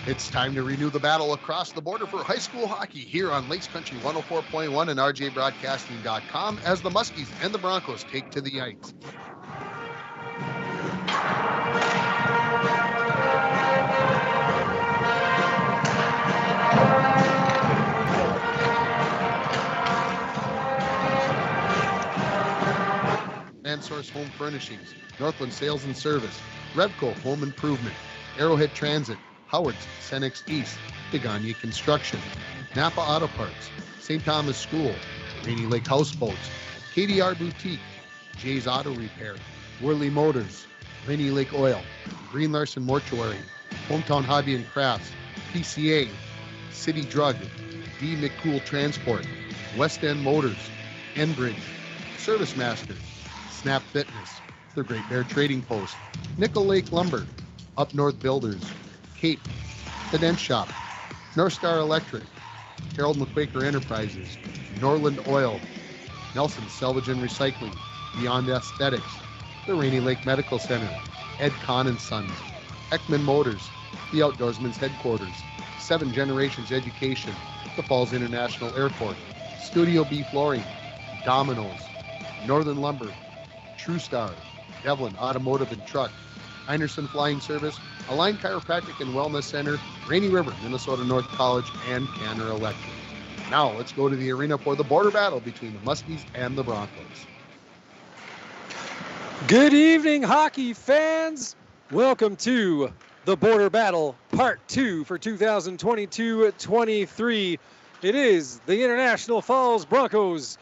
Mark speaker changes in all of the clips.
Speaker 1: It's time to renew the battle across the border for high school hockey here on Lakes Country 104.1 and rjbroadcasting.com as the Muskies and the Broncos take to the ice. Source Home Furnishings, Northland Sales and Service, Revco Home Improvement, Arrowhead Transit, Howard's Cenex East, Tigani Construction, Napa Auto Parts, St. Thomas School, Rainy Lake Houseboats, KDR Boutique, Jay's Auto Repair, Worley Motors, Rainy Lake Oil, Green Larson Mortuary, Hometown Hobby and Crafts, PCA, City Drug, D. McCool Transport, West End Motors, Enbridge, Service Master, Snap Fitness, the Great Bear Trading Post, Nickel Lake Lumber, Up North Builders, Cape, The Dent Shop, North Star Electric, Harold McQuaker Enterprises, Norland Oil, Nelson Salvage and Recycling, Beyond Aesthetics, the Rainy Lake Medical Center, Ed Kahn and Sons, Ekman Motors, the Outdoorsman's Headquarters, Seven Generations Education, the Falls International Airport, Studio B Flooring, Domino's, Northern Lumber, True Star, Devlin Automotive and Truck, Heinerson Flying Service, Align Chiropractic and Wellness Center, Rainy River, Minnesota North College, and Canner Electric. Now let's go to the arena for the border battle between the Muskies and the Broncos.
Speaker 2: Good evening, hockey fans. Welcome to the Border Battle Part 2 for 2022-23. It is the International Falls Broncos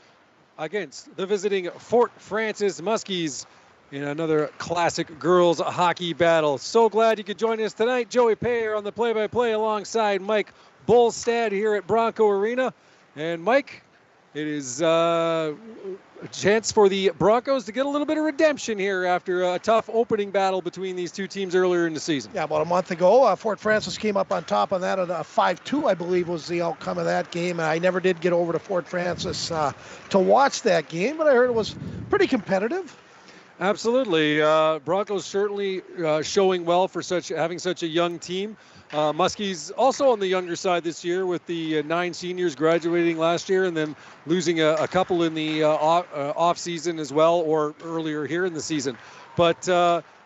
Speaker 2: against the visiting Fort Frances Muskies in another classic girls hockey battle. So glad you could join us tonight. Joey Payer on the play-by-play alongside Mike Bolstad here at Bronco Arena. And Mike, it is a chance for the Broncos to get a little bit of redemption here after a tough opening battle between these two teams earlier in the season.
Speaker 3: Yeah, about a month ago, Fort Frances came up on top on that. 5-2, I believe, was the outcome of that game. I never did get over to Fort Frances to watch that game, but I heard it was pretty competitive.
Speaker 2: Absolutely. Broncos certainly showing well for having such a young team. Muskies also on the younger side this year with the 9 seniors graduating last year and then losing a couple in the off season as well, or earlier here in the season. But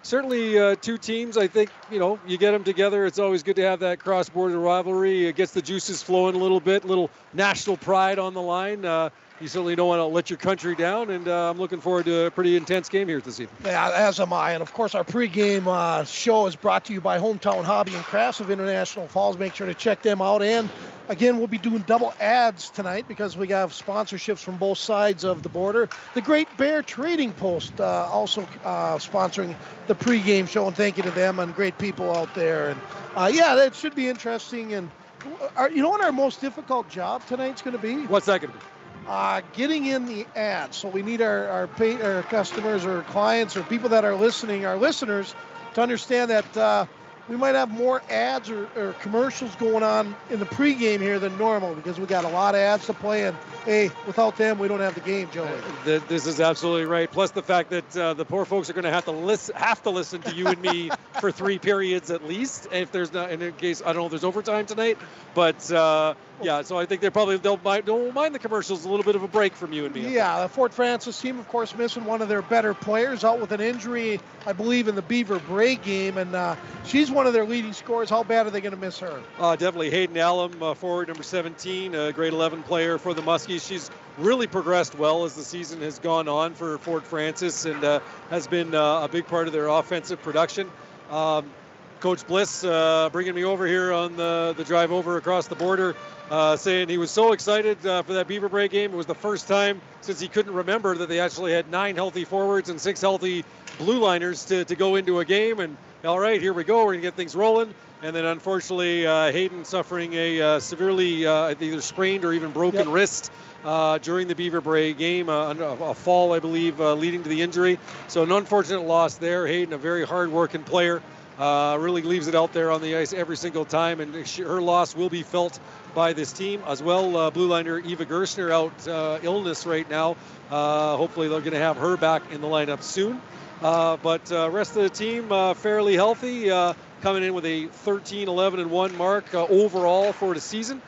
Speaker 2: certainly two teams, I think, you get them together. It's always good to have that cross-border rivalry. It gets the juices flowing a little bit, little national pride on the line. You certainly don't want to let your country down, and I'm looking forward to a pretty intense game here this evening.
Speaker 3: Yeah, as am I. And, of course, our pregame show is brought to you by Hometown Hobby and Crafts of International Falls. Make sure to check them out. And, again, we'll be doing double ads tonight because we have sponsorships from both sides of the border. The Great Bear Trading Post also sponsoring the pregame show, and thank you to them and great people out there. And, yeah, that should be interesting. And you know what our most difficult job tonight's going to be?
Speaker 2: What's that going to be?
Speaker 3: Getting in the ads. So we need our customers or clients or people that are listening, our listeners, to understand that we might have more ads or commercials going on in the pregame here than normal because we got a lot of ads to play, and hey, without them we don't have the game, Joey.
Speaker 2: This is absolutely right. Plus the fact that the poor folks are going to have to listen to you and me for 3 periods at least. If there's not, in case I don't know if there's overtime tonight, but yeah. So I think they'll mind the commercials. A little bit of a break from you and me.
Speaker 3: Yeah, the Fort Frances team, of course, missing one of their better players out with an injury, I believe, in the Beaver Bray game, and she's one of their leading scorers. How bad are they going to miss her?
Speaker 2: Definitely Hayden Allum, forward number 17, a grade 11 player for the Muskies. She's really progressed well as the season has gone on for Fort Frances and has been a big part of their offensive production. Coach Bliss bringing me over here on the drive over across the border, saying he was so excited for that Beaver Bray game. It was the first time since he couldn't remember that they actually had 9 healthy forwards and 6 healthy blue liners to go into a game. And all right, here we go. We're going to get things rolling. And then, unfortunately, Hayden suffering a severely either sprained or even broken wrist during the Beaver Bray game, a fall, I believe, leading to the injury. So an unfortunate loss there. Hayden, a very hard-working player, really leaves it out there on the ice every single time, and her loss will be felt by this team as well. Blue liner Eva Gerstner out illness right now. Hopefully they're going to have her back in the lineup soon. But rest of the team fairly healthy. coming in with a 13-11-1 mark overall for the season.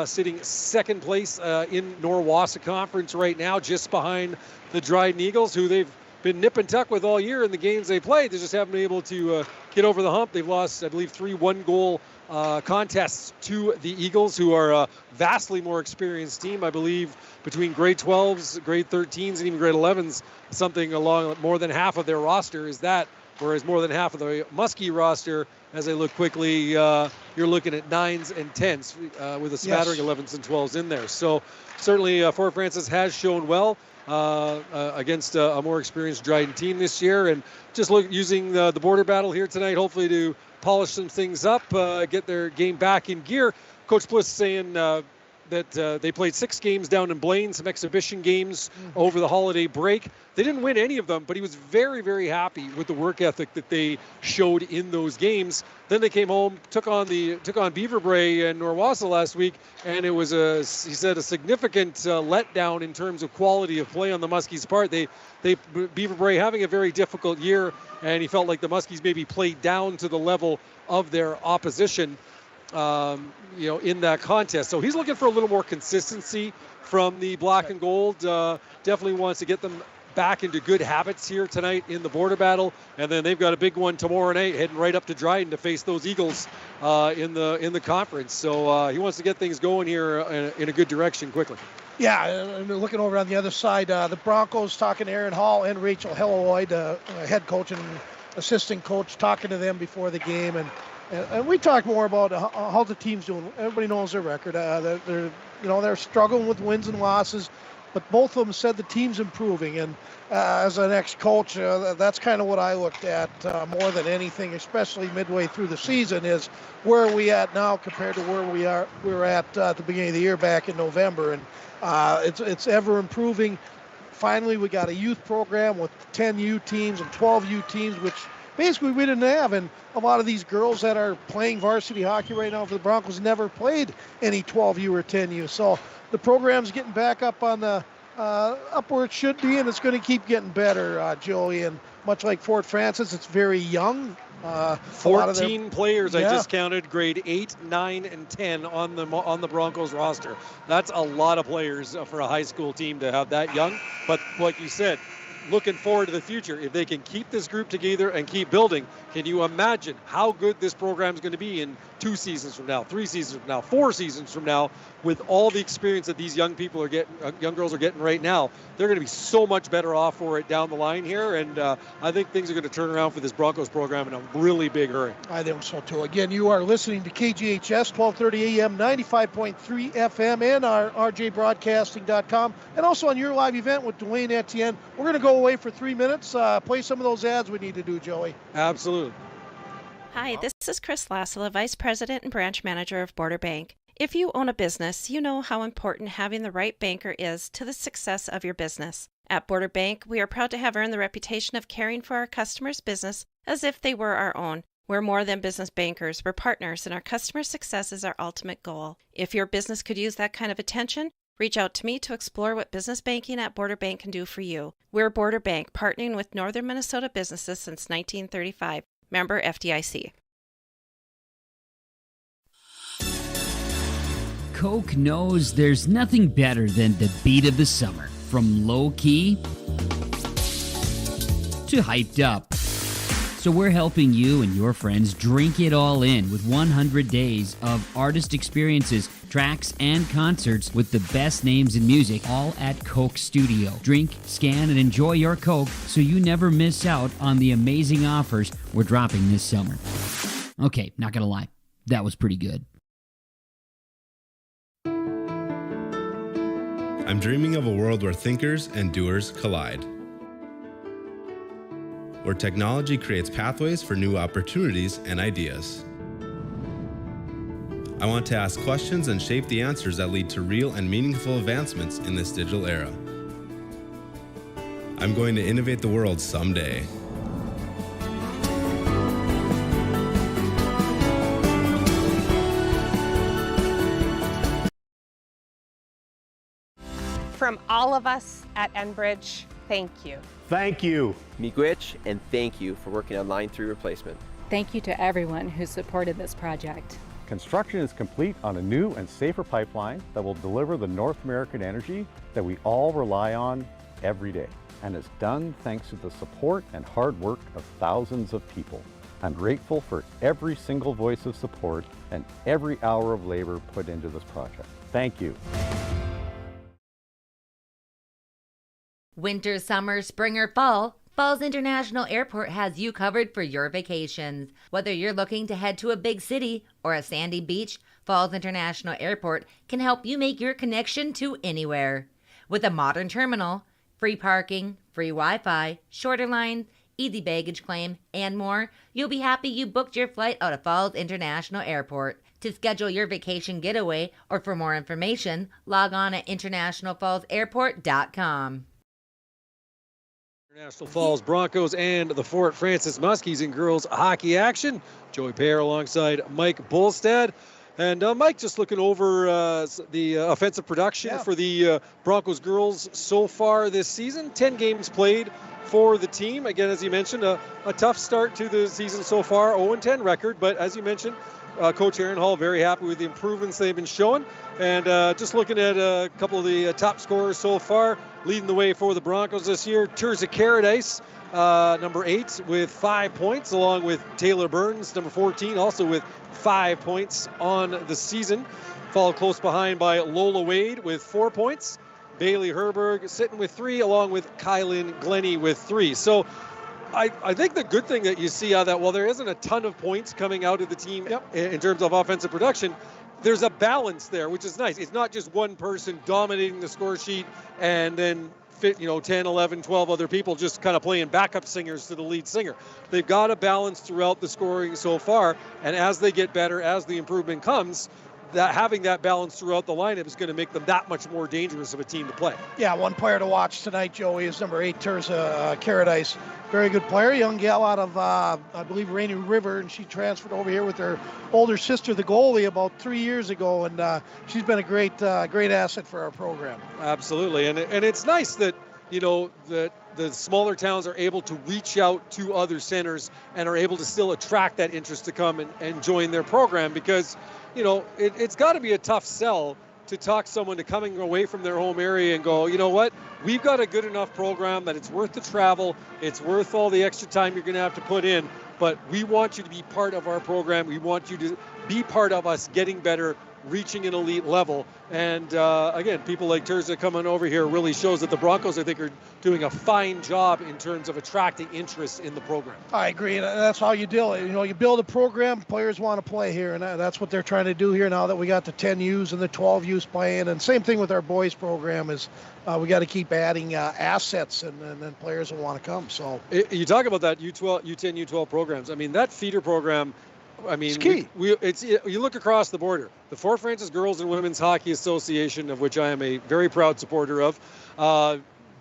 Speaker 2: Sitting second place in Norwassa Conference right now, just behind the Dryden Eagles, who they've been nip and tuck with all year in the games they played. They just haven't been able to get over the hump. They've lost, I believe, 3 one-goal contests to the Eagles, who are a vastly more experienced team. I believe between grade 12s, grade 13s, and even grade 11s, something along more than half of their roster is that, whereas more than half of the Muskie roster, as I look quickly, you're looking at 9s and 10s with a smattering 11s and 12s in there. So certainly Fort Frances has shown well against a more experienced Dryden team this year, and just using the border battle here tonight, hopefully to polish some things up, get their game back in gear. Coach Bliss saying that they played 6 games down in Blaine, some exhibition games over the holiday break. They didn't win any of them, but he was very, very happy with the work ethic that they showed in those games. Then they came home, took on Beaver Bray and Norwassa last week, and it was he said a significant letdown in terms of quality of play on the Muskies' part. Beaver Bray having a very difficult year, and he felt like the Muskies maybe played down to the level of their opposition. In that contest. So he's looking for a little more consistency from the black and gold. Definitely wants to get them back into good habits here tonight in the border battle. And then they've got a big one tomorrow night, heading right up to Dryden to face those Eagles in the conference. So he wants to get things going here in a good direction quickly.
Speaker 3: Yeah, and looking over on the other side, the Broncos, talking to Aaron Hall and Rachel Helloyd, head coach and assistant coach, talking to them before the game. And we talked more about how the team's doing. Everybody knows their record. They're struggling with wins and losses, but both of them said the team's improving. And as an ex-coach, that's kind of what I looked at more than anything, especially midway through the season, is where are we at now compared to where we were at the beginning of the year back in November. And it's ever improving. Finally, we got a youth program with 10 U teams and 12 U teams, which basically we didn't have, and a lot of these girls that are playing varsity hockey right now for the Broncos never played any 12U or 10U. So the program's getting back up on the up where it should be, and it's going to keep getting better, Joey. And much like Fort Frances, it's very young.
Speaker 2: 14 players I just counted, grade 8, 9, and 10 on the Broncos roster. That's a lot of players for a high school team to have that young. But like you said, looking forward to the future. If they can keep this group together and keep building, can you imagine how good this program is going to be in 2 seasons from now, 3 seasons from now, 4 seasons from now, with all the experience that these young people are getting, young girls are getting right now? They're going to be so much better off for it down the line here, and I think things are going to turn around for this Broncos program in a really big hurry. I think so too. Again, you are listening to KGHS 1230 AM, 95.3 FM, and our rjbroadcasting.com, and also on your live event with Dwayne Etienne. We're going to go away for 3 minutes, play some of those ads we need to do, Joey. Absolutely.
Speaker 4: Hi, this is Chris Lassila, Vice President and Branch Manager of Border Bank. If you own a business, you know how important having the right banker is to the success of your business. At Border Bank, we are proud to have earned the reputation of caring for our customers' business as if they were our own. We're more than business bankers, we're partners, and our customer success is our ultimate goal. If your business could use that kind of attention, reach out to me to explore what business banking at Border Bank can do for you. We're Border Bank, partnering with Northern Minnesota businesses since 1935. Member FDIC.
Speaker 5: Coke knows there's nothing better than the beat of the summer. From low-key to hyped up. So we're helping you and your friends drink it all in with 100 days of artist experiences, tracks, and concerts with the best names in music, all at Coke Studio. Drink, scan, and enjoy your Coke so you never miss out on the amazing offers we're dropping this summer. Okay, not gonna lie, that was pretty good.
Speaker 6: I'm dreaming of a world where thinkers and doers collide. Where technology creates pathways for new opportunities and ideas. I want to ask questions and shape the answers that lead to real and meaningful advancements in this digital era. I'm going to innovate the world someday.
Speaker 7: From all of us at Enbridge, thank you.
Speaker 8: Thank you.
Speaker 9: Miigwech, and thank you for working on Line 3 replacement.
Speaker 8: Thank you to everyone who supported this project.
Speaker 9: Construction is complete on a new and safer pipeline that will deliver the North American energy that we all rely on every day. And it's done thanks to the support and hard work of thousands of people. I'm grateful for every single voice of support and every hour of labor put into this project. Thank you.
Speaker 10: Winter, summer, spring, or fall, Falls International Airport has you covered for your vacations. Whether you're looking to head to a big city or a sandy beach, Falls International Airport can help you make your connection to anywhere. With a modern terminal, free parking, free Wi-Fi, shorter line, easy baggage claim, and more, you'll be happy you booked your flight out of Falls International Airport. To schedule your vacation getaway or for more information, log on at internationalfallsairport.com.
Speaker 2: International Falls Broncos and the Fort Francis Muskies in girls hockey action. Joey Pear alongside Mike Bolstad. And Mike, just looking over the offensive production for the Broncos girls so far this season. 10 games played for the team. Again, as you mentioned, a tough start to the season so far, 0-10 record. But as you mentioned, Coach Aaron Hall very happy with the improvements they've been showing. And just looking at a couple of the top scorers so far, leading the way for the Broncos this year, Terza Caradice, number 8 with 5 points, along with Taylor Burns, number 14, also with 5 points on the season. Followed close behind by Lola Wade with 4 points. Bailey Herberg sitting with 3, along with Kylan Glennie with 3. So I think the good thing that you see out of that, while there isn't a ton of points coming out of the team in terms of offensive production, there's a balance there, which is nice. It's not just one person dominating the score sheet and then 10, 11, 12 other people just kind of playing backup singers to the lead singer. They've got a balance throughout the scoring so far, and as they get better, as the improvement comes, that having that balance throughout the lineup is going to make them that much more dangerous of a team to play.
Speaker 3: Yeah, one player to watch tonight, Joey, is number 8, Terza Caradice. Very good player, young gal out of, I believe, Rainy River, and she transferred over here with her older sister, the goalie, about 3 years ago, and she's been a great asset for our program.
Speaker 2: Absolutely, and it's nice that, that the smaller towns are able to reach out to other centers and are able to still attract that interest to come and join their program, because it's got to be a tough sell to talk someone to coming away from their home area and go, you know what, we've got a good enough program that it's worth the travel, it's worth all the extra time you're going to have to put in, but we want you to be part of our program, we want you to be part of us getting better, reaching an elite level. And again, people like Terza coming over here really shows that the Broncos, I think, are doing a fine job in terms of attracting interest in the program.
Speaker 3: I agree, and that's how you do it. You build a program, players want to play here, and that's what they're trying to do here now that we got the 10Us and the 12Us playing. And same thing with our boys program is we got to keep adding assets, and then players will want to come. So
Speaker 2: you talk about that U10, U12 programs. I mean, that feeder program, it's key. You look across the border. The Fort Francis Girls and Women's Hockey Association, of which I am a very proud supporter of,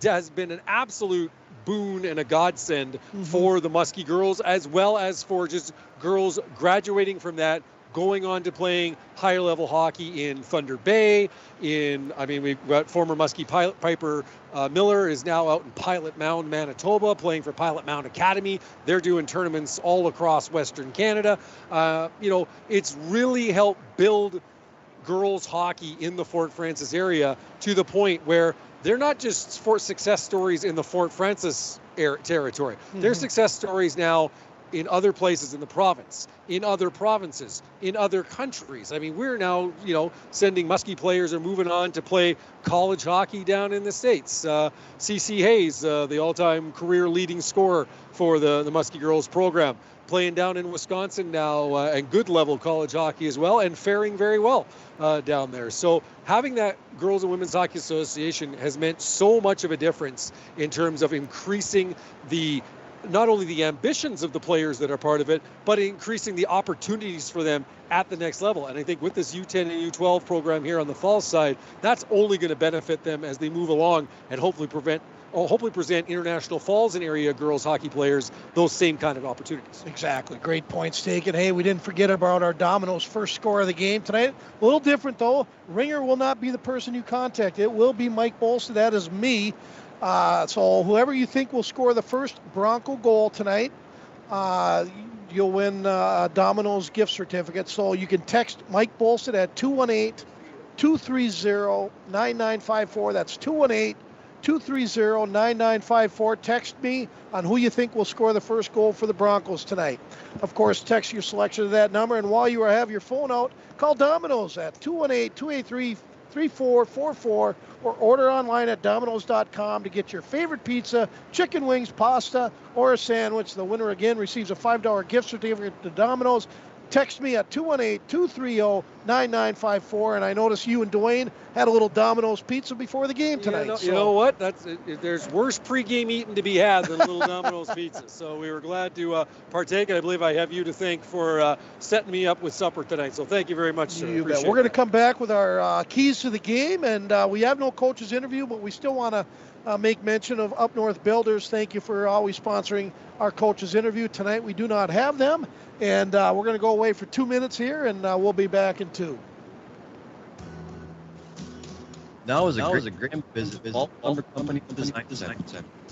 Speaker 2: has been an absolute boon and a godsend for the Muskie girls, as well as for just girls graduating from that, going on to playing higher level hockey in Thunder Bay. We've got former Muskie Piper Miller is now out in Pilot Mound, Manitoba, playing for Pilot Mound Academy. They're doing tournaments all across Western Canada. It's really helped build girls hockey in the Fort Francis area to the point where they're not just for success stories in the Fort Francis territory. They're success stories now in other places in the province, in other provinces, in other countries. I mean, we're now, sending Muskie players are moving on to play college hockey down in the States. CC Hayes, the all-time career leading scorer for the Muskie girls program, playing down in Wisconsin now, and good level college hockey as well, and faring very well down there. So having that Girls and Women's Hockey Association has meant so much of a difference in terms of increasing not only the ambitions of the players that are part of it, but increasing the opportunities for them at the next level. And I think with this U10 and U12 program here on the Falls side, that's only going to benefit them as they move along and hopefully present International Falls and area girls hockey players those same kind of opportunities.
Speaker 3: Exactly. Great points taken. Hey, we didn't forget about our Domino's first score of the game tonight. A little different, though. Ringer will not be the person you contact. It will be Mike Bolstad. That is me. So whoever you think will score the first Bronco goal tonight, you'll win a Domino's gift certificate. So you can text Mike Bolstead at 218-230-9954. That's 218-230-9954. Text me on who you think will score the first goal for the Broncos tonight. Of course, text your selection to that number, and while you have your phone out, call Domino's at 218-283-3444 or order online at Domino's.com to get your favorite pizza, chicken wings, pasta, or a sandwich. The winner again receives a $5 gift certificate to Domino's. Text me at 218-230-9954. And I noticed you and Dwayne had a little Domino's pizza before the game tonight.
Speaker 2: You know what? There's worse pregame eating to be had than a little Domino's pizza. So we were glad to partake, and I believe I have you to thank for setting me up with supper tonight. So thank you very much, sir.
Speaker 3: You bet. We're going to come back with our keys to the game, and we have no coaches interview, but we still want to make mention of Up North Builders. Thank you for always sponsoring our coaches interview. Tonight we do not have them, and we're going to go away for 2 minutes here, and we'll be back in 2.
Speaker 11: Now is a great visit Fall Lumber Company Design Center.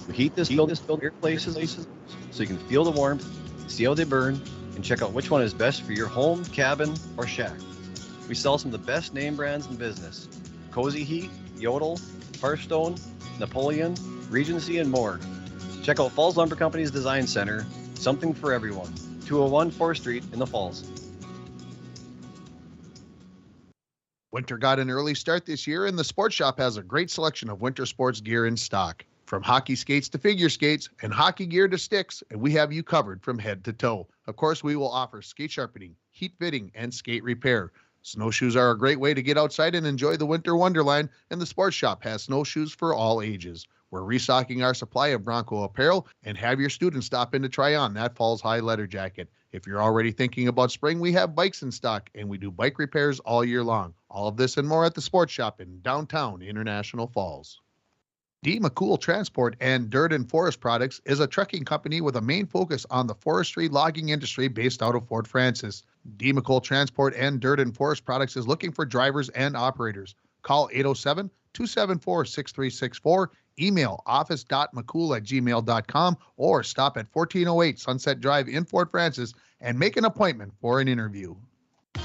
Speaker 11: We heat this building air places so you can feel the warmth, see how they burn, and check out which one is best for your home, cabin, or shack. We sell some of the best name brands in business: Cozy Heat, Yodel, Hearthstone, Napoleon, Regency, and more. Check out Falls Lumber Company's Design Center, something for everyone. 201 4th Street in the Falls.
Speaker 1: Winter got an early start this year, and the Sports Shop has a great selection of winter sports gear in stock. From hockey skates to figure skates and hockey gear to sticks, and we have you covered from head to toe. Of course, we will offer skate sharpening, heat fitting, and skate repair. Snowshoes are a great way to get outside and enjoy the winter wonderland, and the Sports Shop has snowshoes for all ages. We're restocking our supply of Bronco apparel, and have your students stop in to try on that Falls High leather jacket. If you're already thinking about spring, we have bikes in stock, and we do bike repairs all year long. All of this and more at the Sports Shop in downtown International Falls. D. McCool Transport and Dirt and Forest Products is a trucking company with a main focus on the forestry logging industry based out of Fort Francis. D. McCool Transport and Dirt and Forest Products is looking for drivers and operators. Call 807-274-6364, email office.mccool@gmail.com, or stop at 1408 Sunset Drive in Fort Francis and make an appointment for an interview.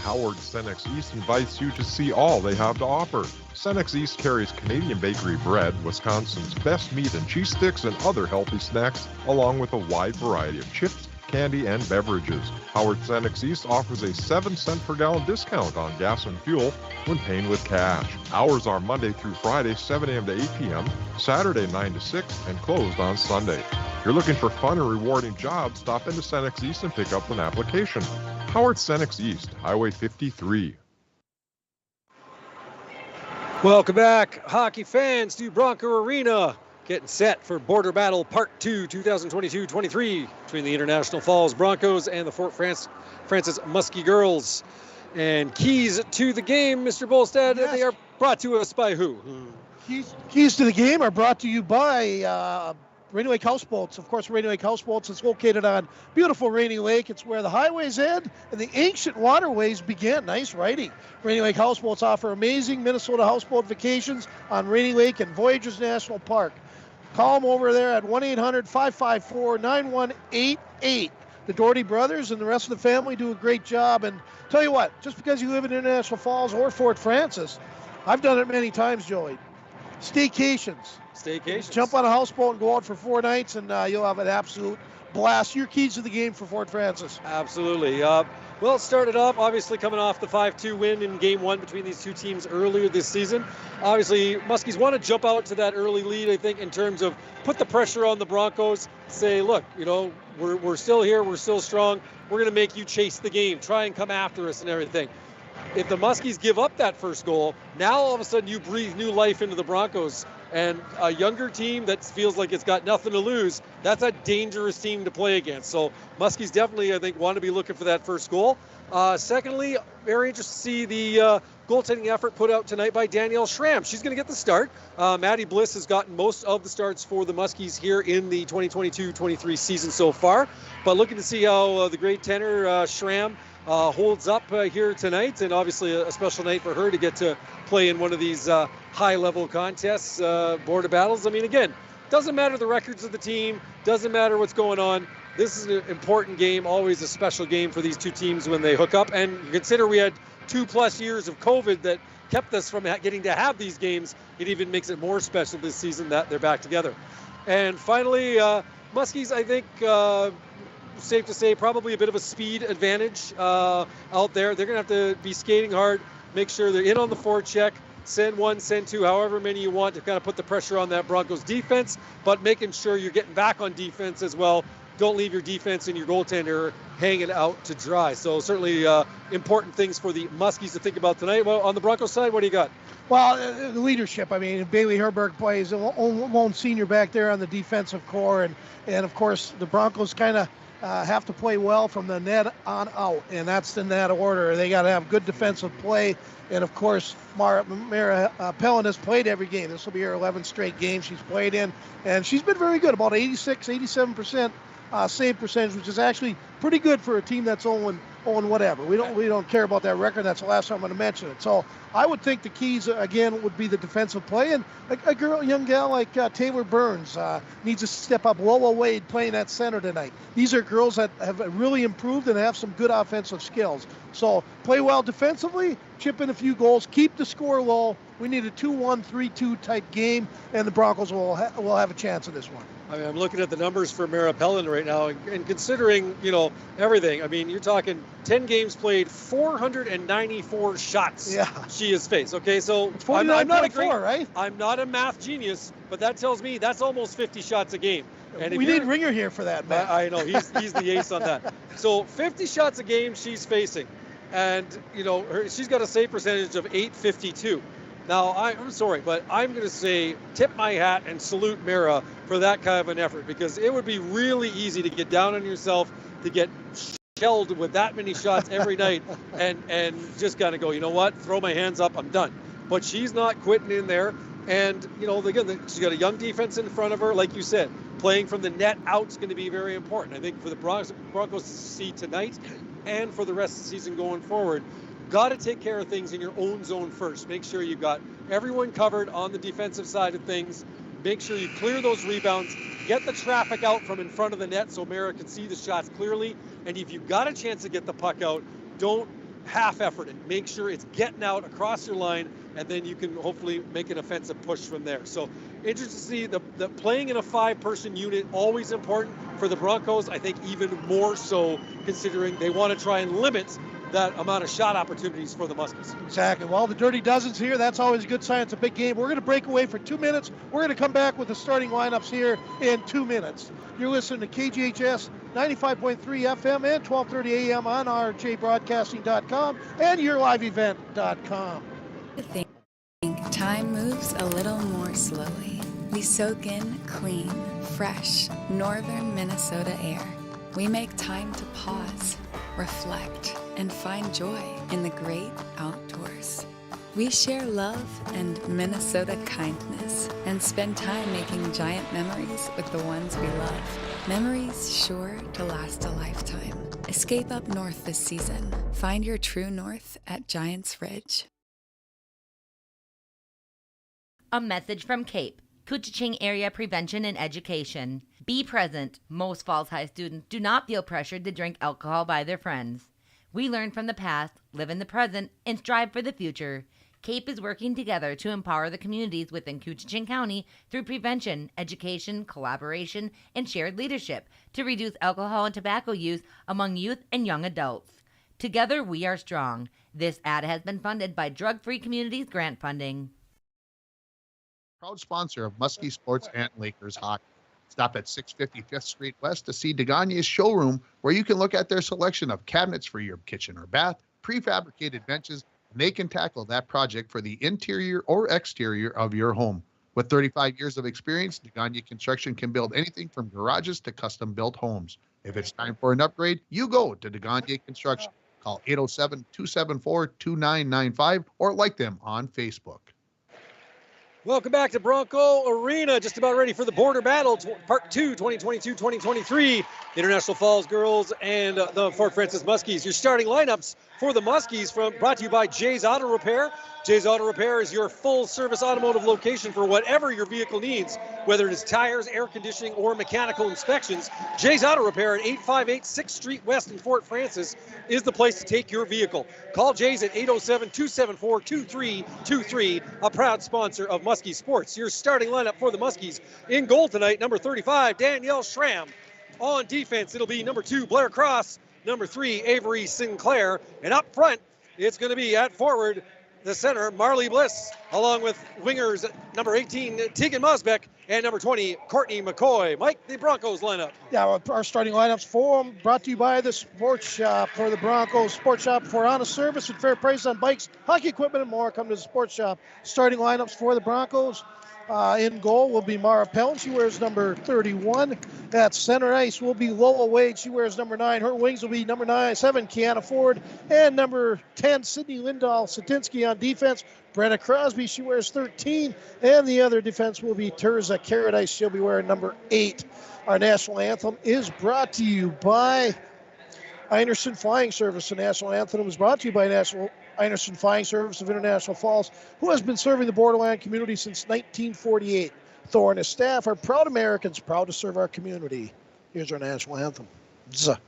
Speaker 12: Howard Cenex East invites you to see all they have to offer. Cenex East carries Canadian bakery bread, Wisconsin's best meat and cheese sticks, and other healthy snacks, along with a wide variety of chips, candy, and beverages. Howard Cenex East offers a 7-cent per gallon discount on gas and fuel when paying with cash. Hours are Monday through Friday, 7 a.m. to 8 p.m., Saturday 9 to 6, and closed on Sunday. If you're looking for fun and rewarding jobs, stop into Cenex East and pick up an application. Howard Cenex East, Highway 53.
Speaker 2: Welcome back, hockey fans, to Bronco Arena. Getting set for Border Battle Part 2, 2022-23, between the International Falls Broncos and the Fort Francis Muskie Girls. And keys to the game, Mr. Bolstead, yes. They are brought to us by who?
Speaker 3: Keys to the game are brought to you by Rainy Lake Houseboats. Of course, Rainy Lake Houseboats is located on beautiful Rainy Lake. It's where the highways end and the ancient waterways begin. Nice writing. Rainy Lake Houseboats offer amazing Minnesota houseboat vacations on Rainy Lake and Voyageurs National Park. Call them over there at 1-800-554-9188. The Doherty brothers and the rest of the family do a great job. And tell you what, just because you live in International Falls or Fort Francis, I've done it many times, Joey. Staycations. Jump on a houseboat and go out for 4 nights, and you'll have an absolute blast. Your keys to the game for Fort Francis.
Speaker 2: Absolutely. Well, it started off, obviously, coming off the 5-2 win in Game 1 between these two teams earlier this season. Obviously, Muskies want to jump out to that early lead, I think, in terms of put the pressure on the Broncos, say, look, you know, we're still here, we're still strong, we're going to make you chase the game, try and come after us and everything. If the Muskies give up that first goal, now all of a sudden you breathe new life into the Broncos. And a younger team that feels like it's got nothing to lose, that's a dangerous team to play against. So Muskies definitely, I think, want to be looking for that first goal. Secondly, very interested to see the goaltending effort put out tonight by Danielle Schramm. She's going to get the start. Maddie Bliss has gotten most of the starts for the Muskies here in the 2022-23 season so far. But looking to see how the great tenor Schramm holds up here tonight, and obviously a special night for her to get to play in one of these high-level contests, border battles. I mean, again, doesn't matter the records of the team, doesn't matter what's going on. This is an important game, always a special game for these two teams when they hook up. And consider we had 2+ years of COVID that kept us from getting to have these games. It even makes it more special this season that they're back together. And finally, Muskies, I think, safe to say, probably a bit of a speed advantage out there. They're going to have to be skating hard, make sure they're in on the forecheck, send one, send two, however many you want to kind of put the pressure on that Broncos defense, but making sure you're getting back on defense as well. Don't leave your defense and your goaltender hanging out to dry. So certainly important things for the Muskies to think about tonight. Well, on the Broncos side, what do you got?
Speaker 3: Well, the leadership. I mean, Bailey Herberg plays a lone senior back there on the defensive core. And of course, the Broncos kind of have to play well from the net on out. And that's in that order. They got to have good defensive play. And of course, Mara Pellin has played every game. This will be her 11th straight game she's played in. And she's been very good, about 86, 87% save percentage, which is actually pretty good for a team that's 0 whatever. We don't care about that record. That's the last time I'm going to mention it. So I would think the keys again would be the defensive play, and a young gal like Taylor Burns needs to step up. Lola Wade playing at center tonight. These are girls that have really improved and have some good offensive skills. So play well defensively, chip in a few goals, keep the score low. We need a 2-1, 3-2 type game, and the Broncos will have a chance in this one.
Speaker 2: I mean, I'm looking at the numbers for Mara Pellin right now, and considering, everything, I mean, you're talking 10 games played, 494 shots she has faced. Okay, so I'm not a math genius, but that tells me that's almost 50 shots a game. And
Speaker 3: we need Ringer here for that, Matt.
Speaker 2: I know, he's the ace on that. So 50 shots a game she's facing, and, she's got a save percentage of .852. Now, I'm sorry, but I'm going to say tip my hat and salute Mara for that kind of an effort, because it would be really easy to get down on yourself, to get shelled with that many shots every night and just kind of go, you know what, throw my hands up, I'm done. But she's not quitting in there. And, again, she's got a young defense in front of her. Like you said, playing from the net out is going to be very important. I think for the Broncos to see tonight and for the rest of the season going forward, got to take care of things in your own zone first. Make sure you've got everyone covered on the defensive side of things. Make sure you clear those rebounds. Get the traffic out from in front of the net so Mara can see the shots clearly. And if you've got a chance to get the puck out, don't half-effort it. Make sure it's getting out across your line, and then you can hopefully make an offensive push from there. So interested to see the playing in a 5-person unit, always important for the Broncos. I think even more so considering they want to try and limit that amount of shot opportunities for the Muskies.
Speaker 3: Exactly. Well, the Dirty Dozen's here. That's always a good sign. It's a big game. We're going to break away for 2 minutes. We're going to come back with the starting lineups here in 2 minutes. You're listening to KGHS 95.3 FM and 12:30 AM on rjbroadcasting.com and yourliveevent.com.
Speaker 13: I think time moves a little more slowly. We soak in clean, fresh, northern Minnesota air. We make time to pause, reflect, and find joy in the great outdoors. We share love and Minnesota kindness and spend time making giant memories with the ones we love. Memories sure to last a lifetime. Escape up north this season. Find your true north at Giants Ridge.
Speaker 10: A message from CAPE, Couchiching Area Prevention and Education. Be present. Most Falls High students do not feel pressured to drink alcohol by their friends. We learn from the past, live in the present, and strive for the future. CAPE is working together to empower the communities within Couchiching County through prevention, education, collaboration, and shared leadership to reduce alcohol and tobacco use among youth and young adults. Together, we are strong. This ad has been funded by Drug Free Communities grant funding.
Speaker 1: Proud sponsor of Muskie Sports and Lakers Hockey. Stop at 650 5th Street West to see Deganya's showroom, where you can look at their selection of cabinets for your kitchen or bath, prefabricated benches, and they can tackle that project for the interior or exterior of your home. With 35 years of experience, Deganya Construction can build anything from garages to custom-built homes. If it's time for an upgrade, you go to Deganya Construction. Call 807-274-2995 or like them on Facebook.
Speaker 2: Welcome back to Bronco Arena. Just about ready for the Border Battle, Part 2, 2022-2023. International Falls Girls and the Fort Frances Muskies. Your starting lineups for the Muskies, brought to you by Jay's Auto Repair. Jay's Auto Repair is your full-service automotive location for whatever your vehicle needs, whether it is tires, air conditioning, or mechanical inspections. Jay's Auto Repair at 858 6th Street West in Fort Francis is the place to take your vehicle. Call Jay's at 807-274-2323, a proud sponsor of Muskie Sports. Your starting lineup for the Muskies: in goal tonight, number 35, Danielle Schramm. On defense, it'll be number 2, Blair Cross, number 3, Avery Sinclair, and up front, it's going to be at forward, the center, Marley Bliss, along with wingers number 18, Tegan Mosbeck, and number 20, Courtney McCoy. Mike, the Broncos lineup.
Speaker 3: Yeah, our starting lineups for them, brought to you by the Sports Shop. For the Broncos, Sports Shop for honest service and fair price on bikes, hockey equipment, and more. Come to the Sports Shop. Starting lineups for the Broncos. In goal will be Mara Pellin. She wears number 31. At center ice will be Lola Wade. She wears number 9. Her wings will be number 7, Kiana Ford. And number 10, Sydney Lindahl-Satinsky on defense. Brenna Crosby, she wears 13. And the other defense will be Terza Caradice. She'll be wearing number 8. Our national anthem is brought to you by Einerson Flying Service. The national anthem is brought to you by Einerson Flying Service of International Falls, who has been serving the borderland community since 1948. Thor and his staff are proud Americans, proud to serve our community. Here's our national anthem. Zuh.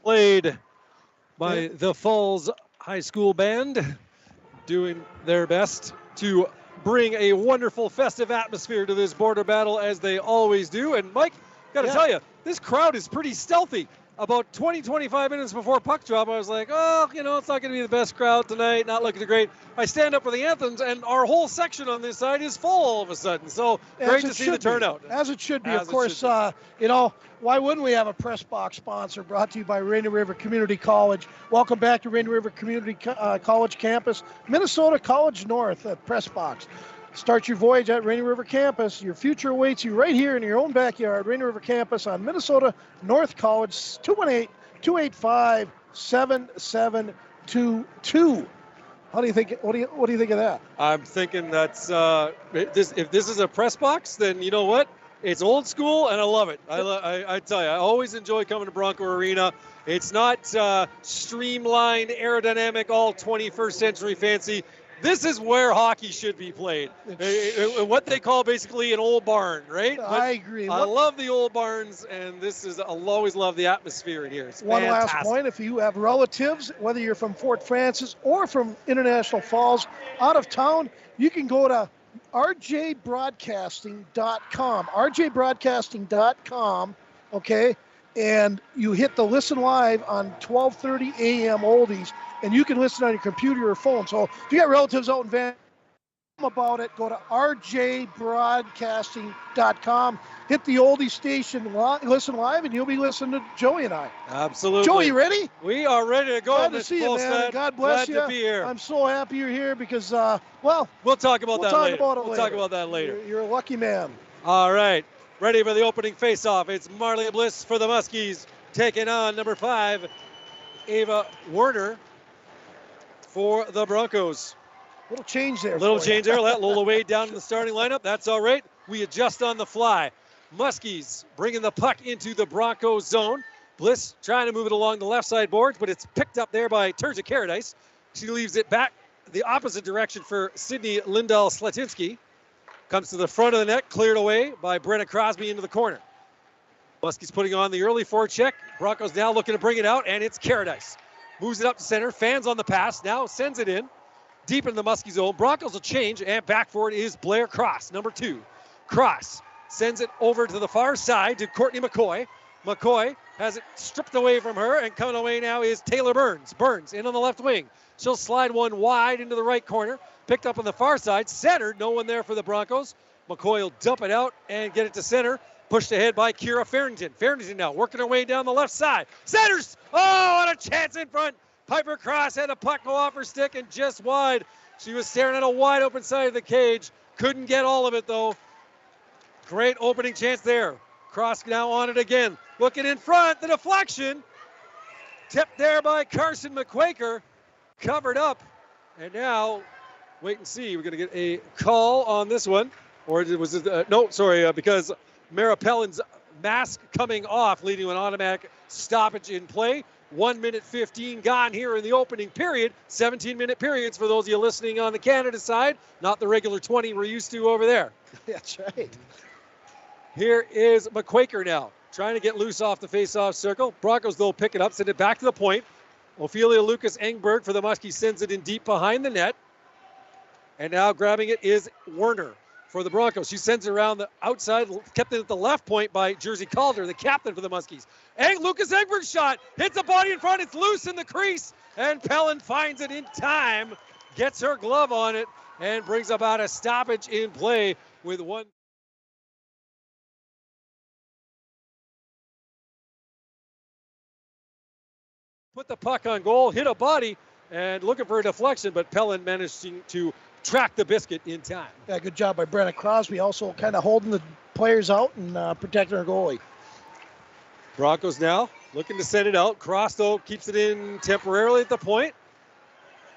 Speaker 2: Played by the Falls High School Band, doing their best to bring a wonderful festive atmosphere to this border battle, as they always do. And Mike, got to tell you, this crowd is pretty stealthy. About 20-25 minutes before puck drop, I was like, oh, it's not going to be the best crowd tonight, not looking too great. I stand up for the anthems, and our whole section on this side is full all of a sudden. So great to see the turnout.
Speaker 3: As it should be. Of course, why wouldn't we have a press box sponsor brought to you by Rainy River Community College? Welcome back to Rainy River Community College campus, Minnesota College North at Press Box. Start your voyage at Rainy River Campus. Your future awaits you right here in your own backyard. Rainy River Campus on Minnesota North College, 218-285-7722. How do you think? What do you think of that?
Speaker 2: I'm thinking that's if this is a press box, then you know what? It's old school, and I love it. I tell you, I always enjoy coming to Bronco Arena. It's not streamlined, aerodynamic, all 21st century fancy. This is where hockey should be played. What they call basically an old barn, right? But
Speaker 3: I agree.
Speaker 2: I love the old barns, and I'll always love the atmosphere in here. It's
Speaker 3: One
Speaker 2: fantastic.
Speaker 3: last point, if you have relatives, whether you're from Fort Francis or from International Falls, out of town, you can go to rjbroadcasting.com, rjbroadcasting.com, okay? And you hit the listen live on 12:30 a.m. oldies, and you can listen on your computer or phone. So if you got relatives out in Vancouver about it, go to rjbroadcasting.com, hit the oldie station, listen live, and you'll be listening to Joey and I.
Speaker 2: Absolutely.
Speaker 3: Joey, you ready?
Speaker 2: We are ready to go.
Speaker 3: Glad to see you, man. God bless you.
Speaker 2: Glad to be here.
Speaker 3: I'm so happy you're here because,
Speaker 2: we'll talk about that later. We'll talk about that later.
Speaker 3: You're a lucky man.
Speaker 2: All right. Ready for the opening face-off. It's Marley Bliss for the Muskies taking on number 5, Ava Werner for the Broncos.
Speaker 3: Little change there.
Speaker 2: Little change there. Let Lola Wade down in the starting lineup. That's all right. We adjust on the fly. Muskies bringing the puck into the Broncos zone. Bliss trying to move it along the left side boards, but it's picked up there by Terza Paradise. She leaves it back the opposite direction for Sydney Lindahl-Slatinsky. Comes to the front of the net, cleared away by Brenna Crosby into the corner. Muskies putting on the early forecheck. Broncos now looking to bring it out, and it's Paradise. Moves it up to center, fans on the pass, now sends it in. Deep in the Muskie zone. Broncos will change, and back for it is Blair Cross, number 2. Cross sends it over to the far side to Courtney McCoy. McCoy has it stripped away from her, and coming away now is Taylor Burns. Burns in on the left wing. She'll slide one wide into the right corner. Picked up on the far side, centered, no one there for the Broncos. McCoy will dump it out and get it to center. Pushed ahead by Kira Farrington. Farrington now working her way down the left side. Centers! Oh, what a chance in front. Piper Cross had the puck go off her stick and just wide. She was staring at a wide open side of the cage. Couldn't get all of it though. Great opening chance there. Cross now on it again. Looking in front, the deflection. Tipped there by Carson McQuaker. Covered up. And now, wait and see. We're going to get a call on this one. Or was it, no, sorry, because Mara Pellin's mask coming off, leading to an automatic stoppage in play. 1 minute 15 gone here in the opening period. 17-minute periods for those of you listening on the Canada side, not the regular 20 we're used to over there.
Speaker 3: That's right.
Speaker 2: Here is McQuaker now, trying to get loose off the face-off circle. Broncos, though, pick it up, send it back to the point. Ophelia Lucas Engberg for the Muskies sends it in deep behind the net. And now grabbing it is Werner for the Broncos. She sends it around the outside, kept it at the left point by Jersey Calder, the captain for the Muskies. Lucas Engberg's shot hits the body in front. It's loose in the crease, and Pellin finds it in time, gets her glove on it, and brings about a stoppage in play with one. Put the puck on goal, hit a body, and looking for a deflection, but Pellin managing to track the biscuit in time.
Speaker 3: Yeah, good job by Brenna Crosby, also kind of holding the players out and protecting her goalie.
Speaker 2: Broncos now looking to send it out. Cross, though, keeps it in temporarily at the point.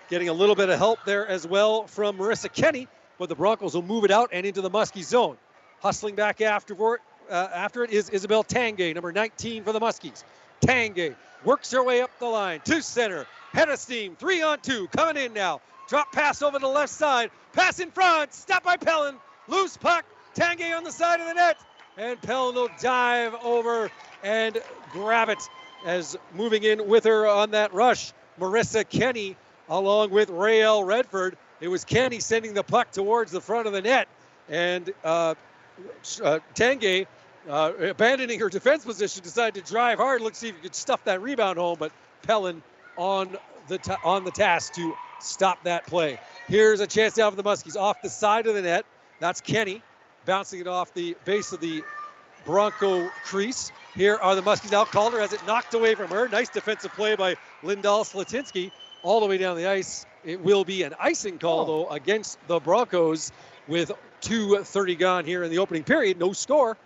Speaker 2: Getting a little bit of help there as well from Marissa Kenny, but the Broncos will move it out and into the Muskie zone. Hustling back after it is Isabel Tanguay, number 19 for the Muskies. Tanguay works her way up the line to center. Head of steam, 3-on-2, coming in now. Drop pass over to the left side. Pass in front, stopped by Pellin. Loose puck, Tanguay on the side of the net. And Pellin will dive over and grab it as moving in with her on that rush. Marissa Kenny along with Rael Redford. It was Kenny sending the puck towards the front of the net. And Tanguay, abandoning her defense position, decided to drive hard. Let's see if he could stuff that rebound home, but Pellin on the task to stop that play. Here's a chance now for the Muskies off the side of the net. That's Kenny bouncing it off the base of the Bronco crease. Here are the Muskies now. Calder has it knocked away from her. Nice defensive play by Lindahl-Slatinsky all the way down the ice. It will be an icing call, though, against the Broncos with 2:30 gone here in the opening period. No score.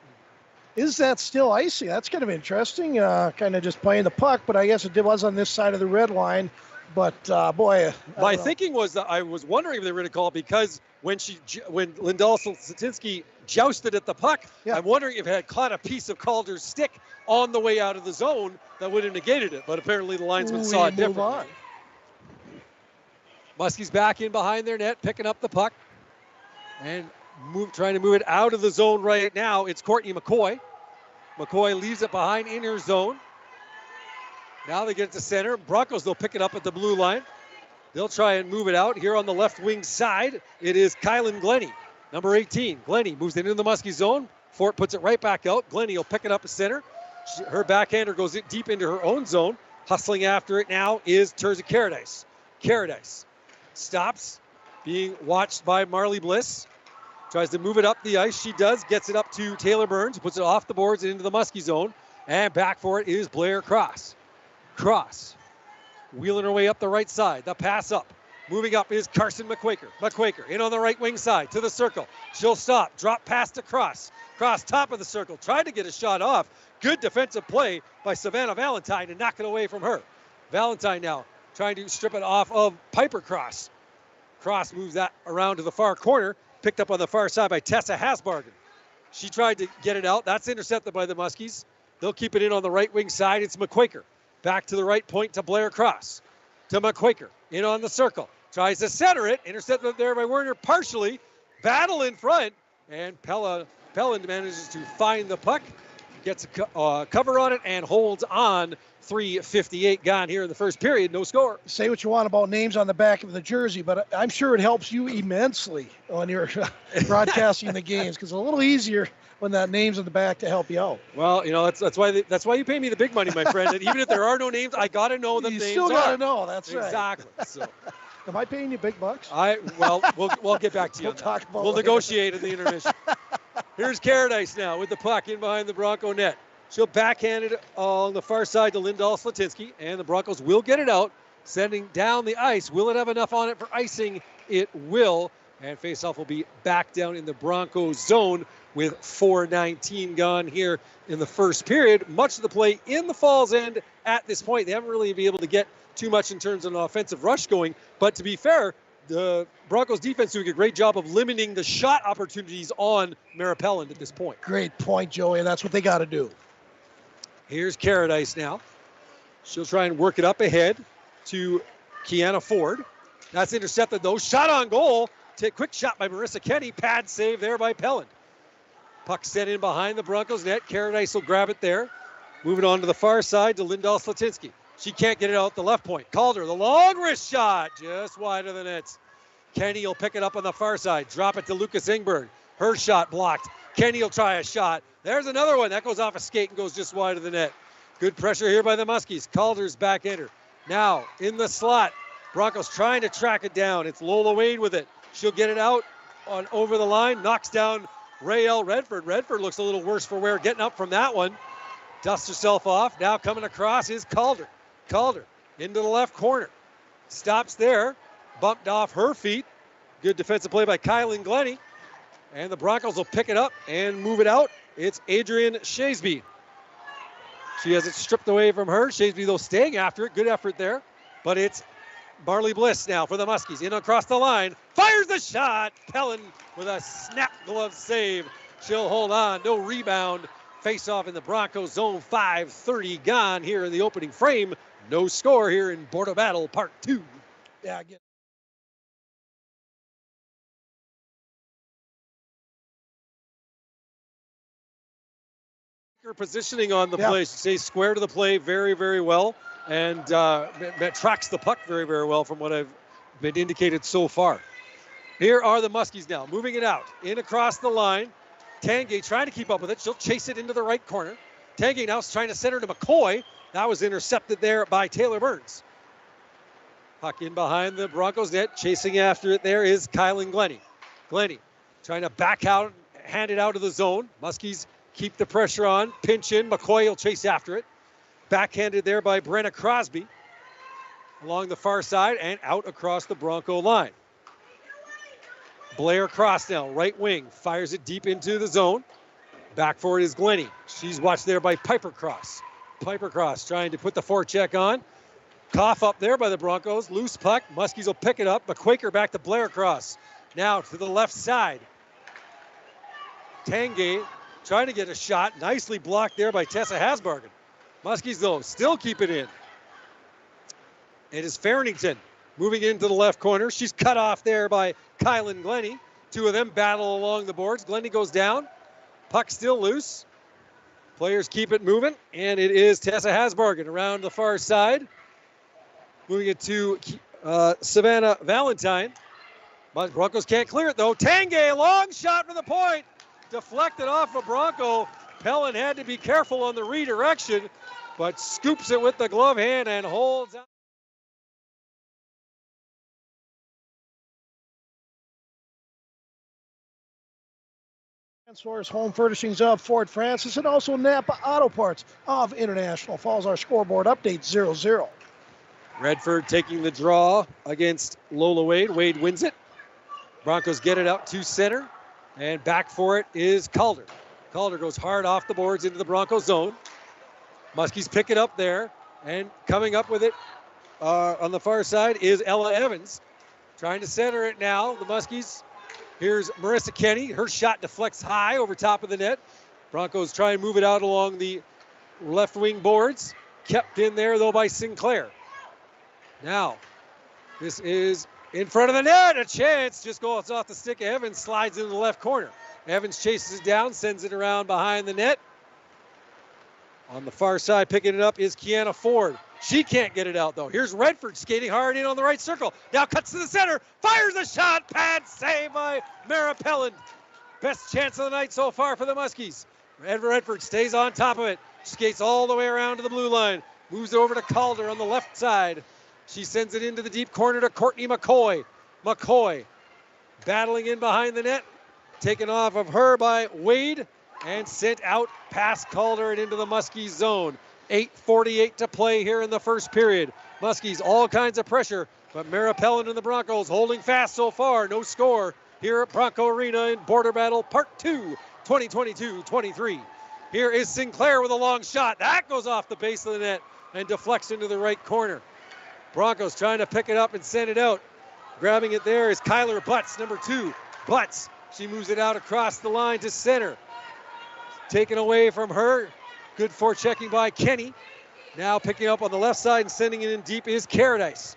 Speaker 3: Is that still icing? That's kind of interesting. Kind of just playing the puck, but I guess it was on this side of the red line. But boy,
Speaker 2: my thinking was that I was wondering if they were going to call it because when Lindahl-Slatinsky jousted at the puck. Yeah. I'm wondering if it had caught a piece of Calder's stick on the way out of the zone that would have negated it, but apparently the linesman saw it differently. Muskies back in behind their net, picking up the puck and trying to move it out of the zone right now. It's Courtney McCoy. McCoy leaves it behind in her zone. Now they get it to center. Broncos, they'll pick it up at the blue line. They'll try and move it out. Here on the left wing side, it is Kylan Glennie, number 18. Glennie moves it into the Muskie zone. Fort puts it right back out. Glennie will pick it up at center. Her backhander goes deep into her own zone. Hustling after it now is Terza Caradice. Caradice stops, being watched by Marley Bliss. Tries to move it up the ice. She does. Gets it up to Taylor Burns. Puts it off the boards and into the Muskie zone. And back for it is Blair Cross. Cross wheeling her way up the right side. The pass up. Moving up is Carson McQuaker. McQuaker in on the right wing side to the circle. She'll stop. Drop pass to Cross. Cross top of the circle. Tried to get a shot off. Good defensive play by Savannah Valentine to knock it away from her. Valentine now trying to strip it off of Piper Cross. Cross moves that around to the far corner. Picked up on the far side by Tessa Hasbargen. She tried to get it out. That's intercepted by the Muskies. They'll keep it in on the right wing side. It's McQuaker. Back to the right point to Blair Cross. To McQuaker. In on the circle. Tries to center it. Intercepted there by Werner partially. Battle in front. And Pelland manages to find the puck. Gets a cover on it and holds on. 3:58 gone here in the first period. No score.
Speaker 3: Say what you want about names on the back of the jersey, but I'm sure it helps you immensely when you're broadcasting the games, because it's a little easier when that name's on the back to help you out.
Speaker 2: Well, that's why you pay me the big money, my friend. And even if there are no names, I got to know the names.
Speaker 3: You still got to know. That's right.
Speaker 2: Exactly. So.
Speaker 3: Am I paying you big bucks?
Speaker 2: We'll get back to you. We'll negotiate in the intermission. Here's Caradice now with the puck in behind the Bronco net. She'll backhand it on the far side to Lindahl Slatinsky, and the Broncos will get it out, sending down the ice. Will it have enough on it for icing? It will, and faceoff will be back down in the Broncos zone with 4:19 gone here in the first period. Much of the play in the Falls End at this point. They haven't really been able to get too much in terms of an offensive rush going, but to be fair, the Broncos defense doing a great job of limiting the shot opportunities on Maripelland at this point.
Speaker 3: Great point, Joey, and that's what they got to do.
Speaker 2: Here's Caradice now. She'll try and work it up ahead to Kiana Ford. That's intercepted, though. Shot on goal. Quick shot by Marissa Kenny. Pad save there by Pelland. Puck sent in behind the Broncos net. Caradice will grab it there. Moving on to the far side to Lindahl Slatinsky. She can't get it out the left point. Calder, the long wrist shot. Just wide of the net. Kenny will pick it up on the far side. Drop it to Lucas Ingberg. Her shot blocked. Kenny will try a shot. There's another one. That goes off a skate and goes just wide of the net. Good pressure here by the Muskies. Calder's backhander. Now in the slot. Broncos trying to track it down. It's Lola Wade with it. She'll get it out on over the line. Knocks down Raelle Redford. Redford looks a little worse for wear getting up from that one. Dusts herself off. Now coming across is Calder. Calder into the left corner. Stops there. Bumped off her feet. Good defensive play by Kylan Glennie. And the Broncos will pick it up and move it out. It's Adrian Shasby. She has it stripped away from her. Shasby, though, staying after it. Good effort there. But it's Marley Bliss now for the Muskies. In across the line. Fires the shot. Pelland with a snap glove save. She'll hold on. No rebound. Face off in the Broncos zone. 5:30 gone here in the opening frame. No score here in Border Battle Part 2.
Speaker 3: Yeah, again.
Speaker 2: Her positioning on the play. She stays square to the play very, very well, and tracks the puck very, very well from what I've been indicated so far. Here are the Muskies now, moving it out, in across the line. Tanguay trying to keep up with it. She'll chase it into the right corner. Tanguay now is trying to center to McCoy. That was intercepted there by Taylor Burns. Puck in behind the Broncos net. Chasing after it there is Kylan Glennie. Glennie trying to back out, hand it out of the zone. Muskies keep the pressure on. Pinch in. McCoy will chase after it. Backhanded there by Brenna Crosby. Along the far side and out across the Bronco line. Blair Cross now, right wing. Fires it deep into the zone. Back for it is Glennie. She's watched there by Piper Cross. Piper Cross trying to put the forecheck on. Cough up there by the Broncos. Loose puck. Muskies will pick it up. McQuaker back to Blair Cross. Now to the left side. Tanguay trying to get a shot. Nicely blocked there by Tessa Hasbargen. Muskies, though, still keep it in. It is Farrington moving into the left corner. She's cut off there by Kylan Glennie. Two of them battle along the boards. Glennie goes down. Puck still loose. Players keep it moving, and it is Tessa Hasbargen around the far side. Moving it to Savannah Valentine. But Broncos can't clear it, though. Tanguay, long shot for the point. Deflected off of Bronco. Pellin had to be careful on the redirection, but scoops it with the glove hand and holds out.
Speaker 3: Source Home Furnishings of Fort Francis, and also Napa Auto Parts of International Falls. Our scoreboard update 0-0.
Speaker 2: Redford taking the draw against Lola Wade. Wade wins it. Broncos get it out to center, and back for it is Calder. Calder goes hard off the boards into the Bronco zone. Muskies pick it up there, and coming up with it on the far side is Ella Evans. Trying to center it now, the Muskies. Here's Marissa Kenny. Her shot deflects high over top of the net. Broncos try and move it out along the left wing boards. Kept in there, though, by Sinclair. Now, this is in front of the net. A chance. Just goes off the stick of Evans. Slides into the left corner. Evans chases it down, sends it around behind the net. On the far side, picking it up is Kiana Ford. She can't get it out, though. Here's Redford skating hard in on the right circle. Now cuts to the center. Fires a shot. Pad save by Mara Pellin. Best chance of the night so far for the Muskies. Redford stays on top of it. Skates all the way around to the blue line. Moves it over to Calder on the left side. She sends it into the deep corner to Courtney McCoy. McCoy battling in behind the net. Taken off of her by Wade and sent out past Calder and into the Muskies zone. 8:48 to play here in the first period. Muskies all kinds of pressure, but Mara Pellin and the Broncos holding fast so far. No score here at Bronco Arena in Border Battle Part 2, 2022-23. Here is Sinclair with a long shot. That goes off the base of the net and deflects into the right corner. Broncos trying to pick it up and send it out. Grabbing it there is Kyler Butts, number 2. Butts, she moves it out across the line to center. Taken away from her. Good forechecking by Kenny. Now picking up on the left side and sending it in deep is Caradice.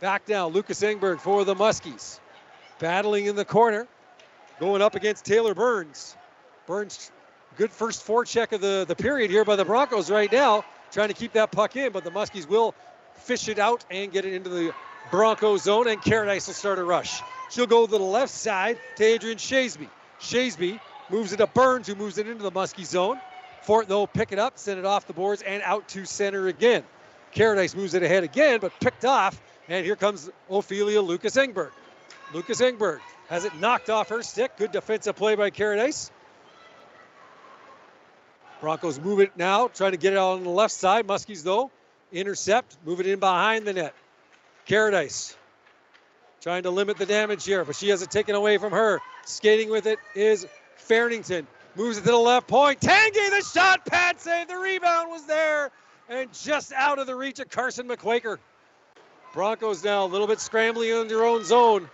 Speaker 2: Back now, Lucas Engberg for the Muskies. Battling in the corner. Going up against Taylor Burns. Burns, good first forecheck of the period here by the Broncos right now. Trying to keep that puck in, but the Muskies will fish it out and get it into the Bronco zone, and Caradice will start a rush. She'll go to the left side to Adrian Shasby. Shasby moves it to Burns, who moves it into the Muskie zone. Fort, though, pick it up, send it off the boards, and out to center again. Caradice moves it ahead again, but picked off, and here comes Ophelia Lucas Engberg. Lucas Engberg has it knocked off her stick. Good defensive play by Caradice. Broncos move it now, trying to get it out on the left side. Muskies, though, intercept, move it in behind the net. Caradice trying to limit the damage here, but she has it taken away from her. Skating with it is Farrington. Moves it to the left point. Tanguay, the shot, pad save. The rebound was there and just out of the reach of Carson McQuaker. Broncos now a little bit scrambling in their own zone.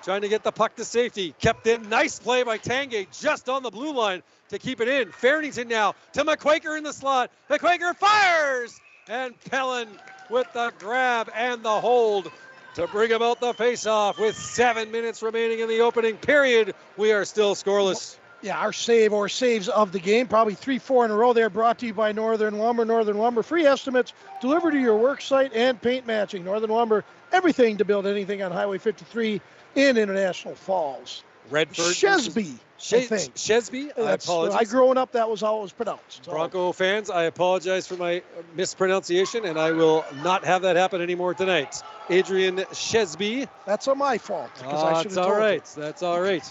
Speaker 2: Trying to get the puck to safety. Kept in. Nice play by Tanguay just on the blue line to keep it in. Farrington now to McQuaker in the slot. McQuaker fires! And Pellin with the grab and the hold to bring about the faceoff with 7 minutes remaining in the opening period. We are still scoreless.
Speaker 3: Yeah, our save or saves of the game, probably 3-4 in a row there, brought to you by Northern Lumber. Northern Lumber, free estimates delivered to your work site and paint matching. Northern Lumber, everything to build anything on Highway 53 in International Falls.
Speaker 2: Redford.
Speaker 3: Shesby, I think.
Speaker 2: Shesby? I apologize.
Speaker 3: Growing up, that was how it was pronounced.
Speaker 2: Bronco fans, I apologize for my mispronunciation, and I will not have that happen anymore tonight. Adrian Shesby.
Speaker 3: That's not my fault.
Speaker 2: That's all right. That's all right.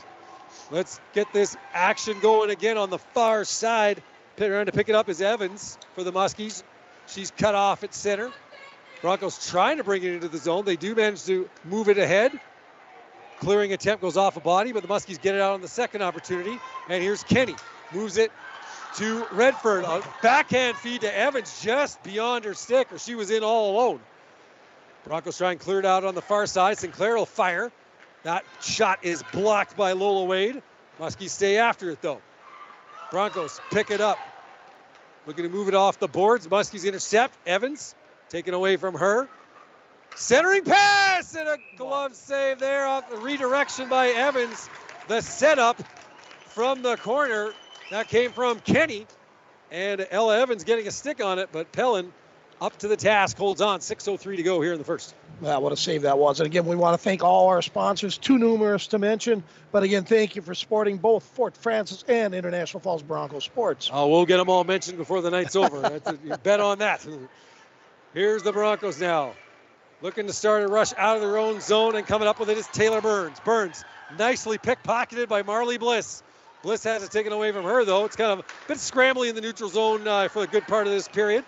Speaker 2: Let's get this action going again on the far side. Around to pick it up is Evans for the Muskies. She's cut off at center. Broncos trying to bring it into the zone. They do manage to move it ahead. Clearing attempt goes off a body, but the Muskies get it out on the second opportunity. And here's Kenny. Moves it to Redford. A backhand feed to Evans just beyond her stick, or she was in all alone. Broncos try and clear it out on the far side. Sinclair will fire. That shot is blocked by Lola Wade. Muskies stay after it, though. Broncos pick it up. Looking to move it off the boards. Muskies intercept. Evans taken away from her. Centering pass and a glove save there off the redirection by Evans. The setup from the corner. That came from Kenny. And Ella Evans getting a stick on it, but Pellin up to the task, holds on. 6:03 to go here in the first.
Speaker 3: Yeah, what a save that was. And again, we want to thank all our sponsors, too numerous to mention. But again, thank you for supporting both Fort Francis and International Falls Broncos sports.
Speaker 2: Oh, we'll get them all mentioned before the night's over. You bet on that. Here's the Broncos now. Looking to start a rush out of their own zone, and coming up with it is Taylor Burns. Burns nicely pickpocketed by Marley Bliss. Bliss has it taken away from her, though. It's kind of a bit scrambly in the neutral zone for a good part of this period.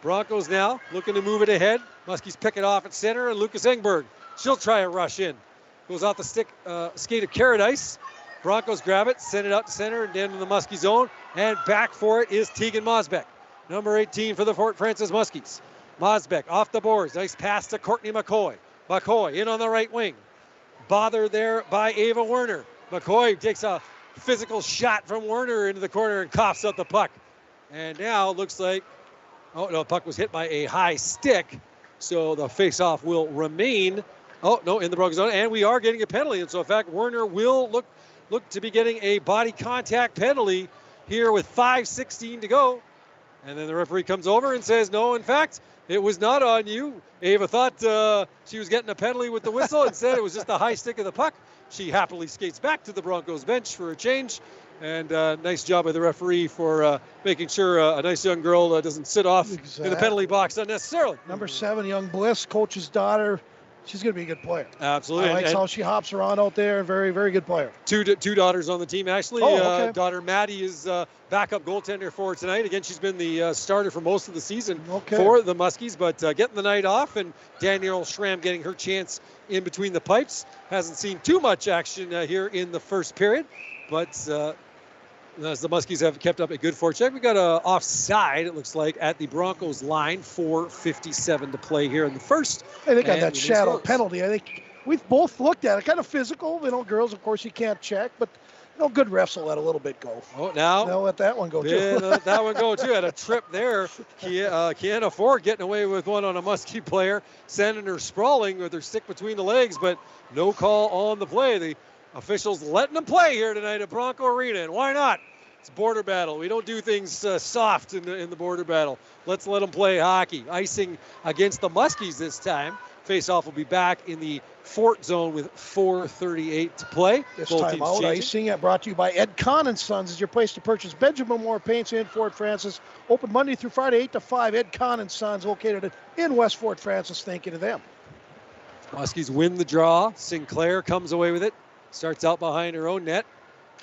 Speaker 2: Broncos now looking to move it ahead. Muskies pick it off at center, and Lucas Engberg, she'll try a rush in. Goes off the skate of Caradice. Broncos grab it, send it out to center, and down to the Muskie zone. And back for it is Tegan Mosbeck, number 18 for the Fort Francis Muskies. Mosbeck off the boards. Nice pass to Courtney McCoy. McCoy in on the right wing. Bothered there by Ava Werner. McCoy takes a physical shot from Werner into the corner and coughs up the puck. And now it looks like, oh no, puck was hit by a high stick. So the faceoff will remain, oh no, in the Broncos zone. And we are getting a penalty. And so in fact, Werner will look to be getting a body contact penalty here with 5:16 to go. And then the referee comes over and says, no, in fact, it was not on you. Ava thought she was getting a penalty with the whistle. Instead, it was just a high stick of the puck. She happily skates back to the Broncos bench for a change. And nice job by the referee for making sure a nice young girl doesn't sit off in the penalty box unnecessarily.
Speaker 3: Number 7, young Bliss, coach's daughter. She's going to be a good player.
Speaker 2: Absolutely.
Speaker 3: I like how she hops around out there. Very, very good player.
Speaker 2: Two daughters on the team, actually.
Speaker 3: Oh, okay.
Speaker 2: Daughter Maddie is backup goaltender for tonight. Again, she's been the starter for most of the season for the Muskies, but getting the night off, and Danielle Schramm getting her chance in between the pipes. Hasn't seen too much action here in the first period, but as the Muskies have kept up a good forecheck. We got a offside, it looks like, at the Broncos line. 4:57 to play here in the first.
Speaker 3: I think on that shadow penalty, I think we've both looked at it. Kind of physical. Girls, of course, you can't check, but good refs will let a little bit go.
Speaker 2: Oh, now
Speaker 3: they'll let that one go, too.
Speaker 2: Yeah, let that one go, too. Had a trip there. Kiana Ford getting away with one on a Muskie player, sending her sprawling with her stick between the legs, but no call on the play. The officials letting them play here tonight at Bronco Arena, and why not? It's border battle. We don't do things soft in the border battle. Let's let them play hockey. Icing against the Muskies this time. Face-off will be back in the Fort zone with 4:38 to play.
Speaker 3: This time out, icing brought to you by Ed Kahn & Sons is your place to purchase Benjamin Moore paints in Fort Francis. Open Monday through Friday, 8 to 5. Ed Kahn & Sons, located in West Fort Francis. Thank you to them.
Speaker 2: Muskies win the draw. Sinclair comes away with it. Starts out behind her own net.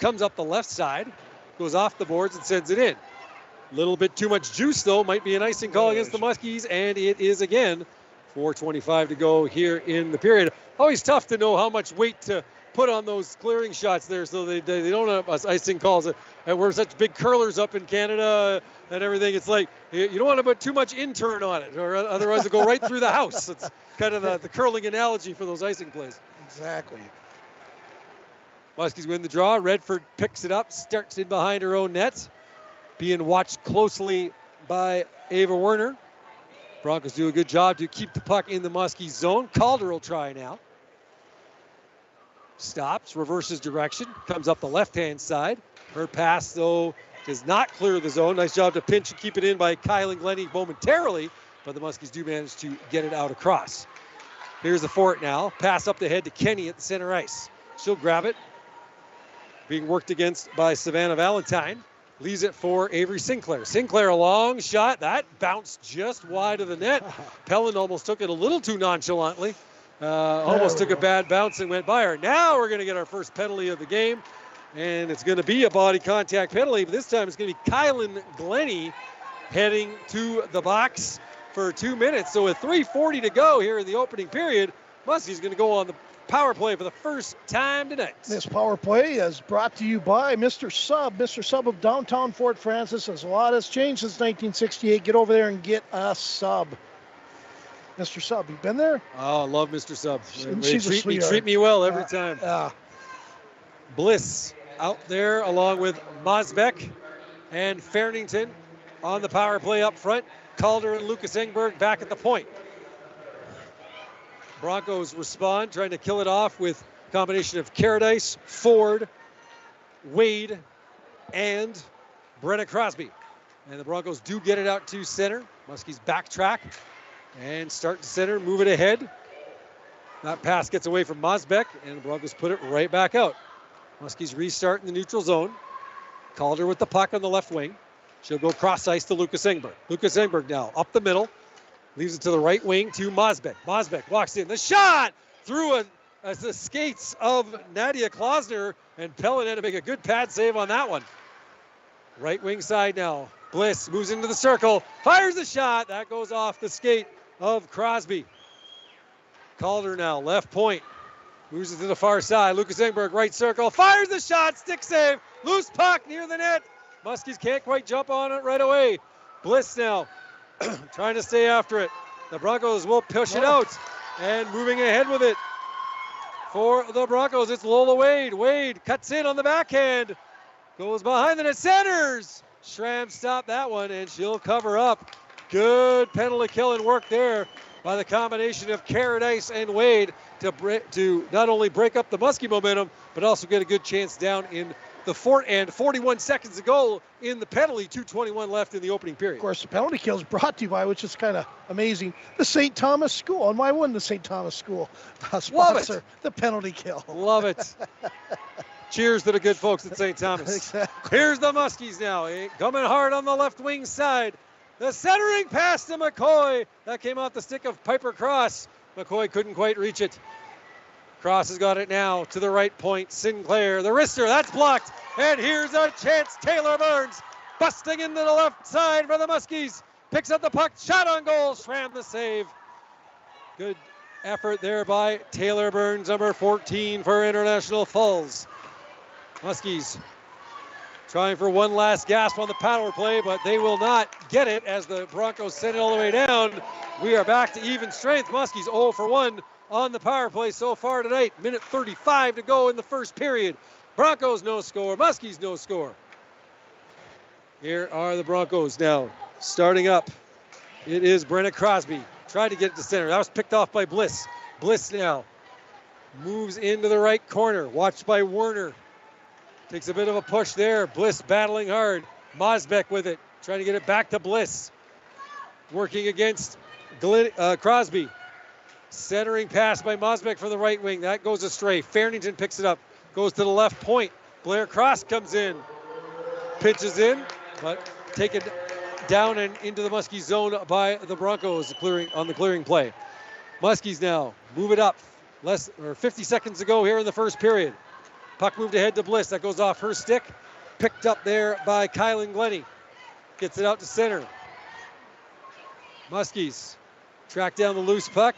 Speaker 2: Comes up the left side. Goes off the boards and sends it in. A little bit too much juice, though. Might be an icing call against the Muskies, and it is again. 4:25 to go here in the period. Always tough to know how much weight to put on those clearing shots there, so they don't have us icing calls. We're such big curlers up in Canada and everything. It's like you don't want to put too much intern on it, or otherwise it'll go right through the house. It's kind of the curling analogy for those icing plays.
Speaker 3: Exactly.
Speaker 2: Muskies win the draw. Redford picks it up, starts in behind her own net, being watched closely by Ava Werner. Broncos do a good job to keep the puck in the Muskies zone. Calder will try now. Stops, reverses direction, comes up the left-hand side. Her pass, though, does not clear the zone. Nice job to pinch and keep it in by Kylan Glennie momentarily, but the Muskies do manage to get it out across. Here's the Fort now. Pass up the head to Kenny at the center ice. She'll grab it. Being worked against by Savannah Valentine. Leaves it for Avery Sinclair. Sinclair, a long shot. That bounced just wide of the net. Pellin almost took it a little too nonchalantly. Almost took a bad bounce and went by her. Now we're going to get our first penalty of the game. And it's going to be a body contact penalty. But this time it's going to be Kylan Glennie heading to the box for 2 minutes. So with 3:40 to go here in the opening period, Muskie's going to go on the power play for the first time tonight.
Speaker 3: This power play is brought to you by Mr. Sub of downtown Fort Francis. As a lot has changed since 1968. Get over there and get a sub. Mr. Sub, you been there?
Speaker 2: Oh, I love Mr. Sub.
Speaker 3: She's a sweetheart.
Speaker 2: Treat me well every time. Bliss out there along with Mosbeck and Farrington on the power play up front. Calder and Lucas Engberg back at the point. Broncos respond, trying to kill it off with a combination of Caradice, Ford, Wade, and Brenna Crosby. And the Broncos do get it out to center. Muskies backtrack and start to center, move it ahead. That pass gets away from Mosbeck, and the Broncos put it right back out. Muskies restart in the neutral zone. Calder with the puck on the left wing. She'll go cross ice to Lucas Engberg. Lucas Engberg now up the middle. Leaves it to the right wing to Mosbeck. Mosbeck walks in. The shot through the skates of Nadia Klausner, and Pellin had to make a good pad save on that one. Right wing side now. Bliss moves into the circle. Fires the shot. That goes off the skate of Crosby. Calder now, left point. Moves it to the far side. Lucas Engberg, right circle. Fires the shot. Stick save. Loose puck near the net. Muskies can't quite jump on it right away. Bliss now trying to stay after it. The Broncos will push it out. And moving ahead with it for the Broncos, it's Lola Wade. Wade cuts in on the backhand. Goes behind the net. Centers. Schramm stopped that one, and she'll cover up. Good penalty killing work there by the combination of Caradice and Wade to not only break up the Muskie momentum, but also get a good chance down in the fort end. 41 seconds to go in the penalty, 2:21 left in the opening period.
Speaker 3: Of course, the penalty kill is brought to you by, which is kind of amazing, the St. Thomas School. And why wouldn't the St. Thomas School sponsor the penalty kill?
Speaker 2: Love it. Cheers to the good folks at St. Thomas.
Speaker 3: Exactly.
Speaker 2: Here's the Muskies now. Coming hard on the left wing side. The centering pass to McCoy. That came off the stick of Piper Cross. McCoy couldn't quite reach it. Cross has got it now to the right point. Sinclair, the wrister, that's blocked. And here's a chance. Taylor Burns busting into the left side for the Muskies. Picks up the puck, shot on goal. Schramm the save. Good effort there by Taylor Burns, number 14 for International Falls. Muskies trying for one last gasp on the power play, but they will not get it as the Broncos send it all the way down. We are back to even strength. Muskies 0 for 1 on the power play so far tonight. Minute 35 to go in the first period. Broncos no score, Muskies no score. Here are the Broncos now starting up. It is Brenna Crosby. Tried to get it to center. That was picked off by Bliss. Bliss now moves into the right corner. Watched by Werner. Takes a bit of a push there. Bliss battling hard. Mosbeck with it. Trying to get it back to Bliss. Working against Crosby. Centering pass by Mosbeck for the right wing. That goes astray. Farrington picks it up. Goes to the left point. Blair Cross comes in. Pitches in, but taken down and into the Muskie zone by the Broncos on the clearing play. Muskies now move it up. 50 seconds to go here in the first period. Puck moved ahead to Bliss. That goes off her stick. Picked up there by Kylan Glennie. Gets it out to center. Muskies track down the loose puck.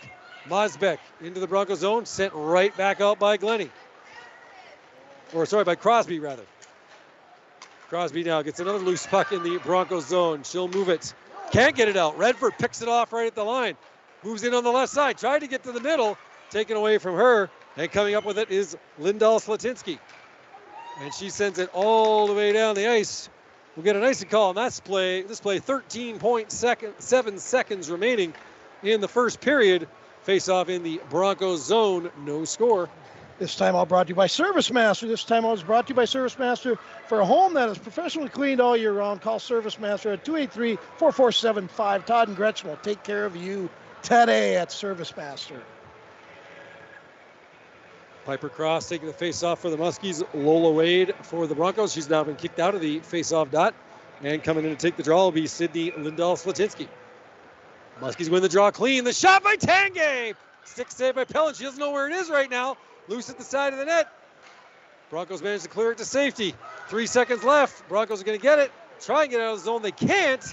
Speaker 2: Mosbeck into the Broncos zone. Sent right back out by Glennie. By Crosby, rather. Crosby now gets another loose puck in the Broncos zone. She'll move it. Can't get it out. Redford picks it off right at the line. Moves in on the left side. Tried to get to the middle. Taken away from her. And coming up with it is Lindahl Slatinsky. And she sends it all the way down the ice. We'll get an icing call on that play. This play 13.7 seconds remaining in the first period. Face off in the Broncos zone. No score.
Speaker 3: This time all brought to you by Service Master. This time I was brought to you by Service Master. For a home that is professionally cleaned all year round, call Service Master at 283-4475. Todd and Gretchen will take care of you today at Service Master.
Speaker 2: Piper Cross taking the face-off for the Muskies. Lola Wade for the Broncos. She's now been kicked out of the face-off dot. And coming in to take the draw will be Sydney Lindahl Slatinsky. Muskies win the draw clean. The shot by Tanguay. Stick save by Pellin. She doesn't know where it is right now. Loose at the side of the net. Broncos managed to clear it to safety. 3 seconds left. Broncos are going to get it. Try and get out of the zone. They can't.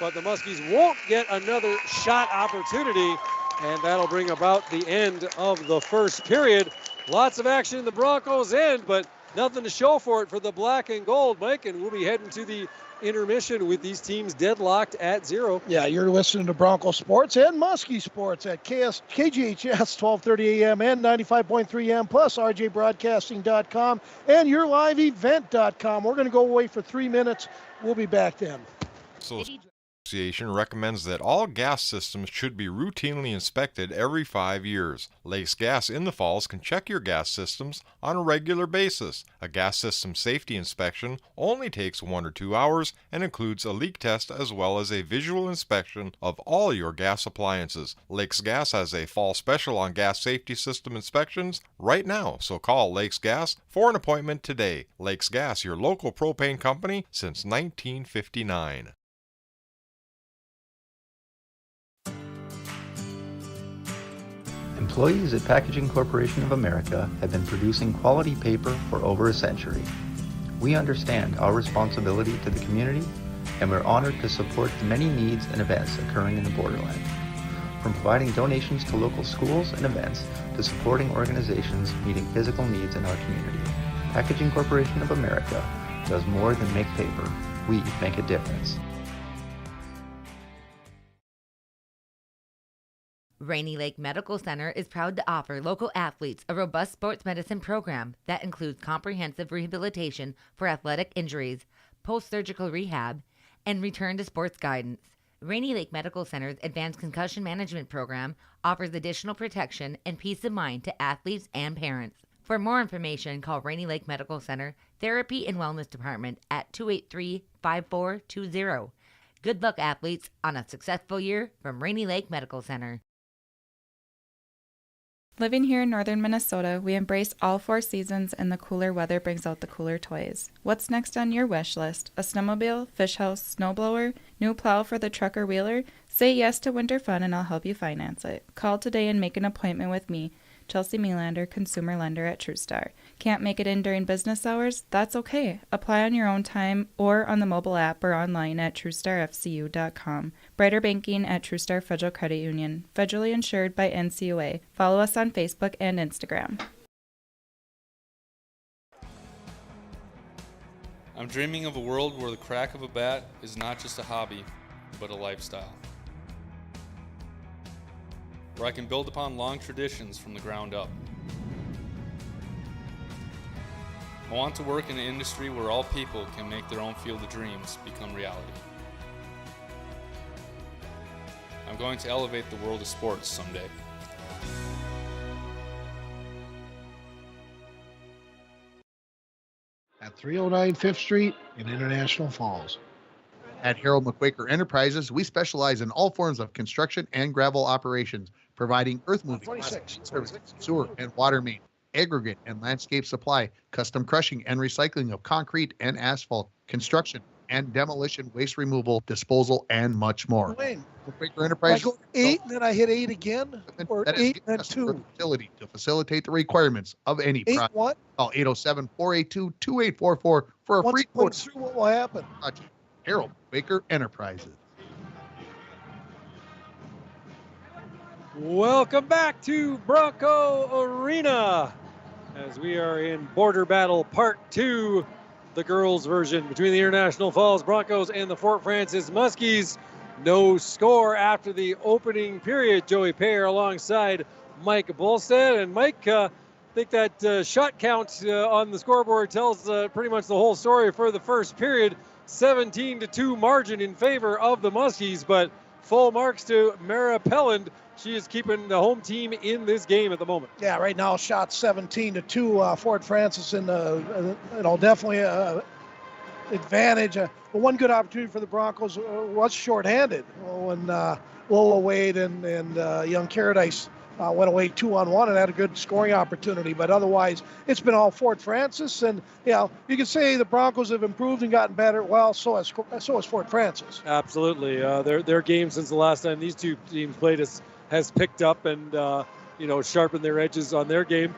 Speaker 2: But the Muskies won't get another shot opportunity. And that'll bring about the end of the first period. Lots of action in the Broncos end, but nothing to show for it for the black and gold, Mike, and we'll be heading to the intermission with these teams deadlocked at 0.
Speaker 3: Yeah, you're listening to Bronco Sports and Muskie Sports at KGHS 1230 AM and 95.3 AM, plus rjbroadcasting.com and yourliveevent.com. We're going to go away for 3 minutes. We'll be back then.
Speaker 12: Association recommends that all gas systems should be routinely inspected every 5 years. Lakes Gas in the Falls can check your gas systems on a regular basis. A gas system safety inspection only takes 1 or 2 hours and includes a leak test as well as a visual inspection of all your gas appliances. Lakes Gas has a fall special on gas safety system inspections right now, so call Lakes Gas for an appointment today. Lakes Gas, your local propane company since 1959.
Speaker 14: Employees at Packaging Corporation of America have been producing quality paper for over a century. We understand our responsibility to the community, and we're honored to support the many needs and events occurring in the Borderland. From providing donations to local schools and events to supporting organizations meeting physical needs in our community, Packaging Corporation of America does more than make paper. We make a difference.
Speaker 10: Rainy Lake Medical Center is proud to offer local athletes a robust sports medicine program that includes comprehensive rehabilitation for athletic injuries, post-surgical rehab, and return to sports guidance. Rainy Lake Medical Center's Advanced Concussion Management Program offers additional protection and peace of mind to athletes and parents. For more information, call Rainy Lake Medical Center Therapy and Wellness Department at 283-5420. Good luck, athletes, on a successful year from Rainy Lake Medical Center.
Speaker 15: Living here in northern Minnesota, we embrace all 4 seasons, and the cooler weather brings out the cooler toys. What's next on your wish list? A snowmobile, fish house, snowblower, new plow for the truck or wheeler? Say yes to winter fun and I'll help you finance it. Call today and make an appointment with me, Chelsea Melander, consumer lender at TrueStar. Can't make it in during business hours? That's okay. Apply on your own time or on the mobile app or online at TrueStarFCU.com. Brighter banking at TrueStar Federal Credit Union. Federally insured by NCUA. Follow us on Facebook and Instagram.
Speaker 16: I'm dreaming of a world where the crack of a bat is not just a hobby, but a lifestyle. Where I can build upon long traditions from the ground up. I want to work in an industry where all people can make their own field of dreams become reality. I'm going to elevate the world of sports someday.
Speaker 3: At 309 5th Street in International Falls.
Speaker 1: At Harold McQuaker Enterprises, we specialize in all forms of construction and gravel operations, providing earth moving, service, sewer and water main, aggregate and landscape supply, custom crushing and recycling of concrete and asphalt, construction and demolition, waste removal, disposal, and much more.
Speaker 3: Wayne,
Speaker 1: McQuaker Enterprises.
Speaker 3: I go 8 and then I hit 8 again, or
Speaker 1: that
Speaker 3: 8 and 2.
Speaker 1: Facility to facilitate the requirements of any
Speaker 3: 8
Speaker 1: project.
Speaker 3: what?
Speaker 1: Call 807-482-2844 for a
Speaker 3: Once
Speaker 1: free
Speaker 3: it goes
Speaker 1: quote.
Speaker 3: through, what will happen?
Speaker 1: Harold McQuaker Enterprises.
Speaker 2: Welcome back to Bronco Arena as we are in Border Battle Part 2, the girls' version between the International Falls Broncos and the Fort Frances Muskies. No score after the opening period. Joey Payer alongside Mike Bolstead. And Mike, I think that shot count on the scoreboard tells pretty much the whole story for the first period. 17-2 margin in favor of the Muskies, but full marks to Mara Pelland. She is keeping the home team in this game at the moment.
Speaker 3: Yeah, right now shot 17-2. Fort Frances in definitely advantage. The one good opportunity for the Broncos was shorthanded when Lola Wade and young Caradice went away 2-on-1 and had a good scoring opportunity. But otherwise, it's been all Fort Frances. And, you can say the Broncos have improved and gotten better. Well, so has Fort Frances.
Speaker 2: Absolutely. Their game since the last time these two teams played has picked up and, sharpened their edges on their game.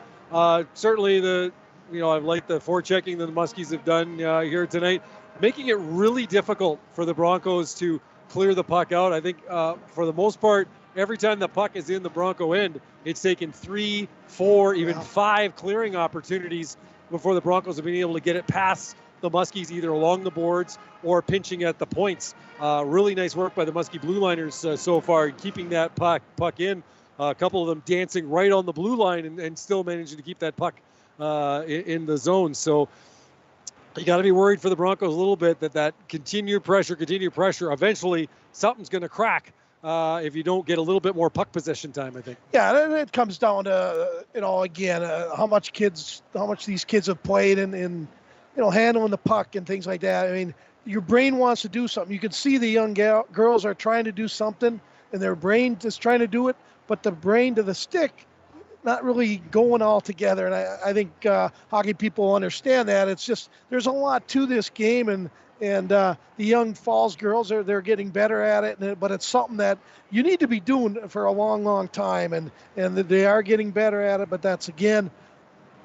Speaker 2: Certainly I've liked the forechecking that the Muskies have done here tonight, making it really difficult for the Broncos to clear the puck out. I think for the most part, every time the puck is in the Bronco end, it's taken 3, 4, even 5 clearing opportunities before the Broncos have been able to get it past the Muskies, either along the boards or pinching at the points. Really nice work by the Muskie Blue Liners so far, keeping that puck in. A couple of them dancing right on the blue line and still managing to keep that puck in the zone. So you got to be worried for the Broncos a little bit that continued pressure, eventually something's going to crack if you don't get a little bit more puck possession time, I think.
Speaker 3: Yeah, it comes down to, again, how much these kids have played and handling the puck and things like that. I mean, your brain wants to do something. You can see the young girls are trying to do something, and their brain is trying to do it, but the brain to the stick, not really going all together. And I think hockey people understand that. It's just there's a lot to this game, and the young Falls girls they're getting better at it. But it's something that you need to be doing for a long, long time, and they are getting better at it. But that's again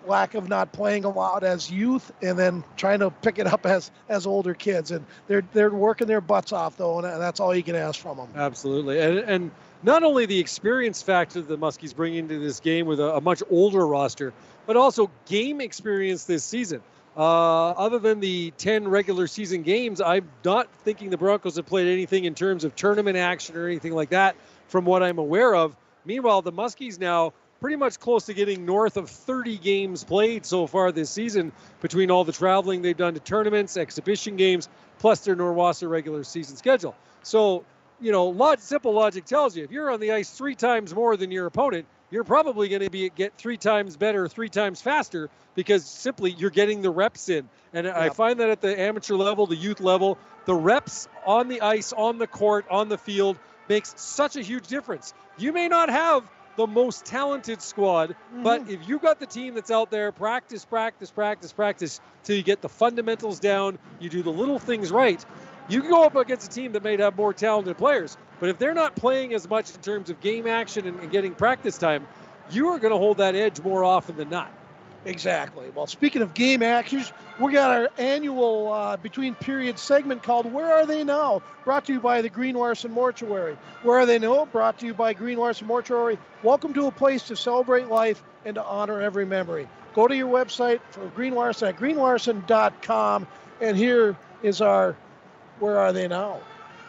Speaker 3: lack of not playing a lot as youth and then trying to pick it up as older kids, and they're working their butts off though, and that's all you can ask from them.
Speaker 2: Absolutely. And not only the experience factor the Muskies bring into this game with a much older roster, but also game experience this season. Other than the 10 regular season games, I'm not thinking the Broncos have played anything in terms of tournament action or anything like that from what I'm aware of. Meanwhile, the Muskies now pretty much close to getting north of 30 games played so far this season between all the traveling they've done to tournaments, exhibition games, plus their Norwasser regular season schedule. So, simple logic tells you if you're on the ice 3 times more than your opponent, you're probably going to get 3 times better, 3 times faster, because simply you're getting the reps in. And yep. I find that at the amateur level, the youth level, the reps on the ice, on the court, on the field makes such a huge difference. You may not have the most talented squad, but if you got the team that's out there, practice till you get the fundamentals down, you do the little things right, you can go up against a team that may have more talented players. But if they're not playing as much in terms of game action and getting practice time, you are going to hold that edge more often than not.
Speaker 3: Exactly. Well, speaking of game actors, we got our annual between period segment called Where Are They Now? Brought to you by the Green Larson Mortuary. Where Are They Now? Brought to you by Green Larson Mortuary. Welcome to a place to celebrate life and to honor every memory. Go to your website for Green Larson at greenlarson.com. And here is our Where Are They Now?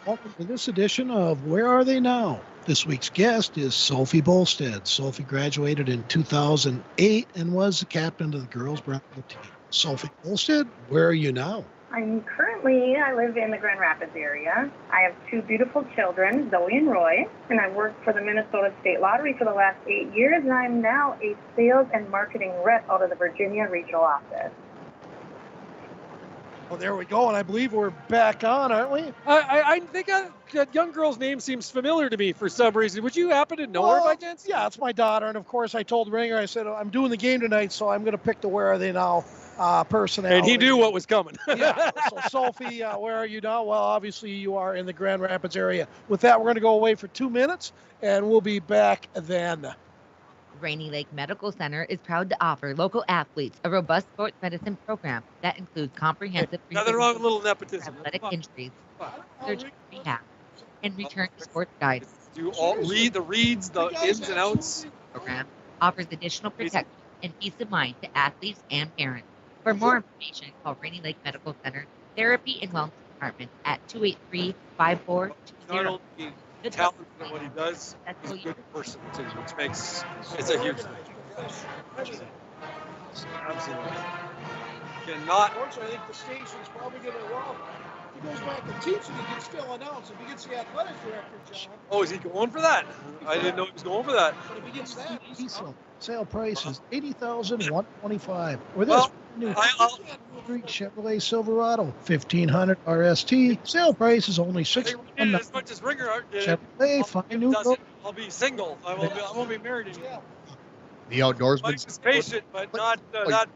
Speaker 3: Welcome to this edition of Where Are They Now? This week's guest is Sophie Bolstead. Sophie graduated in 2008 and was the captain of the girls' Bronco team. Sophie Bolstead, where are you now?
Speaker 17: I live in the Grand Rapids area. I have 2 beautiful children, Zoe and Roy, and I've worked for the Minnesota State Lottery for the last 8 years, and I'm now a sales and marketing rep out of the Virginia regional office.
Speaker 3: Well, there we go, and I believe we're back on, aren't we?
Speaker 2: I think that young girl's name seems familiar to me for some reason. Would you happen to know her by chance?
Speaker 3: Yeah, it's my daughter, and of course I told Ringer, I said, I'm doing the game tonight, so I'm going to pick the Where Are They Now personality.
Speaker 2: And he knew what was coming.
Speaker 3: Yeah, so Sophie, where are you now? Well, obviously you are in the Grand Rapids area. With that, we're going to go away for 2 minutes, and we'll be back then.
Speaker 10: Rainy Lake Medical Center is proud to offer local athletes a robust sports medicine program that includes comprehensive
Speaker 2: nothing wrong with little nepotism.
Speaker 10: Athletic injuries, surgery, rehab, and return to sports guidance.
Speaker 2: Do all read the reads, the ins and outs.
Speaker 10: Program offers additional protection and peace of mind to athletes and parents. For more information, call Rainy Lake Medical Center Therapy and Wellness Department at 283-5420.
Speaker 2: Good talented in what he does. He's a good person too, which makes it's a huge thing. Absolutely. Cannot.
Speaker 3: Unfortunately, I think the station's probably going to run. If he goes back and teaching, he can still announce. If he gets the athletic director job.
Speaker 2: Oh, is he going for that? I didn't know he was going for that.
Speaker 3: But if he gets that, sale price is $80,125. Or this
Speaker 2: well,
Speaker 3: new Chevrolet Silverado 1500 RST. Sale price is only $600.
Speaker 2: As much as Ringer
Speaker 3: Chevrolet, fine new.
Speaker 2: I'll be single. I won't be married anymore.
Speaker 1: The Outdoorsman.
Speaker 2: Mike is patient, but not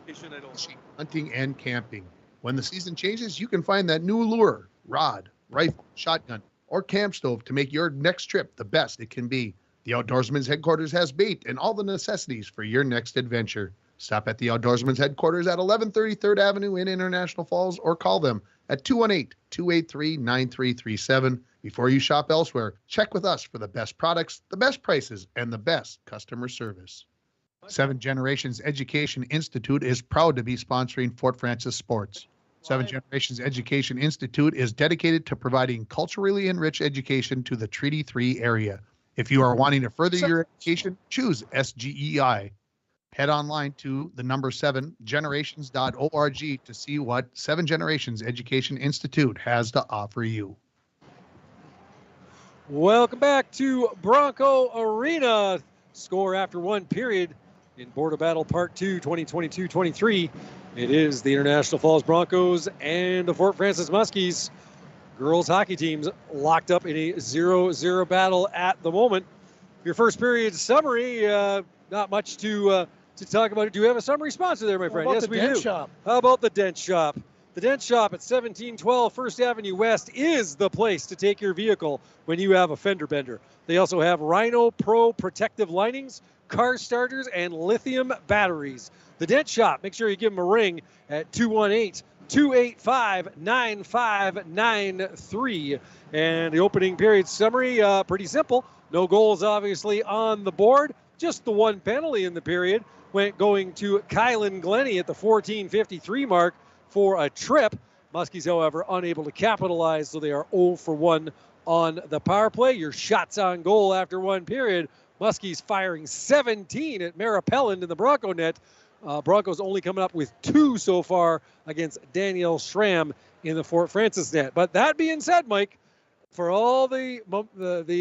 Speaker 2: patient. I don't think.
Speaker 1: Hunting and camping. When the season changes, you can find that new lure, rod, rifle, shotgun, or camp stove to make your next trip the best it can be. The Outdoorsman's headquarters has bait and all the necessities for your next adventure. Stop at the Outdoorsman's headquarters at 1130 3rd Avenue in International Falls or call them at 218-283-9337. Before you shop elsewhere, check with us for the best products, the best prices, and the best customer service. Seven Generations Education Institute is proud to be sponsoring Fort Frances sports. Seven Generations Education Institute is dedicated to providing culturally enriched education to the Treaty 3 area. If you are wanting to further your education, choose SGEI. Head online to the number 7generations.org to see what Seven Generations Education Institute has to offer you.
Speaker 2: Welcome back to Bronco Arena. Score after one period in Border Battle Part 2, 2022-23. It is the International Falls Broncos and the Fort Frances Muskies girls hockey teams locked up in a 0-0 battle at the moment. Your first period summary, not much to talk about. Do you have a summary sponsor there, my friend?
Speaker 3: Yes, we do. Shop?
Speaker 2: How about the Dent Shop? The Dent Shop at 1712 First Avenue West is the place to take your vehicle when you have a fender bender. They also have Rhino Pro protective linings, car starters, and lithium batteries. The Dent Shop, make sure you give them a ring at 218-285-9593. And the opening period summary, pretty simple. No goals, obviously, on the board. Just the one penalty in the period going to Kylan Glennie at the 14:53 mark for a trip. Muskies, however, unable to capitalize, so they are 0 for 1 on the power play. Your shots on goal after one period. Muskies firing 17 at Marapelland in the Bronco net. Broncos only coming up with 2 so far against Danielle Schramm in the Fort Frances net. But that being said, Mike, for all the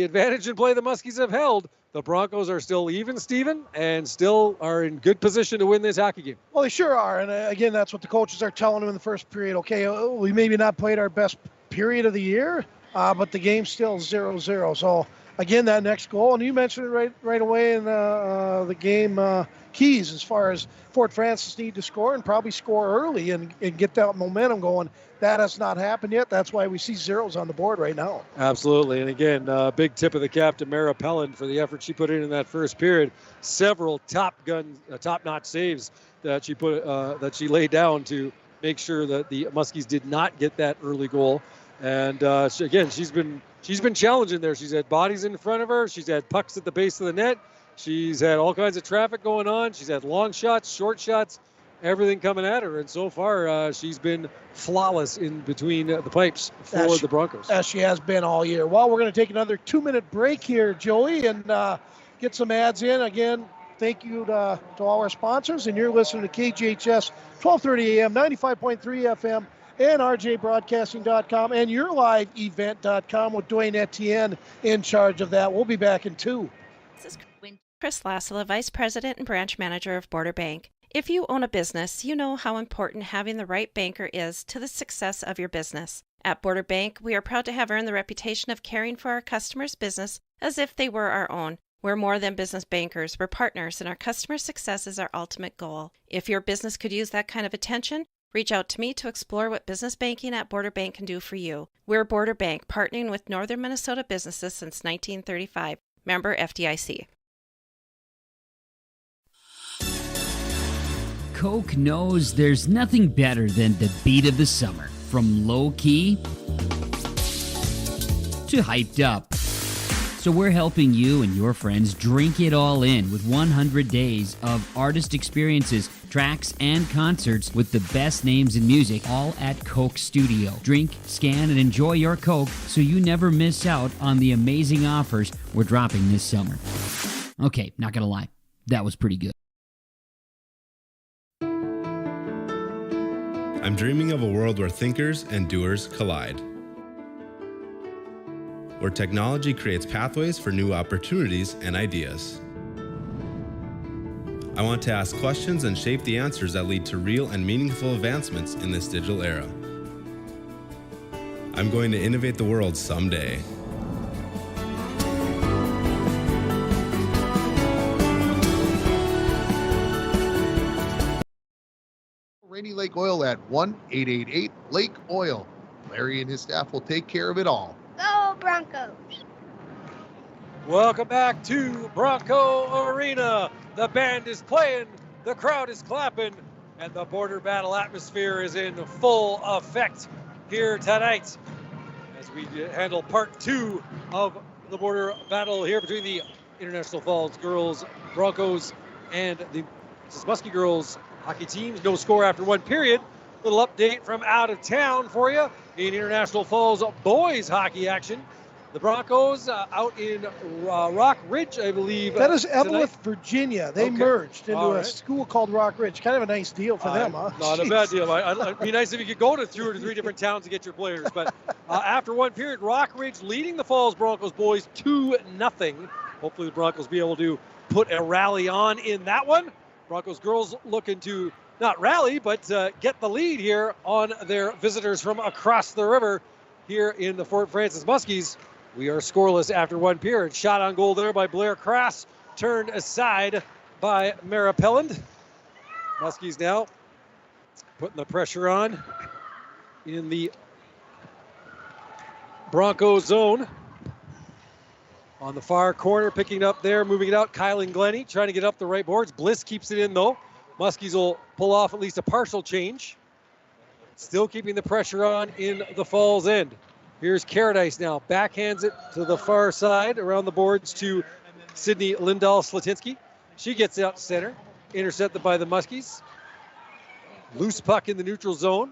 Speaker 2: advantage in play the Muskies have held, the Broncos are still even, Steven, and still are in good position to win this hockey game.
Speaker 3: Well, they sure are. And again, that's what the coaches are telling them in the first period. Okay, we maybe not played our best period of the year, but the game's still 0-0. So, again, that next goal, and you mentioned it right away in the game keys as far as Fort Frances need to score and probably score early and get that momentum going. That has not happened yet. That's why we see zeros on the board right now.
Speaker 2: Absolutely. And again, big tip of the cap to Mara Pelland for the effort she put in that first period. Several top-notch saves that she laid down to make sure that the Muskies did not get that early goal. And she's been challenging there. She's had bodies in front of her. She's had pucks at the base of the net. She's had all kinds of traffic going on. She's had long shots, short shots, everything coming at her. And so far, she's been flawless in between the pipes for the Broncos.
Speaker 3: As she has been all year. Well, we're going to take another 2-minute break here, Joey, and get some ads in. Again, thank you to all our sponsors. And you're listening to KGHS 1230 AM, 95.3 FM, and rjbroadcasting.com, and yourliveevent.com with Dwayne Etienne in charge of that. We'll be back in 2.
Speaker 4: This is Chris Lasala, Vice President and Branch Manager of Border Bank. If you own a business, you know how important having the right banker is to the success of your business. At Border Bank, we are proud to have earned the reputation of caring for our customers' business as if they were our own. We're more than business bankers, we're partners, and our customer success is our ultimate goal. If your business could use that kind of attention, reach out to me to explore what business banking at Border Bank can do for you. We're Border Bank, partnering with Northern Minnesota businesses since 1935. Member FDIC.
Speaker 5: Coke knows there's nothing better than the beat of the summer. From low-key to hyped up. So we're helping you and your friends drink it all in with 100 days of artist experiences, tracks, and concerts with the best names in music, all at Coke Studio. Drink, scan, and enjoy your Coke so you never miss out on the amazing offers we're dropping this summer. Okay, not gonna lie, that was pretty good.
Speaker 6: I'm dreaming of a world where thinkers and doers collide. Where technology creates pathways for new opportunities and ideas. I want to ask questions and shape the answers that lead to real and meaningful advancements in this digital era. I'm going to innovate the world someday.
Speaker 1: Rainy Lake Oil at 1-888-LAKE-OIL. Larry and his staff will take care of it all.
Speaker 18: Go Broncos!
Speaker 2: Welcome back to Bronco Arena. The band is playing, the crowd is clapping, and the border battle atmosphere is in full effect here tonight as we handle part 2 of the border battle here between the International Falls girls Broncos and the Muskie girls hockey teams. No score after one period. Little update from out of town for you in International Falls boys hockey action. The Broncos out in Rock Ridge, I believe.
Speaker 3: That is Evelyn, Virginia. They merged into a school called Rock Ridge. Kind of a nice deal for them, huh?
Speaker 2: Not a bad deal. It'd be nice if you could go to 2 or 3 different towns to get your players. But after one period, Rock Ridge leading the Falls Broncos boys 2-0. Hopefully the Broncos be able to put a rally on in that one. Broncos girls looking to not rally, but get the lead here on their visitors from across the river here in the Fort Frances Muskies. We are scoreless after one period. Shot on goal there by Blair Cross, turned aside by Mara Pelland. Muskies now putting the pressure on in the Broncos zone. On the far corner, picking up there, moving it out. Kylan Glennie trying to get up the right boards. Bliss keeps it in though. Muskies will pull off at least a partial change. Still keeping the pressure on in the Falls end. Here's Caradice now. Backhands it to the far side around the boards to Sydney Lindahl-Slatinsky. She gets out center. Intercepted by the Muskies. Loose puck in the neutral zone.